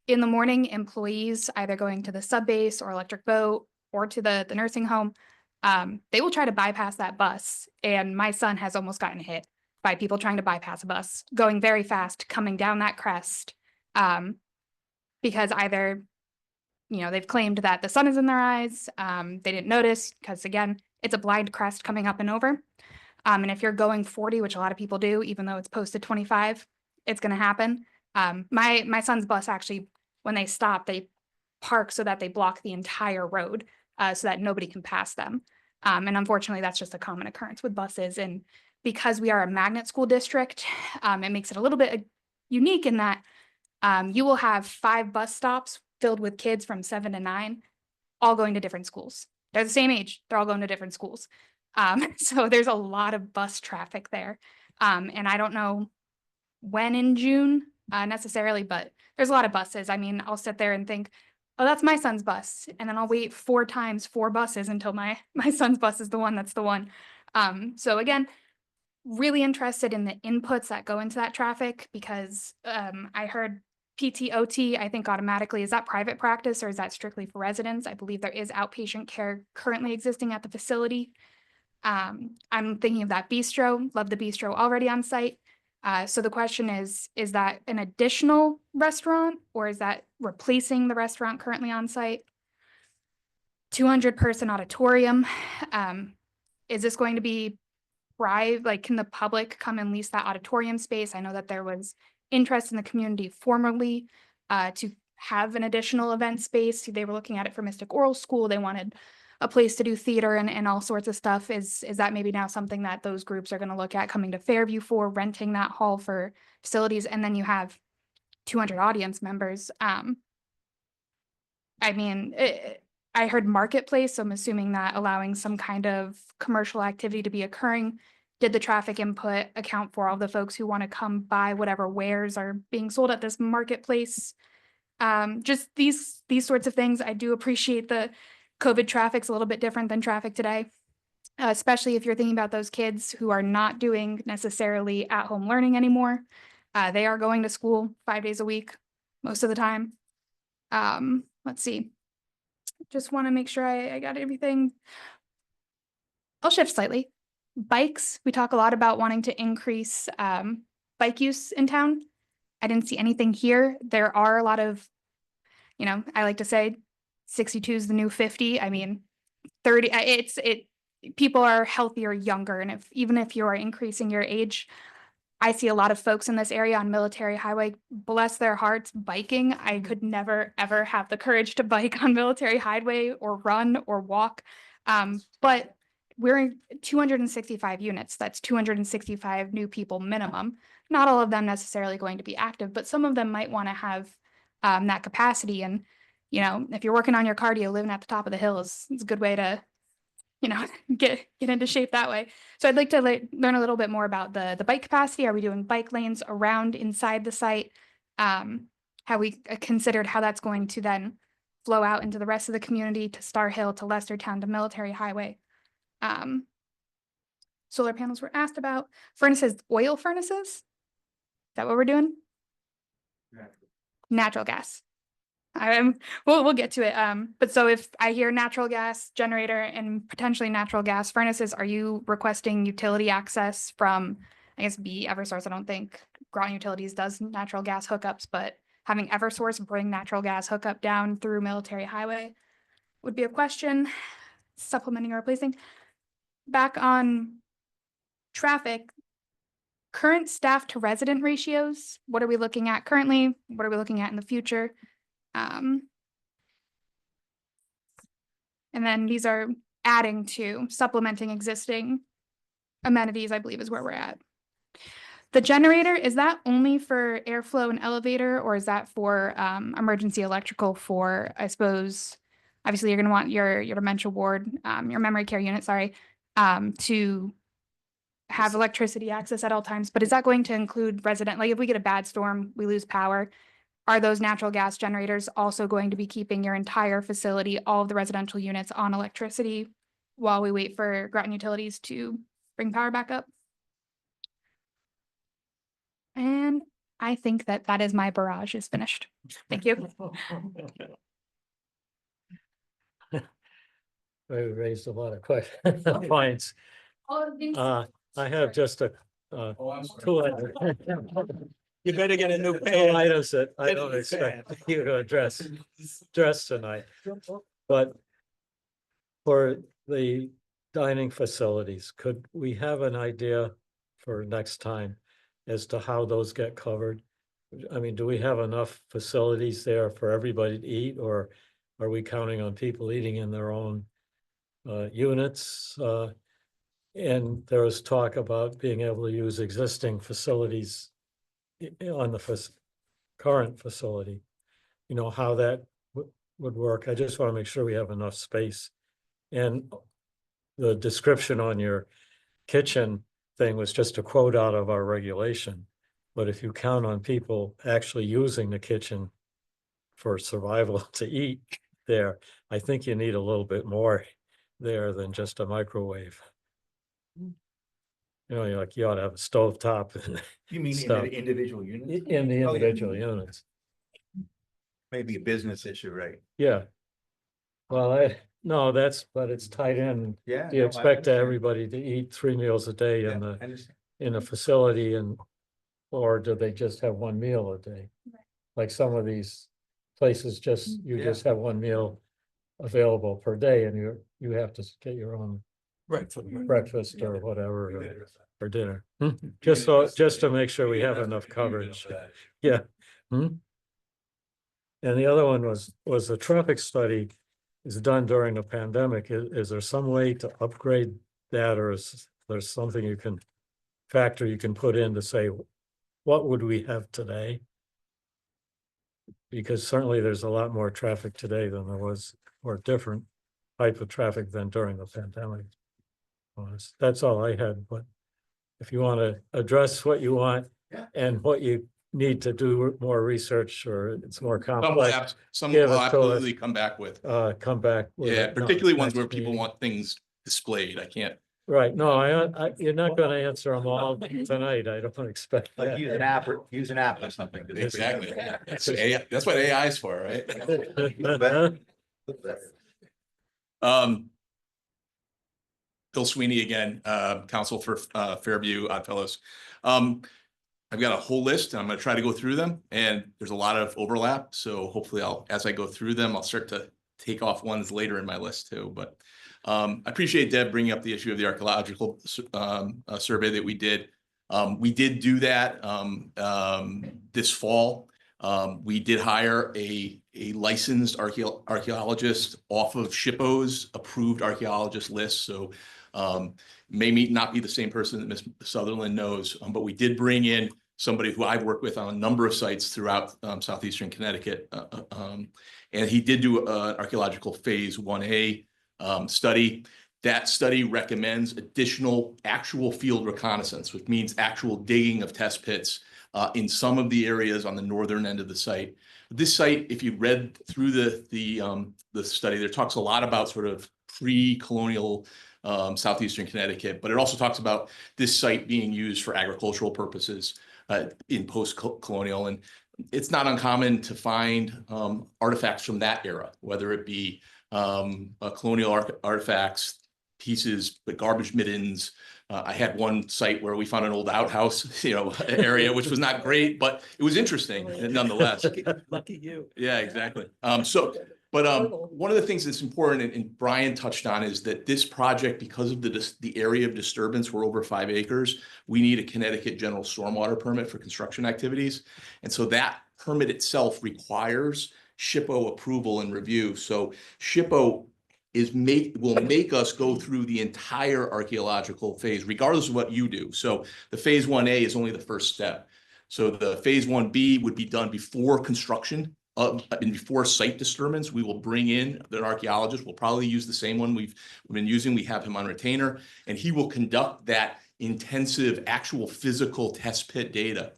In the morning, employees either going to the sub base or electric boat or to the nursing home, they will try to bypass that bus. And my son has almost gotten hit by people trying to bypass a bus, going very fast, coming down that crest, because either, they've claimed that the sun is in their eyes, they didn't notice, because again, it's a blind crest coming up and over. And if you're going 40, which a lot of people do, even though it's posted 25, it's going to happen. My son's bus actually, when they stop, they park so that they block the entire road. so that nobody can pass them. And unfortunately, that's just a common occurrence with buses. And because we are a magnet school district, it makes it a little bit unique in that you will have 5 bus stops filled with kids from 7 to 9, all going to different schools. They're the same age, they're all going to different schools. So there's a lot of bus traffic there. And I don't know when in June necessarily, but there's a lot of buses. I mean, I'll sit there and think, oh, that's my son's bus. And then I'll wait 4 times 4 buses until my son's bus is the one that's the one. So again, really interested in the inputs that go into that traffic because I heard PTOT, I think automatically, is that private practice or is that strictly for residents? I believe there is outpatient care currently existing at the facility. I'm thinking of that bistro, love the bistro already on site. So the question is that an additional restaurant or is that replacing the restaurant currently on site? 200 person auditorium. Is this going to be private? Like, can the public come and lease that auditorium space? I know that there was interest in the community formerly to have an additional event space. They were looking at it for Mystic Oral School. They wanted a place to do theater and all sorts of stuff. Is that maybe now something that those groups are going to look at coming to Fairview for, renting that hall for facilities? And then you have 200 audience members. I mean, I heard marketplace, so I'm assuming that allowing some kind of commercial activity to be occurring. Did the traffic input account for all the folks who want to come buy whatever wares are being sold at this marketplace? Just these sorts of things. I do appreciate the COVID traffic's a little bit different than traffic today, especially if you're thinking about those kids who are not doing necessarily at-home learning anymore. They are going to school 5 days a week, most of the time. Let's see. Just want to make sure I got everything. I'll shift slightly. Bikes, we talk a lot about wanting to increase bike use in town. I didn't see anything here. There are a lot of, I like to say 62 is the new 50. I mean, 30, people are healthier, younger. And even if you are increasing your age, I see a lot of folks in this area on Military Highway, bless their hearts, biking. I could never, ever have the courage to bike on Military Highway or run or walk. But we're in 265 units. That's 265 new people minimum. Not all of them necessarily going to be active, but some of them might want to have that capacity. And, if you're working on your cardio, living at the top of the hill is a good way to, get into shape that way. So I'd like to learn a little bit more about the bike capacity. Are we doing bike lanes around inside the site? Have we considered how that's going to then flow out into the rest of the community, to Star Hill, to Lestertown, to Military Highway? Solar panels were asked about. Furnaces, oil furnaces? Is that what we're doing? Natural gas. We'll get to it. But so if I hear natural gas generator and potentially natural gas furnaces, are you requesting utility access from, I guess, Eversource? I don't think Groton Utilities does natural gas hookups, but having Eversource bring natural gas hookup down through Military Highway would be a question. Supplementing or replacing. Back on traffic, current staff to resident ratios. What are we looking at currently? What are we looking at in the future? And then these are adding to supplementing existing amenities, I believe is where we're at. The generator, is that only for airflow and elevator, or is that for emergency electrical for, I suppose, obviously you're going to want your dementia ward, your memory care unit, sorry, to have electricity access at all times, but is that going to include resident, like if we get a bad storm, we lose power, are those natural gas generators also going to be keeping your entire facility, all of the residential units on electricity while we wait for Groton Utilities to bring power back up? And I think that is my barrage is finished. Thank you. We raised a lot of questions, points. I have just two You better get a new two pen. items that I don't expect you to address tonight. But for the dining facilities, could we have an idea for next time as to how those get covered? I mean, do we have enough facilities there for everybody to eat, or are we counting on people eating in their own units? And there was talk about being able to use existing facilities on the current facility. You know, how that would work. I just want to make sure we have enough space. And the description on your kitchen thing was just a quote out of our regulation. But if you count on people actually using the kitchen for survival to eat there, I think you need a little bit more there than just a microwave. You know, you're like, you ought to have a stove top. You mean in stuff. the individual units? In the Oh, yeah. individual units. Maybe a business issue, right? Yeah. Well, no, but it's tied in. Yeah. Do you no, I expect understand. everybody to eat 3 meals a day Yeah, in I understand. a facility, and, or do they just have 1 meal a day? Like some of these places you Yeah. just have 1 meal available per day, and you have to get your own Right. breakfast or whatever, or dinner. Just to make sure we have enough coverage. Yeah. And the other one was the traffic study is done during a pandemic. Is there some way to upgrade that, or is there something you can put in to say, what would we have today? Because certainly there's a lot more traffic today than there was, or different type of traffic than during the pandemic. That's all I had, but if you want to address what you want and what you need to do more research, or it's more complex, Some give will it to us. absolutely come back with. Come back with Yeah, it, particularly ones next where people meeting. want things displayed. I can't. Right, no, you're not gonna answer them all tonight, I don't expect that. use an app or something. Exactly. That's what AI is for, right? Bill Sweeney again, counsel for Fairview Oddfellows. I've got a whole list and I'm going to try to go through them, and there's a lot of overlap. So hopefully as I go through them, I'll start to take off ones later in my list too. But I appreciate Deb bringing up the issue of the archaeological survey that we did. We did do that this fall. We did hire a licensed archaeologist off of SHPO's approved archaeologist list. So may not be the same person that Ms. Sutherland knows, but we did bring in somebody who I've worked with on a number of sites throughout southeastern Connecticut. And he did do an archaeological phase 1A study. That study recommends additional actual field reconnaissance, which means actual digging of test pits in some of the areas on the northern end of the site. This site, if you read through the study, there talks a lot about sort of pre-colonial southeastern Connecticut, but it also talks about this site being used for agricultural purposes in post-colonial. And it's not uncommon to find artifacts from that era, whether it be colonial artifacts, pieces, but garbage middens. I had one site where we found an old outhouse, area, which was not great, but it was interesting nonetheless. Lucky you. Yeah, exactly. One of the things that's important, and Brian touched on, is that this project, because of the area of disturbance, we're over 5 acres, we need a Connecticut general stormwater permit for construction activities. And so that permit itself requires SHPO approval and review. So SHPO will make us go through the entire archaeological phase, regardless of what you do. So the phase 1A is only the first step. So the phase 1B would be done before construction and before site disturbance. We will bring in an archaeologist. We'll probably use the same one we've been using. We have him on retainer, and he will conduct that intensive actual physical test pit data.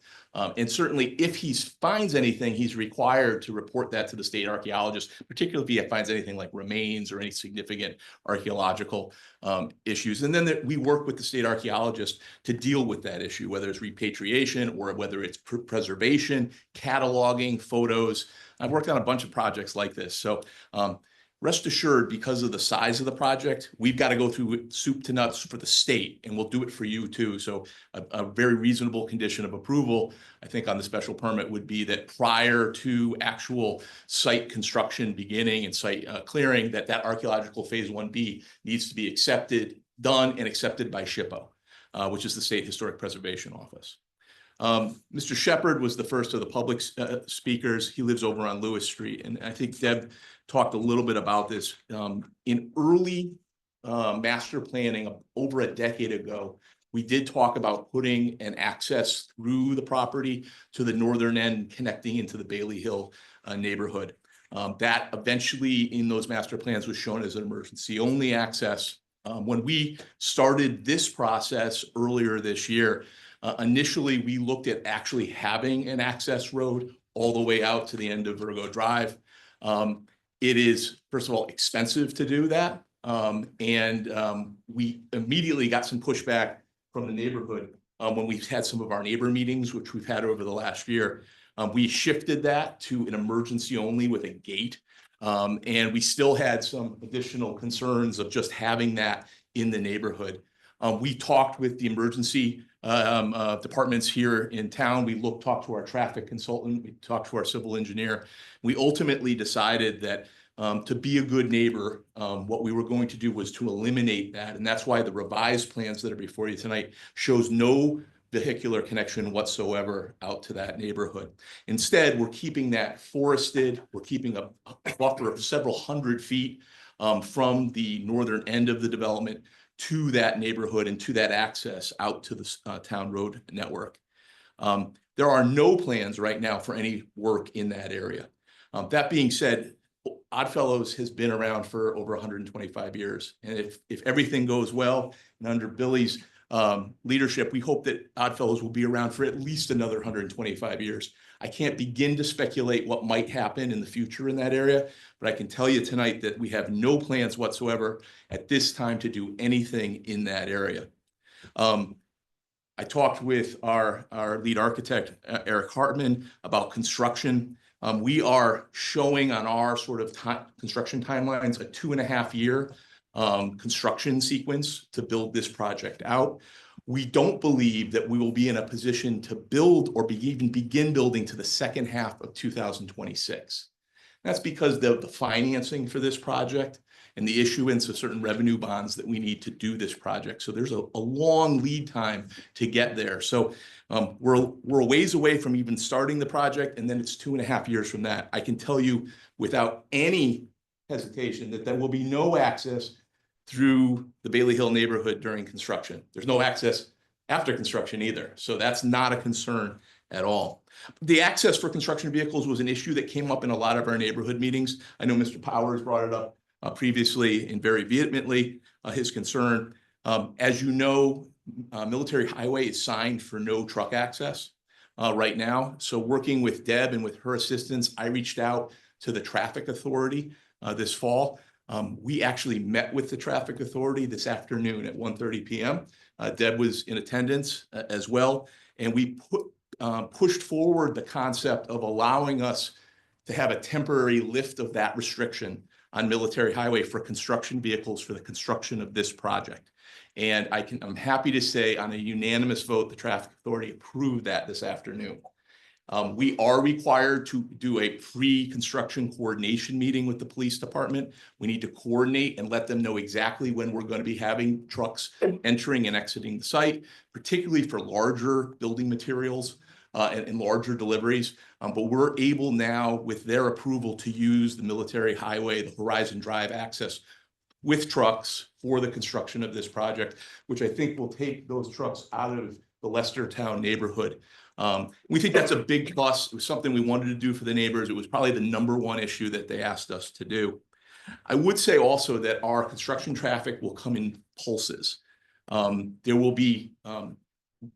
And certainly if he finds anything, he's required to report that to the state archaeologist, particularly if he finds anything like remains or any significant archaeological issues. And then we work with the state archaeologist to deal with that issue, whether it's repatriation or whether it's preservation, cataloging, photos. I've worked on a bunch of projects like this. So rest assured, because of the size of the project, we've got to go through soup to nuts for the state, and we'll do it for you too. So a very reasonable condition of approval, I think, on the special permit would be that prior to actual site construction beginning and site clearing, that archaeological phase 1B needs to be done and accepted by SHPO, which is the State Historic Preservation Office. Mr. Shepard was the first of the public speakers. He lives over on Lewis Street. And I think Deb talked a little bit about this. In early master planning over a decade ago, we did talk about putting an access through the property to the northern end, connecting into the Bailey Hill neighborhood. That eventually in those master plans was shown as an emergency only access. When we started this process earlier this year, initially we looked at actually having an access road all the way out to the end of Virgo Drive. It is, first of all, expensive to do that. We immediately got some pushback from the neighborhood when we've had some of our neighbor meetings, which we've had over the last year. We shifted that to an emergency only with a gate. And we still had some additional concerns of just having that in the neighborhood. We talked with the emergency departments here in town. We talked to our traffic consultant. We talked to our civil engineer. We ultimately decided that to be a good neighbor, what we were going to do was to eliminate that. And that's why the revised plans that are before you tonight shows no vehicular connection whatsoever out to that neighborhood. Instead, we're keeping that forested. We're keeping a buffer of several hundred feet from the northern end of the development to that neighborhood and to that access out to the town road network. There are no plans right now for any work in that area. That being said, Oddfellows has been around for over 125 years. And if everything goes well and under Billy's leadership, we hope that Oddfellows will be around for at least another 125 years. I can't begin to speculate what might happen in the future in that area, but I can tell you tonight that we have no plans whatsoever at this time to do anything in that area. I talked with our lead architect, Eric Hartman, about construction. We are showing on our sort of construction timelines a 2.5-year construction sequence to build this project out. We don't believe that we will be in a position to build or even begin building to the second half of 2026. That's because the financing for this project and the issuance of certain revenue bonds that we need to do this project. So there's a long lead time to get there. So we're a ways away from even starting the project, and then it's 2.5 years from that. I can tell you without any hesitation that there will be no access through the Bailey Hill neighborhood during construction. There's no access after construction either. So that's not a concern at all. The access for construction vehicles was an issue that came up in a lot of our neighborhood meetings. I know Mr. Powers brought it up previously and very vehemently, his concern. As you know, Military Highway is signed for no truck access right now. So working with Deb and with her assistance, I reached out to the traffic authority this fall. We actually met with the traffic authority this afternoon at 1:30 p.m. Deb was in attendance as well. And we pushed forward the concept of allowing us to have a temporary lift of that restriction on Military Highway for construction vehicles for the construction of this project. And I'm happy to say on a unanimous vote, the traffic authority approved that this afternoon. We are required to do a pre-construction coordination meeting with the police department. We need to coordinate and let them know exactly when we're going to be having trucks entering and exiting the site, particularly for larger building materials and larger deliveries. But we're able now, with their approval, to use the Military Highway, the Horizon Drive access with trucks for the construction of this project, which I think will take those trucks out of the Lestertown neighborhood. We think that's a big plus. It was something we wanted to do for the neighbors. It was probably the #1 issue that they asked us to do. I would say also that our construction traffic will come in pulses. There will be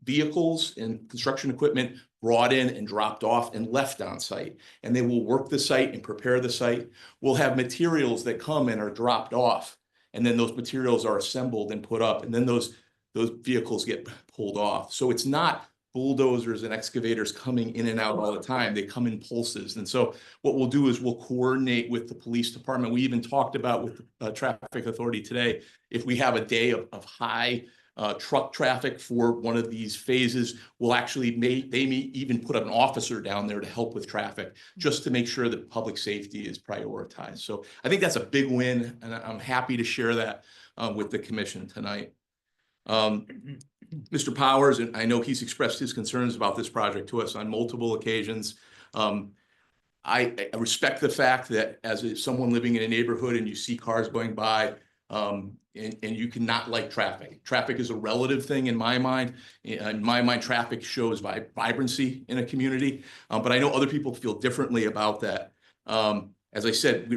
vehicles and construction equipment brought in and dropped off and left on site, and they will work the site and prepare the site. We'll have materials that come and are dropped off, and then those materials are assembled and put up, and then those vehicles get pulled off. So it's not bulldozers and excavators coming in and out all the time. They come in pulses. And so what we'll do is we'll coordinate with the police department. We even talked about with the traffic authority today, if we have a day of high truck traffic for one of these phases, we'll actually they may even put an officer down there to help with traffic, just to make sure that public safety is prioritized. So I think that's a big win, and I'm happy to share that with the commission tonight. Mr. Powers, and I know he's expressed his concerns about this project to us on multiple occasions. I respect the fact that someone living in a neighborhood and you see cars going by, and you cannot like traffic. Traffic is a relative thing in my mind. In my mind, traffic shows vibrancy in a community, but I know other people feel differently about that. As I said,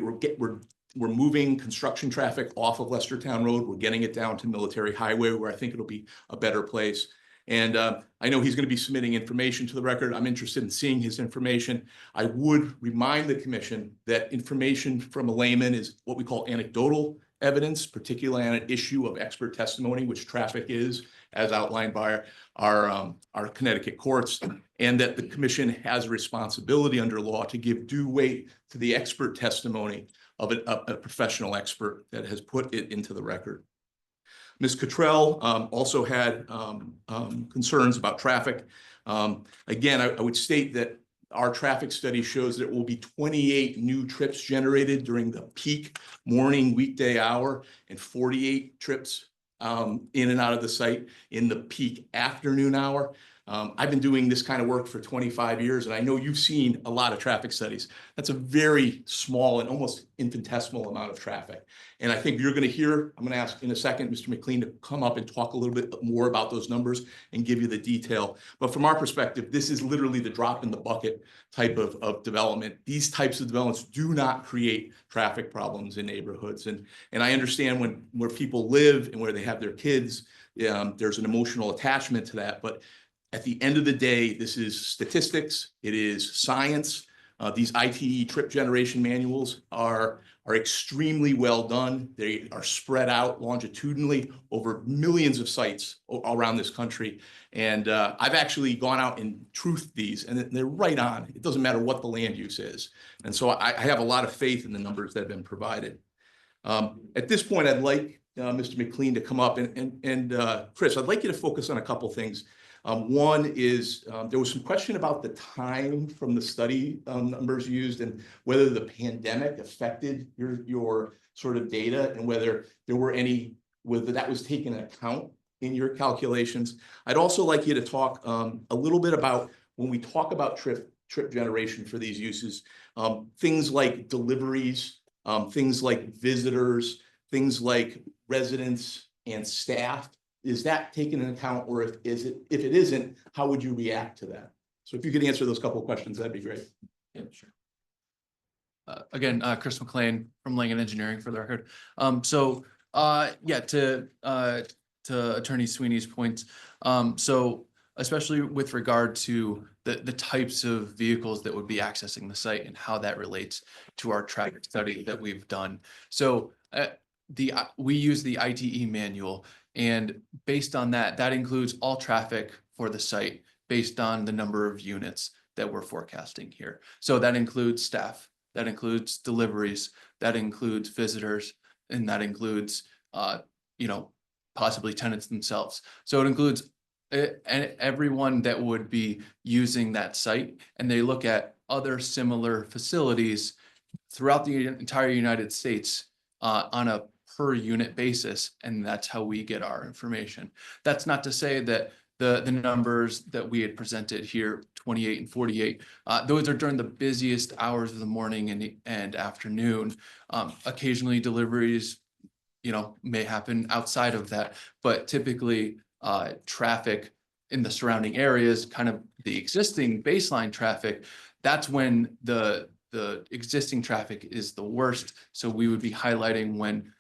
we're moving construction traffic off of Lestertown Road. We're getting it down to Military Highway, where I think it'll be a better place. And I know he's going to be submitting information to the record. I'm interested in seeing his information. I would remind the commission that information from a layman is what we call anecdotal evidence, particularly on an issue of expert testimony, which traffic is, as outlined by our Connecticut courts, and that the commission has a responsibility under law to give due weight to the expert testimony of a professional expert that has put it into the record. Ms. Cottrell also had concerns about traffic. Again, I would state that our traffic study shows there will be 28 new trips generated during the peak morning weekday hour and 48 trips in and out of the site in the peak afternoon hour. I've been doing this kind of work for 25 years, and I know you've seen a lot of traffic studies. That's a very small and almost infinitesimal amount of traffic. And I think you're going to hear, I'm going to ask in a second, Mr. McLean, to come up and talk a little bit more about those numbers and give you the detail. But from our perspective, this is literally the drop in the bucket type of development. These types of developments do not create traffic problems in neighborhoods. And I understand where people live and where they have their kids, there's an emotional attachment to that. But at the end of the day, this is statistics, it is science. These ITE trip generation manuals are extremely well done. They are spread out longitudinally over millions of sites around this country. And I've actually gone out and truthed these, and they're right on. It doesn't matter what the land use is. And so I have a lot of faith in the numbers that have been provided. At this point, I'd like Mr. McLean to come up, and Chris, I'd like you to focus on a couple things. One is there was some question about the time from the study numbers used and whether the pandemic affected your sort of data and whether there were whether that was taken into account in your calculations. I'd also like you to talk a little bit about when we talk about trip generation for these uses, things like deliveries, things like visitors, things like residents and staff. Is that taken into account, or if it isn't, how would you react to that? So if you could answer those couple of questions, that'd be great. Yeah, sure. Again, Chris McLean from Langen Engineering for the record. Yeah, to Attorney Sweeney's points. So especially with regard to the types of vehicles that would be accessing the site and how that relates to our traffic study that we've done. So we use the ITE manual. And based on that, that includes all traffic for the site based on the number of units that we're forecasting here. So that includes staff, that includes deliveries, that includes visitors, and that includes, possibly tenants themselves. So it includes everyone that would be using that site, and they look at other similar facilities throughout the entire United States on a per unit basis, and that's how we get our information. That's not to say that the numbers that we had presented here, 28 and 48, those are during the busiest hours of the morning and afternoon. Occasionally deliveries, may happen outside of that, but typically traffic in the surrounding areas, kind of the existing baseline traffic, that's when the existing traffic is the worst. So we would be highlighting when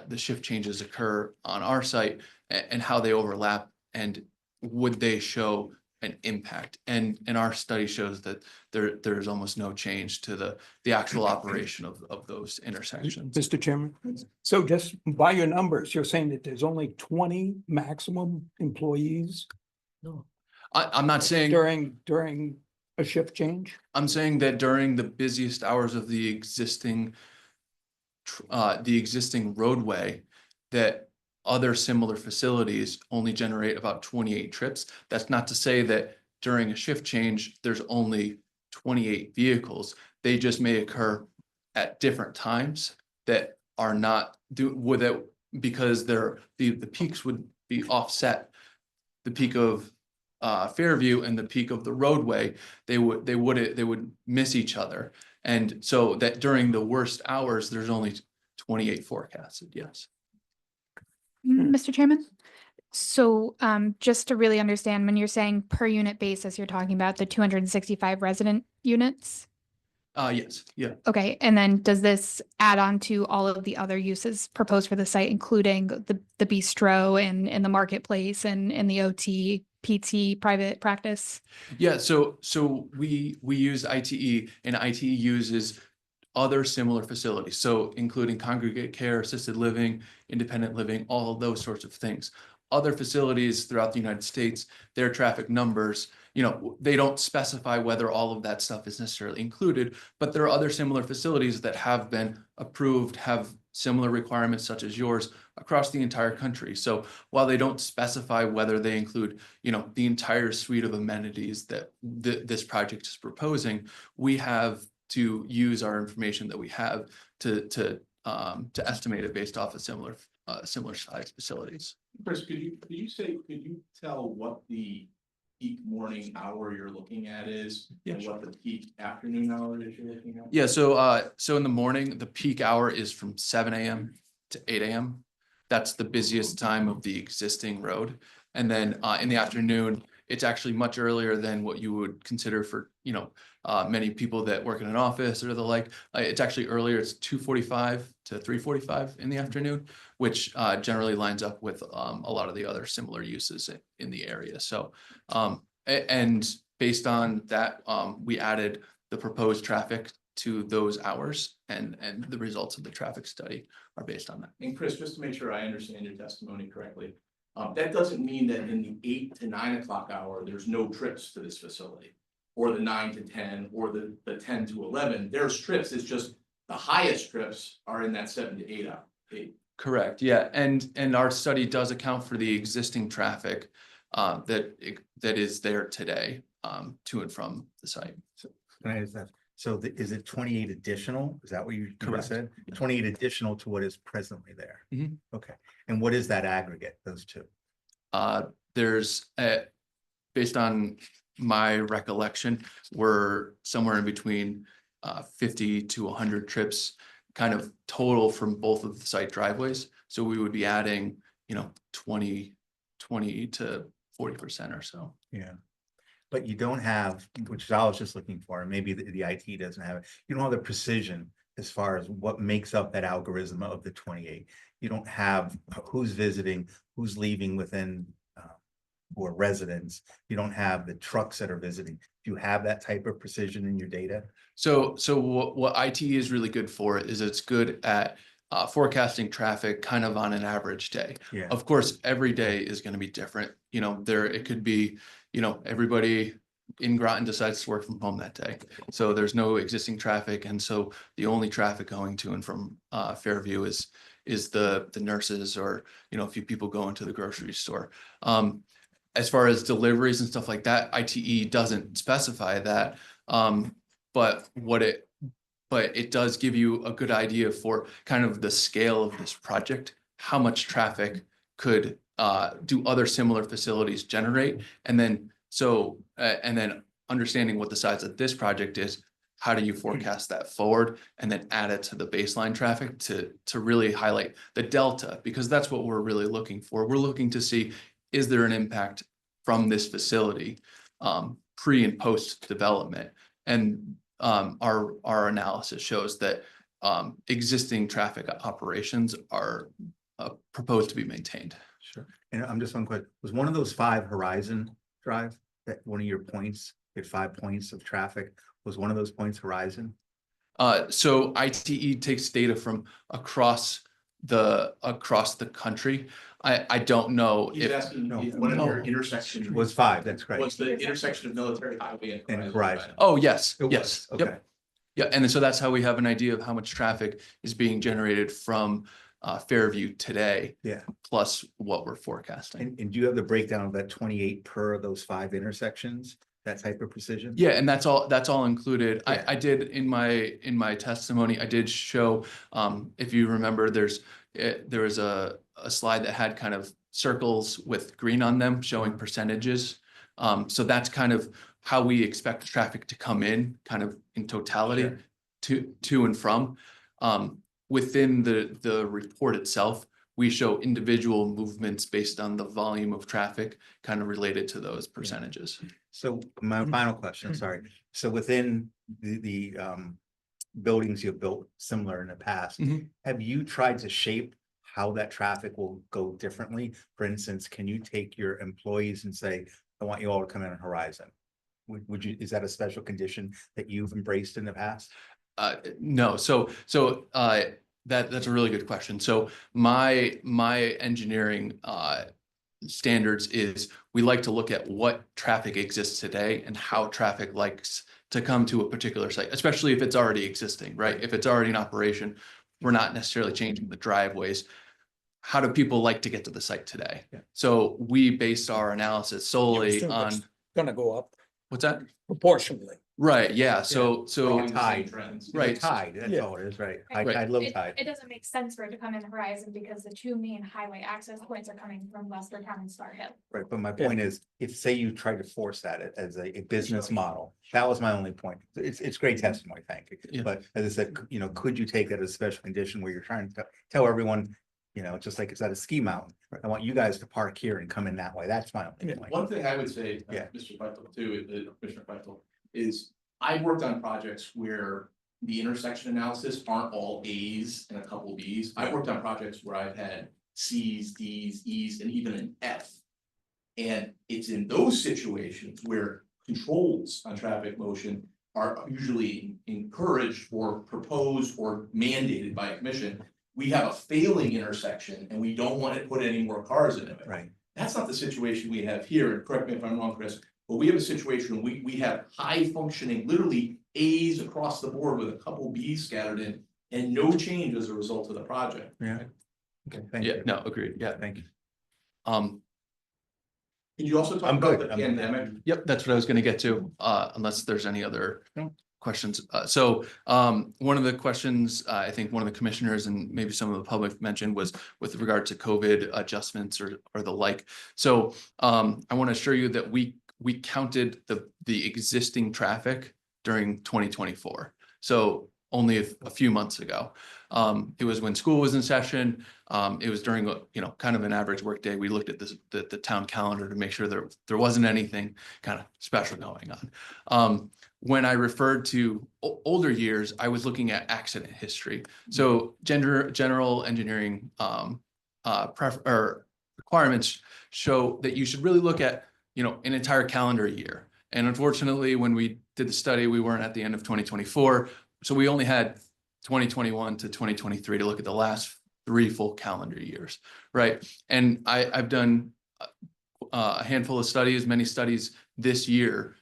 the shift changes occur on our site and how they overlap and would they show an impact. And our study shows that there's almost no change to the actual operation of those intersections. Mr. Chairman, so just by your numbers, you're saying that there's only 20 maximum employees? No, I'm not saying during a shift change? I'm saying that during the busiest hours of the existing roadway, that other similar facilities only generate about 28 trips. That's not to say that during a shift change, there's only 28 vehicles. They just may occur at different times that are not because the peaks would be offset. The peak of Fairview and the peak of the roadway, they would miss each other. And so that during the worst hours, there's only 28 forecasted, yes. Mr. Chairman? So just to really understand, when you're saying per unit basis, you're talking about the 265 resident units? Yes, yeah. Okay, and then does this add on to all of the other uses proposed for the site, including the bistro and the marketplace and the OT, PT, private practice? Yeah, so we use ITE, and ITE uses other similar facilities, so including congregate care, assisted living, independent living, all of those sorts of things. Other facilities throughout the United States, their traffic numbers, you know, they don't specify whether all of that stuff is necessarily included, but there are other similar facilities that have been approved, have similar requirements such as yours across the entire country. So while they don't specify whether they include, you know, the entire suite of amenities that this project is proposing, we have to use our information that we have to estimate it based off of similar size facilities. Chris, could you tell what the peak morning hour you're looking at is? Yeah, and sure. what the peak afternoon hour is you're looking at? Yeah, so in the morning, the peak hour is from 7 a.m. to 8 a.m. That's the busiest time of the existing road. And then in the afternoon, it's actually much earlier than what you would consider for, you know, many people that work in an office or the like. It's actually earlier. It's 2:45 to 3:45 in the afternoon, which generally lines up with a lot of the other similar uses in the area. So, and based on that, we added the proposed traffic to those hours, and the results of the traffic study are based on that. And Chris, just to make sure I understand your testimony correctly, that doesn't mean that in the 8 to 9 o'clock hour, there's no trips to this facility, or the 9 to 10, or the 10 to 11. There's trips. It's just the highest trips are in that 7 to 8 hour. Correct, yeah, and our study does account for the existing traffic that is there today to and from the site. Can I ask that? So is it 28 additional? Is that what you Correct. just said? 28 additional to what is presently there? Mhm. Okay, and what is that aggregate, those two? There's based on my recollection, we're somewhere in between 50 to 100 trips kind of total from both of the site driveways. So we would be adding, you know, 20 to 40% or so. Yeah. But you don't have, which is I was just looking for, and maybe the IT doesn't have it. You don't have the precision as far as what makes up that algorithm of the 28. You don't have who's visiting, who's leaving within or residents. You don't have the trucks that are visiting. Do you have that type of precision in your data? So what IT is really good for is it's good at forecasting traffic kind of on an average day. Yeah. Of course, every day is going to be different. You know, it could be, you know, everybody in Groton decides to work from home that day. So there's no existing traffic. And so the only traffic going to and from Fairview is the nurses, or, you know, a few people going to the grocery store. As far as deliveries and stuff like that, ITE doesn't specify that. But it does give you a good idea for kind of the scale of this project, how much traffic could do other similar facilities generate, and then understanding what the size of this project is, how do you forecast that forward, and then add it to the baseline traffic to really highlight the delta, because that's what we're really looking for. We're looking to see, is there an impact from this facility pre and post development? And our analysis shows that existing traffic operations are proposed to be maintained. Sure. And I'm just one question. Was one of those 5 Horizon Drive, that one of your points, you had 5 points of traffic, was one of those points Horizon? So ITE takes data from across the country. I don't know He's if asking no, one of your intersections. Was 5, that's correct. Was the intersection of Military Highway And and Horizon. Oh, yes, It yes. was, Yep. okay. Yeah, and then so that's how we have an idea of how much traffic is being generated from Fairview today. Yeah. Plus what we're forecasting. And do you have the breakdown of that 28 per of those 5 intersections, that type of precision? Yeah, and that's all included. Yeah. I did in my testimony, I did show, if you remember, there was a slide that had kind of circles with green on them showing percentages So that's kind of how we expect traffic to come in, kind of in totality to and from. Within the report itself, we show individual movements based on the volume of traffic kind of related to those percentages. So my final question, sorry. So within the buildings you've built similar in the past, have you tried to shape how that traffic will go differently? For instance, can you take your employees and say, I want you all to come in on Horizon? Would you, is that a special condition that you've embraced in the past? No, that's a really good question. So my engineering standards is we like to look at what traffic exists today and how traffic likes to come to a particular site, especially if it's already existing, right? If it's already in operation, we're not necessarily changing the driveways. How do people like to get to the site today? So we based our analysis solely on. Gonna go up What's that? proportionally. Right, yeah, so Tide, right. Tide, that's all it is, right? High tide, low tide. It doesn't make sense for it to come in Horizon because the two main highway access points are coming from Westertown and Star Hill. Right, but my point is, if say you try to force that as a business model, that was my only point. It's great testimony, thank you. Yeah. But as I said, you know, could you take that as a special condition where you're trying to tell everyone, you know, just like it's at a ski mountain, I want you guys to park here and come in that way. That's my only point. One thing I would say, Yeah. Mr. Feitel too, Commissioner Feitel, is I worked on projects where the intersection analysis aren't all A's and a couple B's. I've worked on projects where I've had C's, D's, E's, and even an F. And it's in those situations where controls on traffic motion are usually encouraged or proposed or mandated by a commission. We have a failing intersection and we don't want to put any more cars into it. Right. That's not the situation we have here, and correct me if I'm wrong, Chris, but we have a situation, we have high functioning, literally A's across the board with a couple B's scattered in and no change as a result of the project. Yeah. Okay, thank Yeah, you. no, agreed, yeah. Thank you. Can you also talk I'm about good. the pandemic? Yep, that's what I was gonna get to, unless there's any other questions. One of the questions, I think one of the commissioners and maybe some of the public mentioned was with regard to COVID adjustments or the like. So I want to assure you that we counted the existing traffic during 2024. So only a few months ago. It was when school was in session. It was during kind of an average work day. We looked at the town calendar to make sure there wasn't anything kind of special going on. When I referred to older years, I was looking at accident history. So general engineering requirements show that you should really look at an entire calendar year. And unfortunately, when we did the study, we weren't at the end of 2024. So we only had 2021 to 2023 to look at the last 3 full calendar years, right? And I've done a handful of studies, many studies this year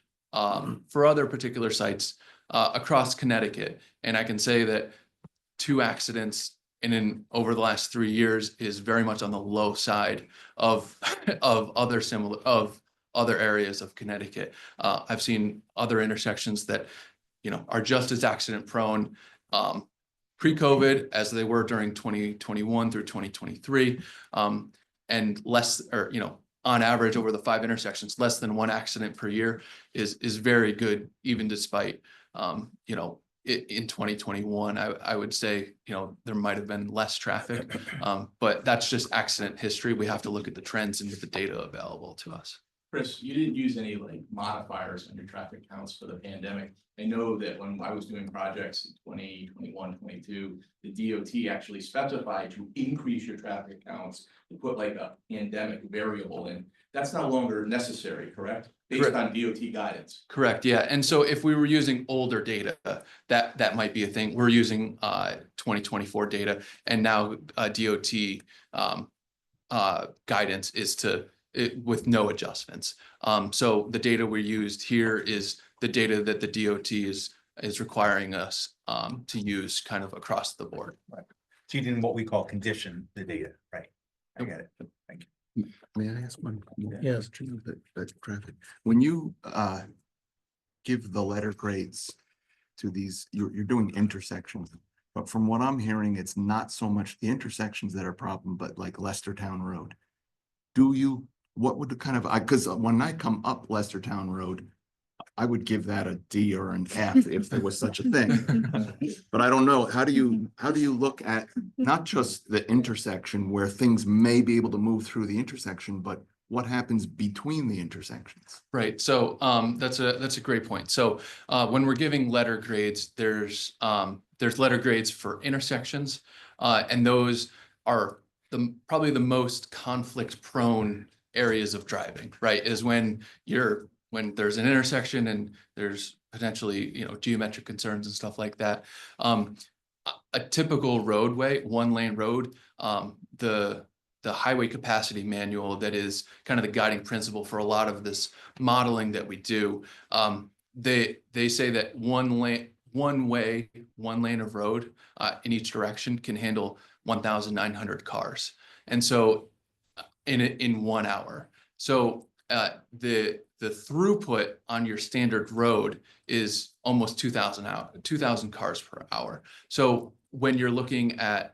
for other particular sites across Connecticut. And I can say that 2 accidents over the last 3 years is very much on the low side of other areas of Connecticut. I've seen other intersections that are just as accident prone pre-COVID as they were during 2021 through 2023, and less, or on average over the 5 intersections, less than 1 accident per year is very good, even despite in 2021, I would say there might have been less traffic, but that's just accident history. We have to look at the trends and the data available to us. Chris, you didn't use any modifiers on your traffic counts for the pandemic. I know that when I was doing projects in 2021, 22, the DOT actually specified to increase your traffic counts to put a pandemic variable in. That's no longer necessary, correct? Based on DOT guidance. Correct, yeah. And so if we were using older data, that might be a thing. We're using 2024 data, and now DOT guidance is with no adjustments. So the data we used here is the data that the DOT is requiring us to use kind of across the board. Right. So you didn't what we call condition the data, right? I get it. Thank you. May I ask one? Yes. That traffic. When you give the letter grades to these, you're doing intersections. But from what I'm hearing, it's not so much the intersections that are a problem, but like Lestertown Road. Do you what would the kind of, because when I come up Lestertown Road, I would give that a D or an F if there was such a thing. But I don't know, how do you look at not just the intersection where things may be able to move through the intersection, but what happens between the intersections? Right, so that's a great point. So when we're giving letter grades, there's letter grades for intersections, and those are probably the most conflict prone areas of driving, right? Is when there's an intersection and there's potentially, geometric concerns and stuff like that. A typical roadway, one lane road, the highway capacity manual that is kind of the guiding principle for a lot of this modeling that we do. They say that one lane of road in each direction can handle 1,900 cars. And so in 1 hour. So the throughput on your standard road is almost 2,000 cars per hour. So when you're looking at,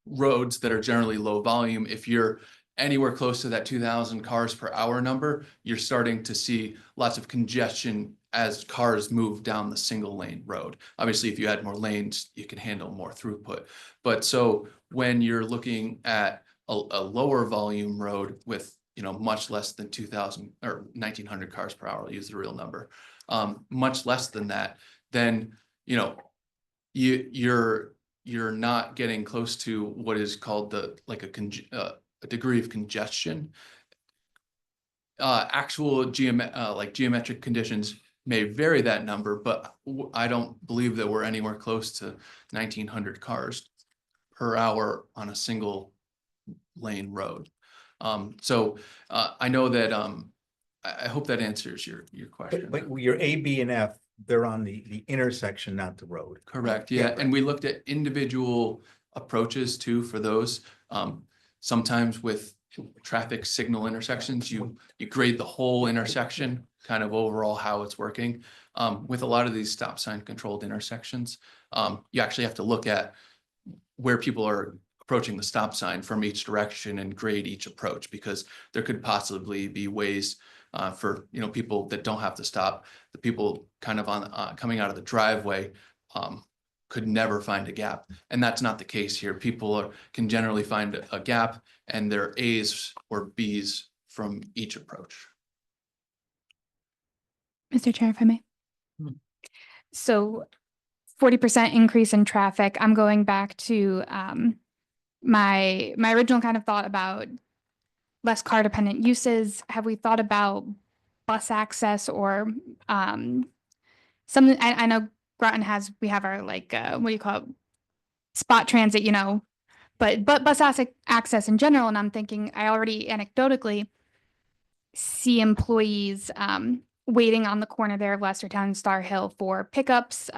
roads that are generally low volume, if you're anywhere close to that 2,000 cars per hour number, you're starting to see lots of congestion as cars move down the single lane road. Obviously, if you add more lanes, you can handle more throughput. But so when you're looking at a lower volume road with, much less than 2,000 or 1,900 cars per hour, I'll use the real number, much less than that, then, you're not getting close to what is called a degree of congestion. Actual geometric conditions may vary that number, but I don't believe that we're anywhere close to 1,900 cars per hour on a single lane road. So I know that I hope that answers your question. But your A, B, and F, they're on the intersection, not the road. Correct, yeah, and we looked at individual approaches too for those. Sometimes with traffic signal intersections, you grade the whole intersection, kind of overall how it's working. With a lot of these stop sign controlled intersections, you actually have to look at where people are approaching the stop sign from each direction and grade each approach, because there could possibly be ways for people that don't have to stop. The people kind of on coming out of the driveway could never find a gap, and that's not the case here. People can generally find a gap, and they're A's or B's from each approach. Mr. Chair, if I may. So 40% increase in traffic. I'm going back to my original kind of thought about less car dependent uses. Have we thought about bus access or something? I know Groton we have our what do you call it? Spot transit, but bus access in general. And I'm thinking I already anecdotally see employees waiting on the corner there of Lestertown and Star Hill for pickups.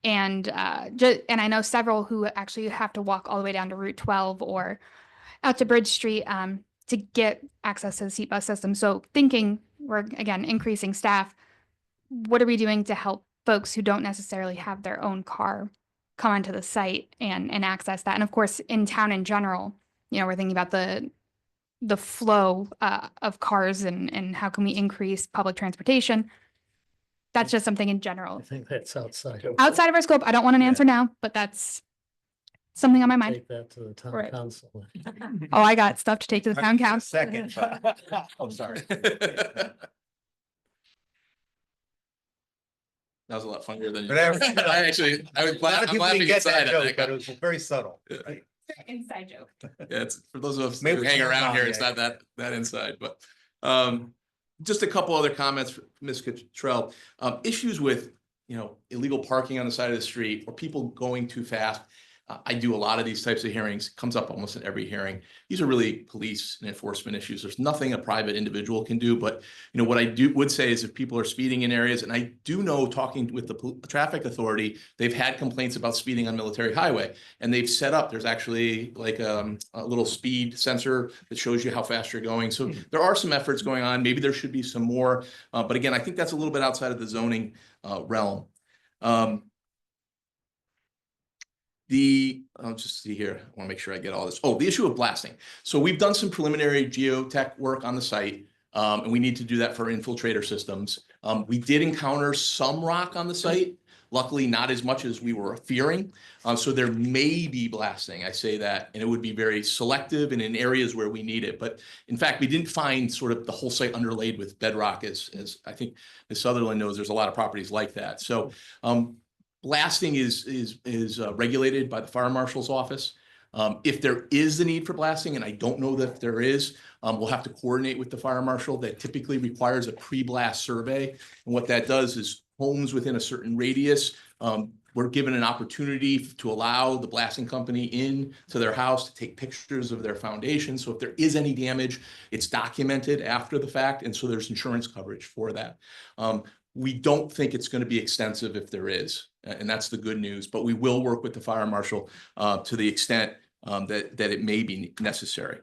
And I know several who actually have to walk all the way down to Route 12 or out to Bridge Street to get access to the seat bus system. So thinking we're, again, increasing staff, what are we doing to help folks who don't necessarily have their own car come onto the site and access that? And of course, in town in general, we're thinking about the flow of cars and how can we increase public transportation. That's just something in general. I think that's outside. Outside of our scope, I don't want an answer now, but that's something on my mind. Take that to the town Right. council. Oh, I got stuff to take to the town council. Second. Oh, sorry. That was a lot funnier than you. Whatever. I'm People laughing didn't get inside that it. joke, but it was very subtle. Right? Inside joke. Yeah, it's for those of us Maybe who we hang can around move here, on, it's yeah. not that inside, but just a couple other comments for Ms. Cottrell. Issues with, illegal parking on the side of the street or people going too fast. I do a lot of these types of hearings, comes up almost in every hearing. These are really police and enforcement issues. There's nothing a private individual can do, but what I would say is if people are speeding in areas, and I do know talking with the traffic authority, they've had complaints about speeding on Military Highway, and they've set up, there's actually like a little speed sensor that shows you how fast you're going. So there are some efforts going on. Maybe there should be some more, but again, I think that's a little bit outside of the zoning realm. I'll just see here, I want to make sure I get all this. Oh, the issue of blasting. So we've done some preliminary geotech work on the site, and we need to do that for infiltrator systems. We did encounter some rock on the site, luckily not as much as we were fearing. So there may be blasting, I say that, and it would be very selective and in areas where we need it. But in fact, we didn't find sort of the whole site underlaid with bedrock as I think Ms. Sutherland knows, there's a lot of properties like that. So blasting is regulated by the fire marshal's office. If there is the need for blasting, and I don't know that there is, we'll have to coordinate with the fire marshal. That typically requires a pre-blast survey. And what that does is homes within a certain radius, we're given an opportunity to allow the blasting company in to their house to take pictures of their foundation. So if there is any damage, it's documented after the fact. And so there's insurance coverage for that. We don't think it's going to be extensive if there is, and that's the good news, but we will work with the fire marshal to the extent that it may be necessary.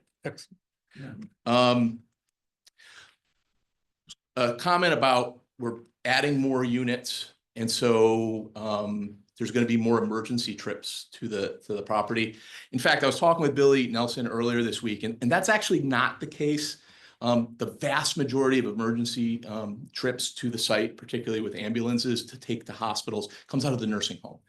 A comment about we're adding more units, and so there's going to be more emergency trips to the property. In fact, I was talking with Billy Nelson earlier this week, and that's actually not the case. The vast majority of emergency trips to the site, particularly with ambulances to take to hospitals, comes out of the nursing home.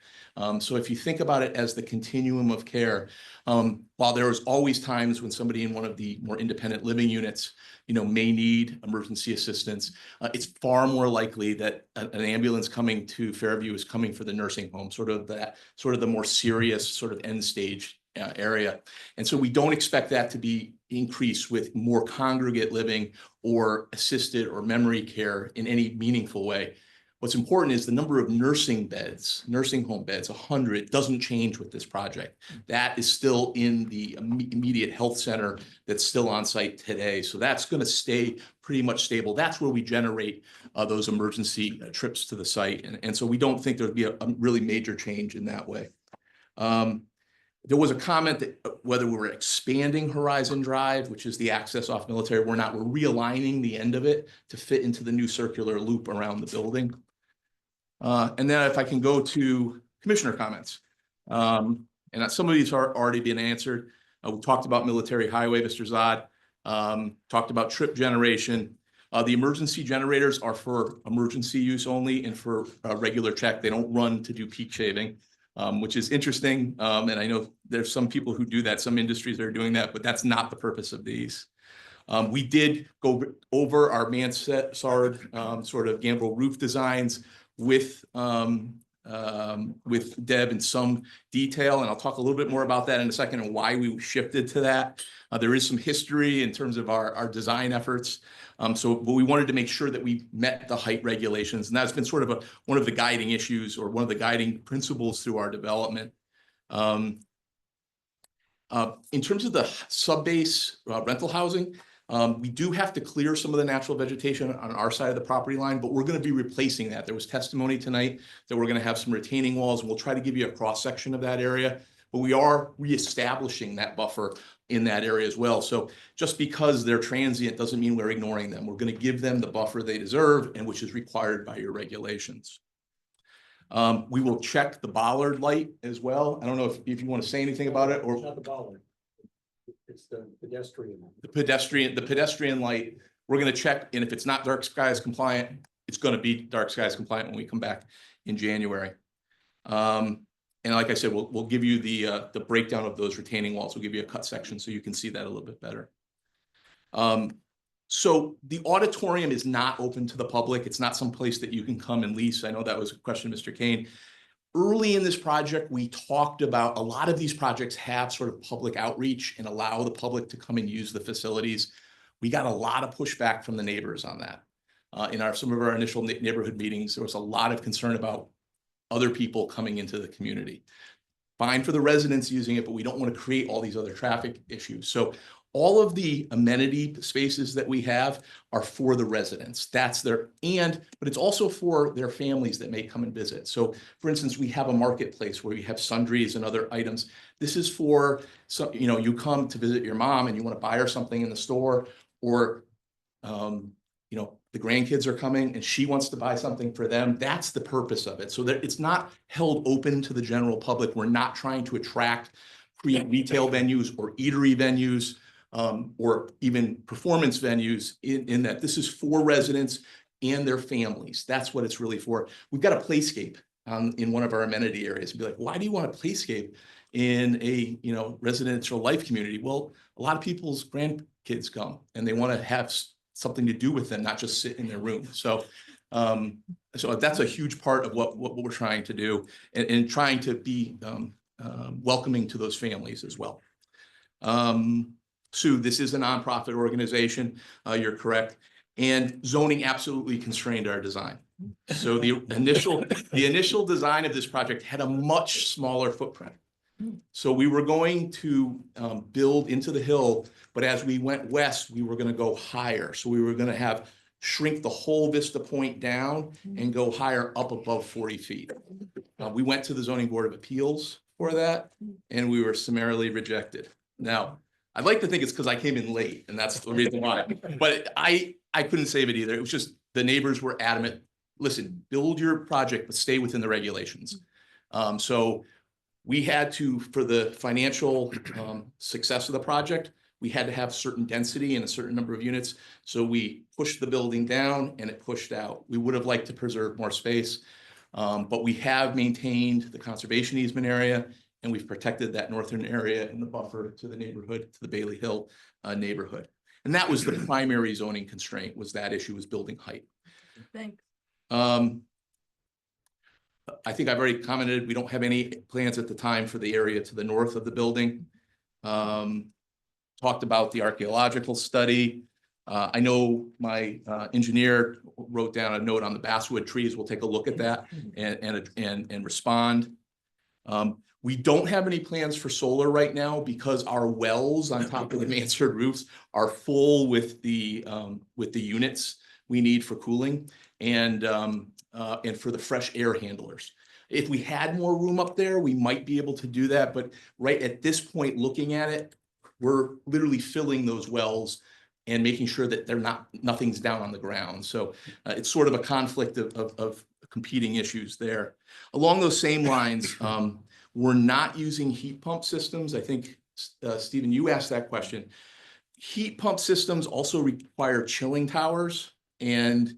So if you think about it as the continuum of care, while there was always times when somebody in one of the more independent living units, may need emergency assistance, it's far more likely that an ambulance coming to Fairview is coming for the nursing home, sort of the more serious sort of end stage area. And so we don't expect that to be increased with more congregate living or assisted or memory care in any meaningful way. What's important is the number of nursing home beds, 100, doesn't change with this project. That is still in the immediate health center that's still on site today. So that's going to stay pretty much stable. That's where we generate those emergency trips to the site. And so we don't think there'll be a really major change in that way. There was a comment that whether we were expanding Horizon Drive, which is the access off Military, we're not. We're realigning the end of it to fit into the new circular loop around the building. And then if I can go to commissioner comments. And some of these are already been answered. We talked about Military Highway, Mr. Zod. Talked about trip generation. The emergency generators are for emergency use only and for regular check. They don't run to do peak shaving. Which is interesting. And I know there's some people who do that, some industries that are doing that, but that's not the purpose of these. We did go over our mansard sort of gambrel roof designs with Deb in some detail, and I'll talk a little bit more about that in a second and why we shifted to that. There is some history in terms of our design efforts. But we wanted to make sure that we met the height regulations, and that's been sort of one of the guiding issues or one of the guiding principles through our development. In terms of the subbase rental housing, we do have to clear some of the natural vegetation on our side of the property line, but we're going to be replacing that. There was testimony tonight that we're going to have some retaining walls, and we'll try to give you a cross section of that area. But we are reestablishing that buffer in that area as well. So just because they're transient doesn't mean we're ignoring them. We're going to give them the buffer they deserve and which is required by your regulations. We will check the bollard light as well. I don't know if you want to say anything about it or. It's not the bollard. It's the pedestrian. The pedestrian light, we're going to check, and if it's not dark skies compliant, it's going to be dark skies compliant when we come back in January. And like I said, we'll give you the breakdown of those retaining walls. We'll give you a cut section so you can see that a little bit better. So the auditorium is not open to the public. It's not some place that you can come and lease. I know that was a question, Mr. Kane. Early in this project, we talked about a lot of these projects have sort of public outreach and allow the public to come and use the facilities. We got a lot of pushback from the neighbors on that. In some of our initial neighborhood meetings, there was a lot of concern about other people coming into the community. Fine for the residents using it, but we don't want to create all these other traffic issues. So all of the amenity spaces that we have are for the residents. But it's also for their families that may come and visit. So for instance, we have a marketplace where we have sundries and other items. This is for, you come to visit your mom and you want to buy her something in the store, or you know, the grandkids are coming and she wants to buy something for them. That's the purpose of it. So that it's not held open to the general public. We're not trying to attract retail venues or eatery venues, or even performance venues in that this is for residents and their families. That's what it's really for. We've got a playscape in one of our amenity areas. Be like, why do you want a playscape in a, you know, residential life community? Well, a lot of people's grandkids come and they want to have something to do with them, not just sit in their room. So, so that's a huge part of what we're trying to do, and trying to be welcoming to those families as well. Sue, this is a nonprofit organization. You're correct. And zoning absolutely constrained our design. So the initial design of this project had a much smaller footprint. So we were going to build into the hill, but as we went west, we were going to go higher. So we were going to shrink the whole Vista Point down and go higher up above 40 feet. We went to the Zoning Board of Appeals for that, and we were summarily rejected. Now, I'd like to think it's because I came in late, and that's the reason why. But I couldn't save it either. It was just the neighbors were adamant. Listen, build your project, but stay within the regulations. So we had to, for the financial success of the project, we had to have certain density and a certain number of units. So we pushed the building down and it pushed out. We would have liked to preserve more space, but we have maintained the conservation easement area, and we've protected that northern area in the buffer to the neighborhood, to the Bailey Hill neighborhood. And that was the primary zoning constraint, was that issue, was building height. Thanks. I think I've already commented, we don't have any plans at the time for the area to the north of the building. Talked about the archaeological study. I know my engineer wrote down a note on the basswood trees. We'll take a look at that and respond. We don't have any plans for solar right now because our wells on top of the mansard roofs are full with the units we need for cooling and for the fresh air handlers. If we had more room up there, we might be able to do that. But right at this point, looking at it, we're literally filling those wells and making sure that nothing's down on the ground. So it's sort of a conflict of competing issues there. Along those same lines, we're not using heat pump systems. I think, Stephen, you asked that question. Heat pump systems also require chilling towers, and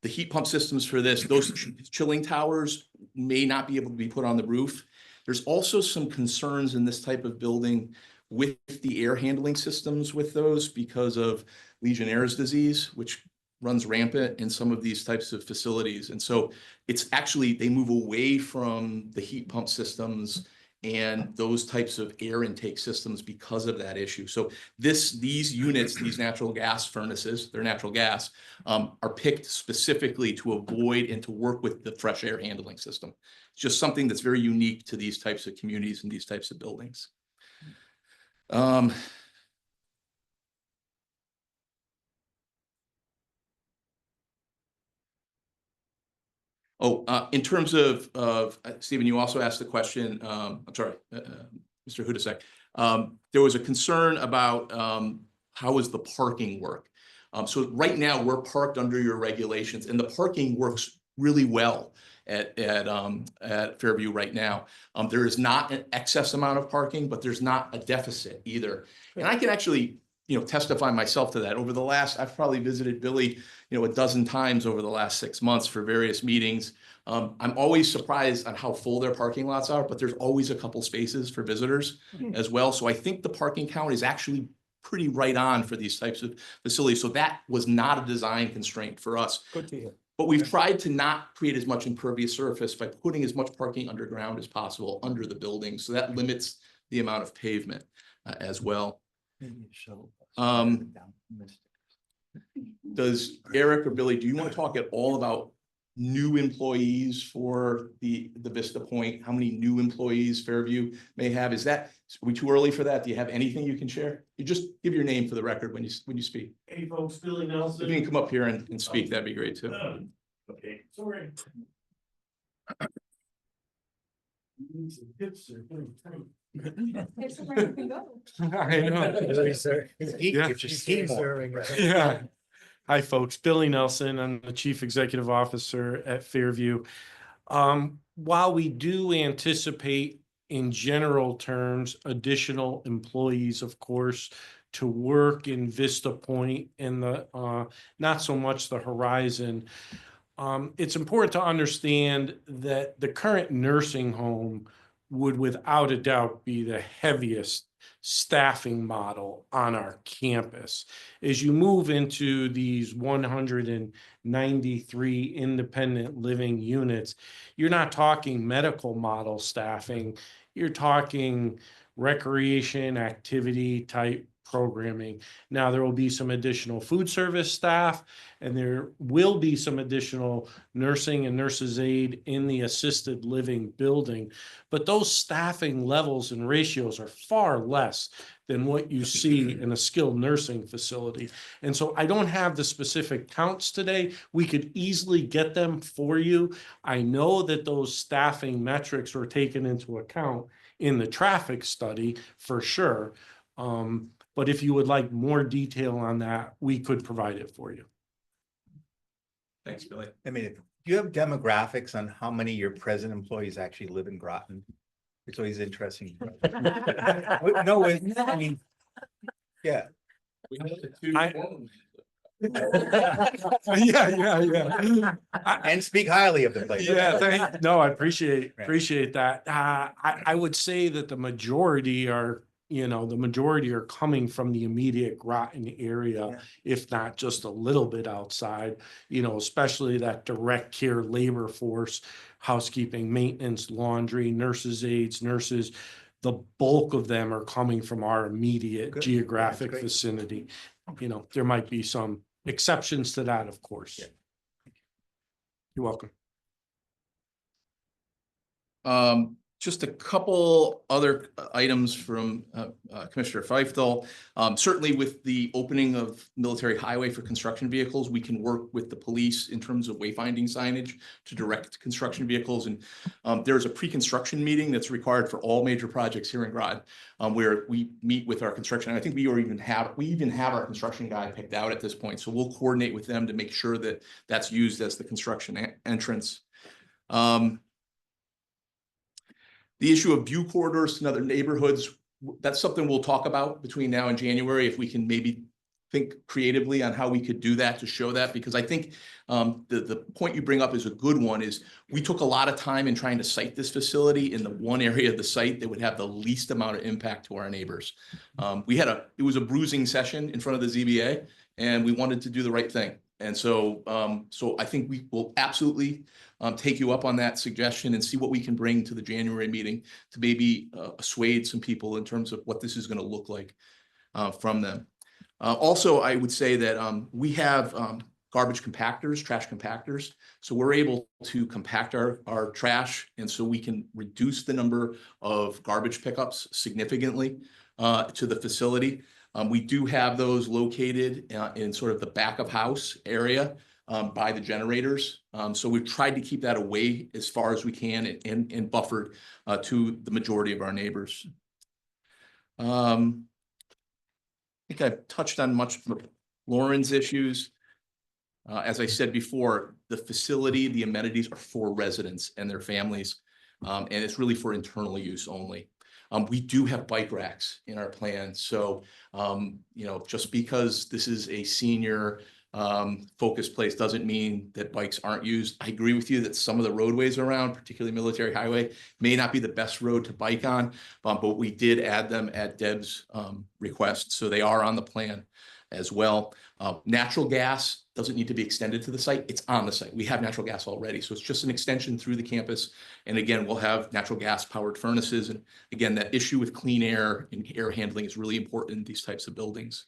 the heat pump systems for those chilling towers may not be able to be put on the roof. There's also some concerns in this type of building with the air handling systems with those because of Legionnaire's disease, which runs rampant in some of these types of facilities. And so it's actually, they move away from the heat pump systems and those types of air intake systems because of that issue. So these units, these natural gas furnaces, they're natural gas, are picked specifically to avoid and to work with the fresh air handling system. It's just something that's very unique to these types of communities and these types of buildings. In terms of Stephen, you also asked the question, I'm sorry, Mr. Hudasek. There was a concern about how is the parking work? So right now we're parked under your regulations, and the parking works really well at Fairview right now. There is not an excess amount of parking, but there's not a deficit either. And I can actually, testify myself to that. Over the last, I've probably visited Billy, a dozen times over the last 6 months for various meetings. I'm always surprised on how full their parking lots are, but there's always a couple spaces for visitors as well. So I think the parking count is actually pretty right on for these types of facilities. So that was not a design constraint for us. Good to hear. But we've tried to not create as much impervious surface by putting as much parking underground as possible under the building. So that limits the amount of pavement as well. Does Eric or Billy, do you want to talk at all about new employees for the Vista Point? How many new employees Fairview may have? Are we too early for that? Do you have anything you can share? You just give your name for the record when you speak. Hey folks, Billy Nelson. If you can come up here and speak, that'd be great too. Okay, sorry. I know. He's Yeah. serving. Yeah. Hi, folks. Billy Nelson. I'm the Chief Executive Officer at Fairview. While we do anticipate in general terms, additional employees, of course, to work in Vista Point and not so much the Horizon, it's important to understand that the current nursing home would without a doubt be the heaviest staffing model on our campus. As you move into these 193 independent living units, you're not talking medical model staffing, you're talking recreation activity type programming. Now, there will be some additional food service staff, and there will be some additional nursing and nurses aid in the assisted living building. But those staffing levels and ratios are far less than what you see in a skilled nursing facility. And so I don't have the specific counts today. We could easily get them for you. I know that those staffing metrics were taken into account in the traffic study for sure. But if you would like more detail on that, we could provide it for you. Thanks, Billy. I mean, do you have demographics on how many of your present employees actually live in Groton? It's always interesting. No, I mean, yeah. Yeah. And speak highly of the place. Yeah, no, I appreciate that. I would say that the majority are coming from the immediate Groton area, if not just a little bit outside, especially that direct care labor force, housekeeping, maintenance, laundry, nurses aides, nurses. The bulk of them are coming from our immediate geographic vicinity. There might be some exceptions to that, of course. You're welcome. Just a couple other items from Commissioner Feiftel. Certainly with the opening of military highway for construction vehicles, we can work with the police in terms of wayfinding signage to direct construction vehicles. And there's a pre-construction meeting that's required for all major projects here in Groton, where we meet with our construction. I think we even have our construction guy picked out at this point. So we'll coordinate with them to make sure that that's used as the construction entrance. The issue of view corridors in other neighborhoods, that's something we'll talk about between now and January, if we can maybe think creatively on how we could do that to show that, because I think the point you bring up is a good one. Is we took a lot of time in trying to site this facility in the one area of the site that would have the least amount of impact to our neighbors. It was a bruising session in front of the ZBA, and we wanted to do the right thing. And so I think we will absolutely take you up on that suggestion and see what we can bring to the January meeting to maybe assuage some people in terms of what this is going to look like from them. Also, I would say that we have garbage compactors, trash compactors. So we're able to compact our trash, and so we can reduce the number of garbage pickups significantly to the facility. We do have those located in sort of the back of house area by the generators. So we've tried to keep that away as far as we can and buffered to the majority of our neighbors. I think I've touched on much of Lauren's issues. As I said before, the facility, the amenities are for residents and their families, and it's really for internal use only. We do have bike racks in our plan. So, just because this is a senior focused place doesn't mean that bikes aren't used. I agree with you that some of the roadways around, particularly Military Highway, may not be the best road to bike on, but we did add them at Deb's request. So they are on the plan as well. Natural gas doesn't need to be extended to the site. It's on the site. We have natural gas already. So it's just an extension through the campus. And again, we'll have natural gas powered furnaces. And again, that issue with clean air and air handling is really important in these types of buildings.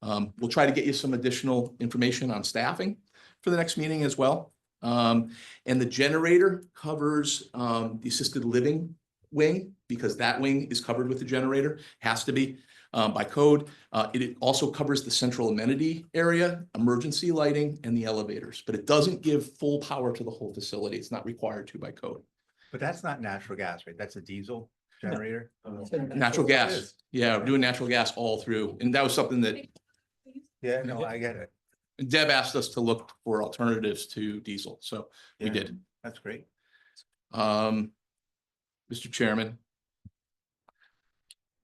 We'll try to get you some additional information on staffing for the next meeting as well. And the generator covers the assisted living wing, because that wing is covered with the generator, has to be by code. It also covers the central amenity area, emergency lighting, and the elevators, but it doesn't give full power to the whole facility. It's not required to by code. But that's not natural gas, right? That's a diesel generator? Natural gas. Yeah, we're doing natural gas all through. And that was something that. Yeah, no, I get it. Deb asked us to look for alternatives to diesel, so we Yeah. did. That's great. Mr. Chairman.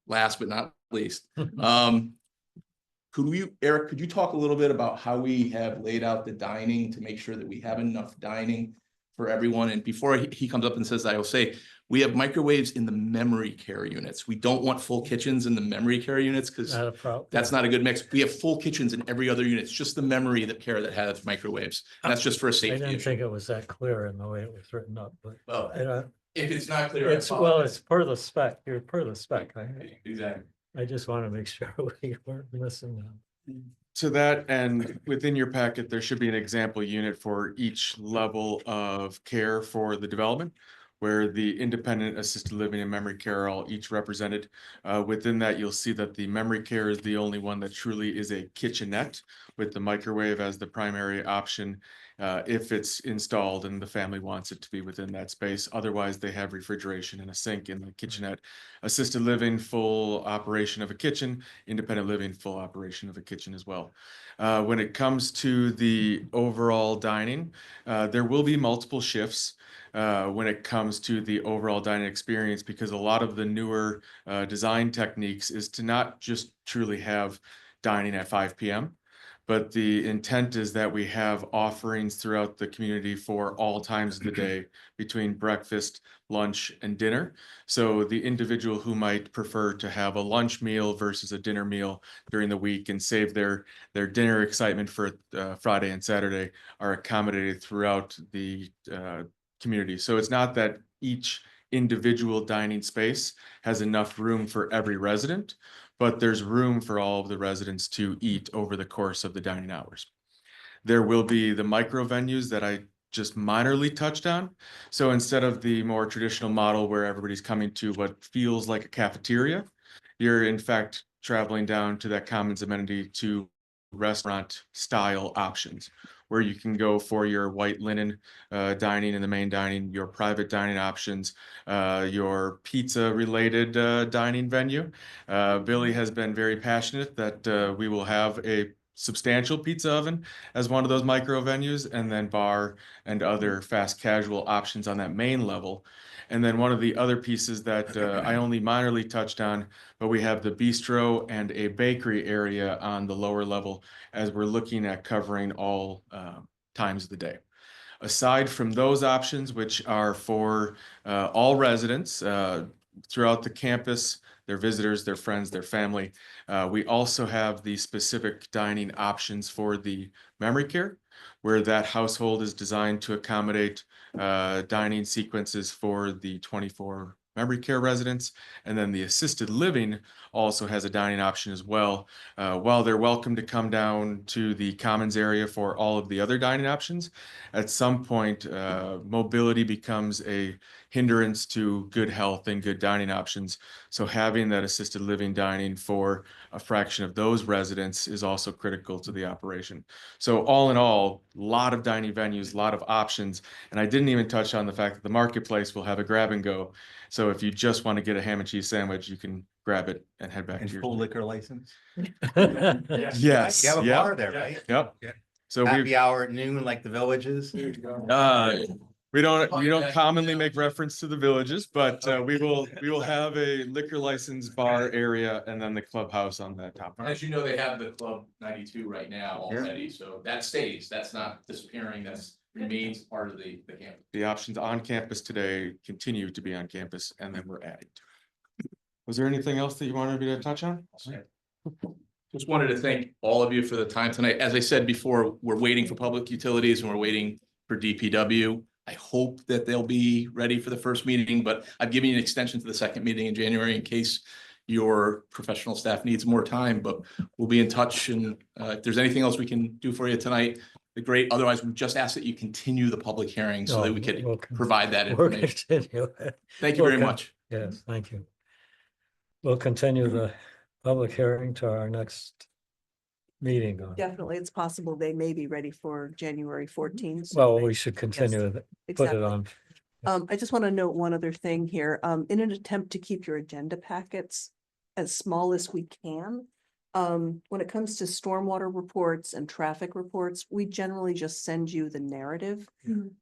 Last but not least, Eric, could you talk a little bit about how we have laid out the dining to make sure that we have enough dining for everyone? And before he comes up and says that, I will say, we have microwaves in the memory care units. We don't want full kitchens in the memory care units because Not a problem. that's not a good mix. We have full kitchens in every other unit. It's just the memory that care that has microwaves. And that's just for a I safety didn't issue. think it was that clear in the way it was written up, but. Well, you know, if it's not clear, I it's, well, apologize. it's per the spec, you're per the spec. Exactly. I just want to make sure we weren't missing them. To that end, within your packet, there should be an example unit for each level of care for the development, where the independent assisted living and memory care are all each represented. Within that, you'll see that the memory care is the only one that truly is a kitchenette with the microwave as the primary option. If it's installed and the family wants it to be within that space. Otherwise, they have refrigeration and a sink in the kitchenette. Assisted living, full operation of a kitchen. Independent living, full operation of a kitchen as well. When it comes to the overall dining, there will be multiple shifts when it comes to the overall dining experience, because a lot of the newer design techniques is to not just truly have dining at 5 p.m., but the intent is that we have offerings throughout the community for all times of the day between breakfast, lunch, and dinner. So the individual who might prefer to have a lunch meal versus a dinner meal during the week and save their dinner excitement for Friday and Saturday are accommodated throughout the community. So it's not that each individual dining space has enough room for every resident, but there's room for all of the residents to eat over the course of the dining hours. There will be the micro venues that I just minorly touched on. So instead of the more traditional model where everybody's coming to what feels like a cafeteria, you're in fact traveling down to that commons amenity to restaurant style options, where you can go for your white linen dining in the main dining, your private dining options, your pizza related dining venue. Billy has been very passionate that we will have a substantial pizza oven as one of those micro venues, and then bar and other fast casual options on that main level. And then one of the other pieces that I only minorly touched on, but we have the bistro and a bakery area on the lower level as we're looking at covering all times of the day. Aside from those options, which are for all residents throughout the campus, their visitors, their friends, their family, we also have the specific dining options for the memory care, where that household is designed to accommodate dining sequences for the 24 memory care residents. And then the assisted living also has a dining option as well. While they're welcome to come down to the commons area for all of the other dining options, at some point, mobility becomes a hindrance to good health and good dining options. So having that assisted living dining for a fraction of those residents is also critical to the operation. So all in all, a lot of dining venues, a lot of options. And I didn't even touch on the fact that the marketplace will have a grab and go. So if you just want to get a ham and cheese sandwich, you can grab it and head back And to your full liquor license? Yes. You have a Yep. bar there, right? Yep. Yeah. So Happy hour at noon like the villages? we don't commonly make reference to the villages, but we will have a liquor license bar area and then the clubhouse on that top. As you know, they have the Club 92 right now already, so that stays, that's not disappearing, that's remains part of the campus. The options on campus today continue to be on campus, and then we're adding to it. Was there anything else that you wanted me to touch on? Just wanted to thank all of you for the time tonight. As I said before, we're waiting for public utilities and we're waiting for DPW. I hope that they'll be ready for the first meeting, but I've given you an extension to the second meeting in January in case your professional staff needs more time, but we'll be in touch. And if there's anything else we can do for you tonight, great. Otherwise, we just ask that you continue the public hearing so that we could provide that information. Thank you very much. Yes, thank you. We'll continue the public hearing to our next meeting on. Definitely, it's possible they may be ready for January 14th. Well, we should continue to put exactly. it on. I just want to note one other thing here. In an attempt to keep your agenda packets as small as we can, When it comes to stormwater reports and traffic reports, we generally just send you the narrative.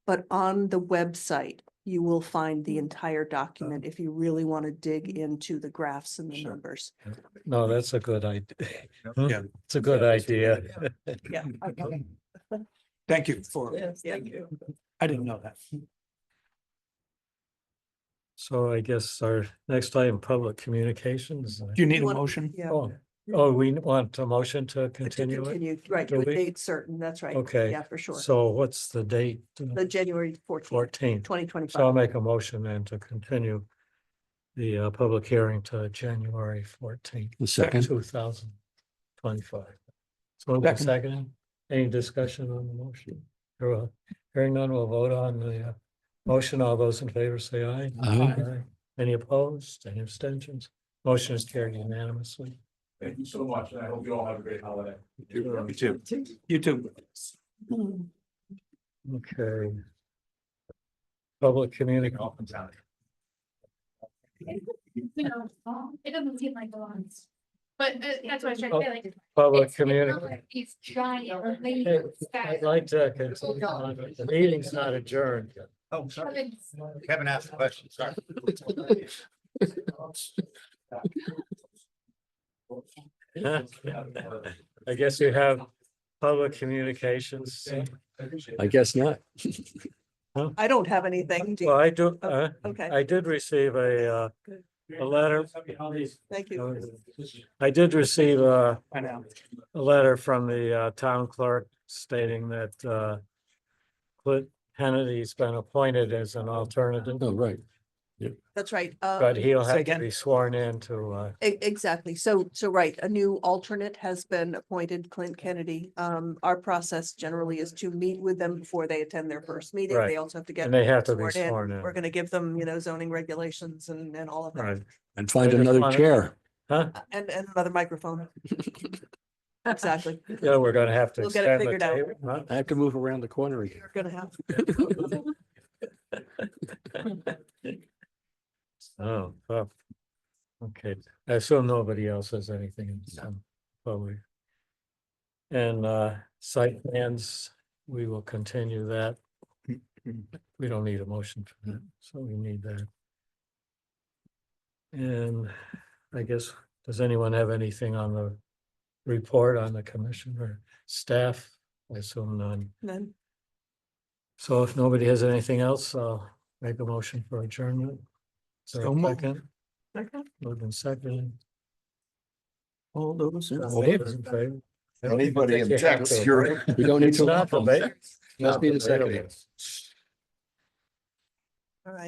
But on the website, you will find the entire document if you really want to dig into the graphs and the numbers. No, that's a good idea. Yeah. It's a good idea. Yeah. Thank you for, Thank you. I didn't know that. So I guess our next item, public communications. Do you need a want- motion? Yeah. Oh, we want a motion to To continue it? continue, right, Do to a we? date certain, that's right. Okay. Yeah, for sure. So what's the date? The January 14th, 14th. 2025. So I'll make a motion then to continue the public hearing to January 14th, The second. 2025. So moved and Second. seconded. Any discussion on the motion? Hearing none, we'll vote on the motion. All those in favor say aye. Aye. Any opposed? Any abstentions? Motion is carried unanimously. Thank you so much, and I hope you all have a great holiday. You too. You too. Okay. Public communication. It doesn't seem like the ones. But that's what I was trying to say, like. Public it's not communication. like These giant things I'd that. like to continue on, but the meeting's not adjourned. Oh, sorry. It's- Kevin asked a question, sorry. I guess you have public communications. I guess not. I don't have anything. Do you- Well, I do, Okay, I did receive a letter. thank you. I did receive a I know. letter from the town clerk stating that Clint Kennedy's been appointed as an alternative, Oh, right. That's right. but he'll Say have to again? be sworn in to Exactly. So right, a new alternate has been appointed, Clint Kennedy. Our process generally is to meet with them before they attend their first meeting. Right. They also have to get and they have to be sworn sworn in. in. We're gonna give them, zoning regulations and all of that. Right, And find I just another wanted- chair. huh? And another microphone. Exactly. Yeah, we're gonna have to We'll get it extend the figured out. table. Huh? I have to move around the corner again. We're gonna have. Oh, well, okay, I assume nobody else has anything in some public. And site plans, we will continue that. We don't need a motion for that, so we need that. And I guess, does anyone have anything on the report on the commission or staff? I assume none. Then, So if nobody has anything else, I'll make a motion for adjournment. Is there a So moved. second? okay. Moved and seconded. All those. in All favor? those in favor? Anybody You have objects, to, you're. right? We don't need It's to. not debate. Must be the Not debatable. second. All right.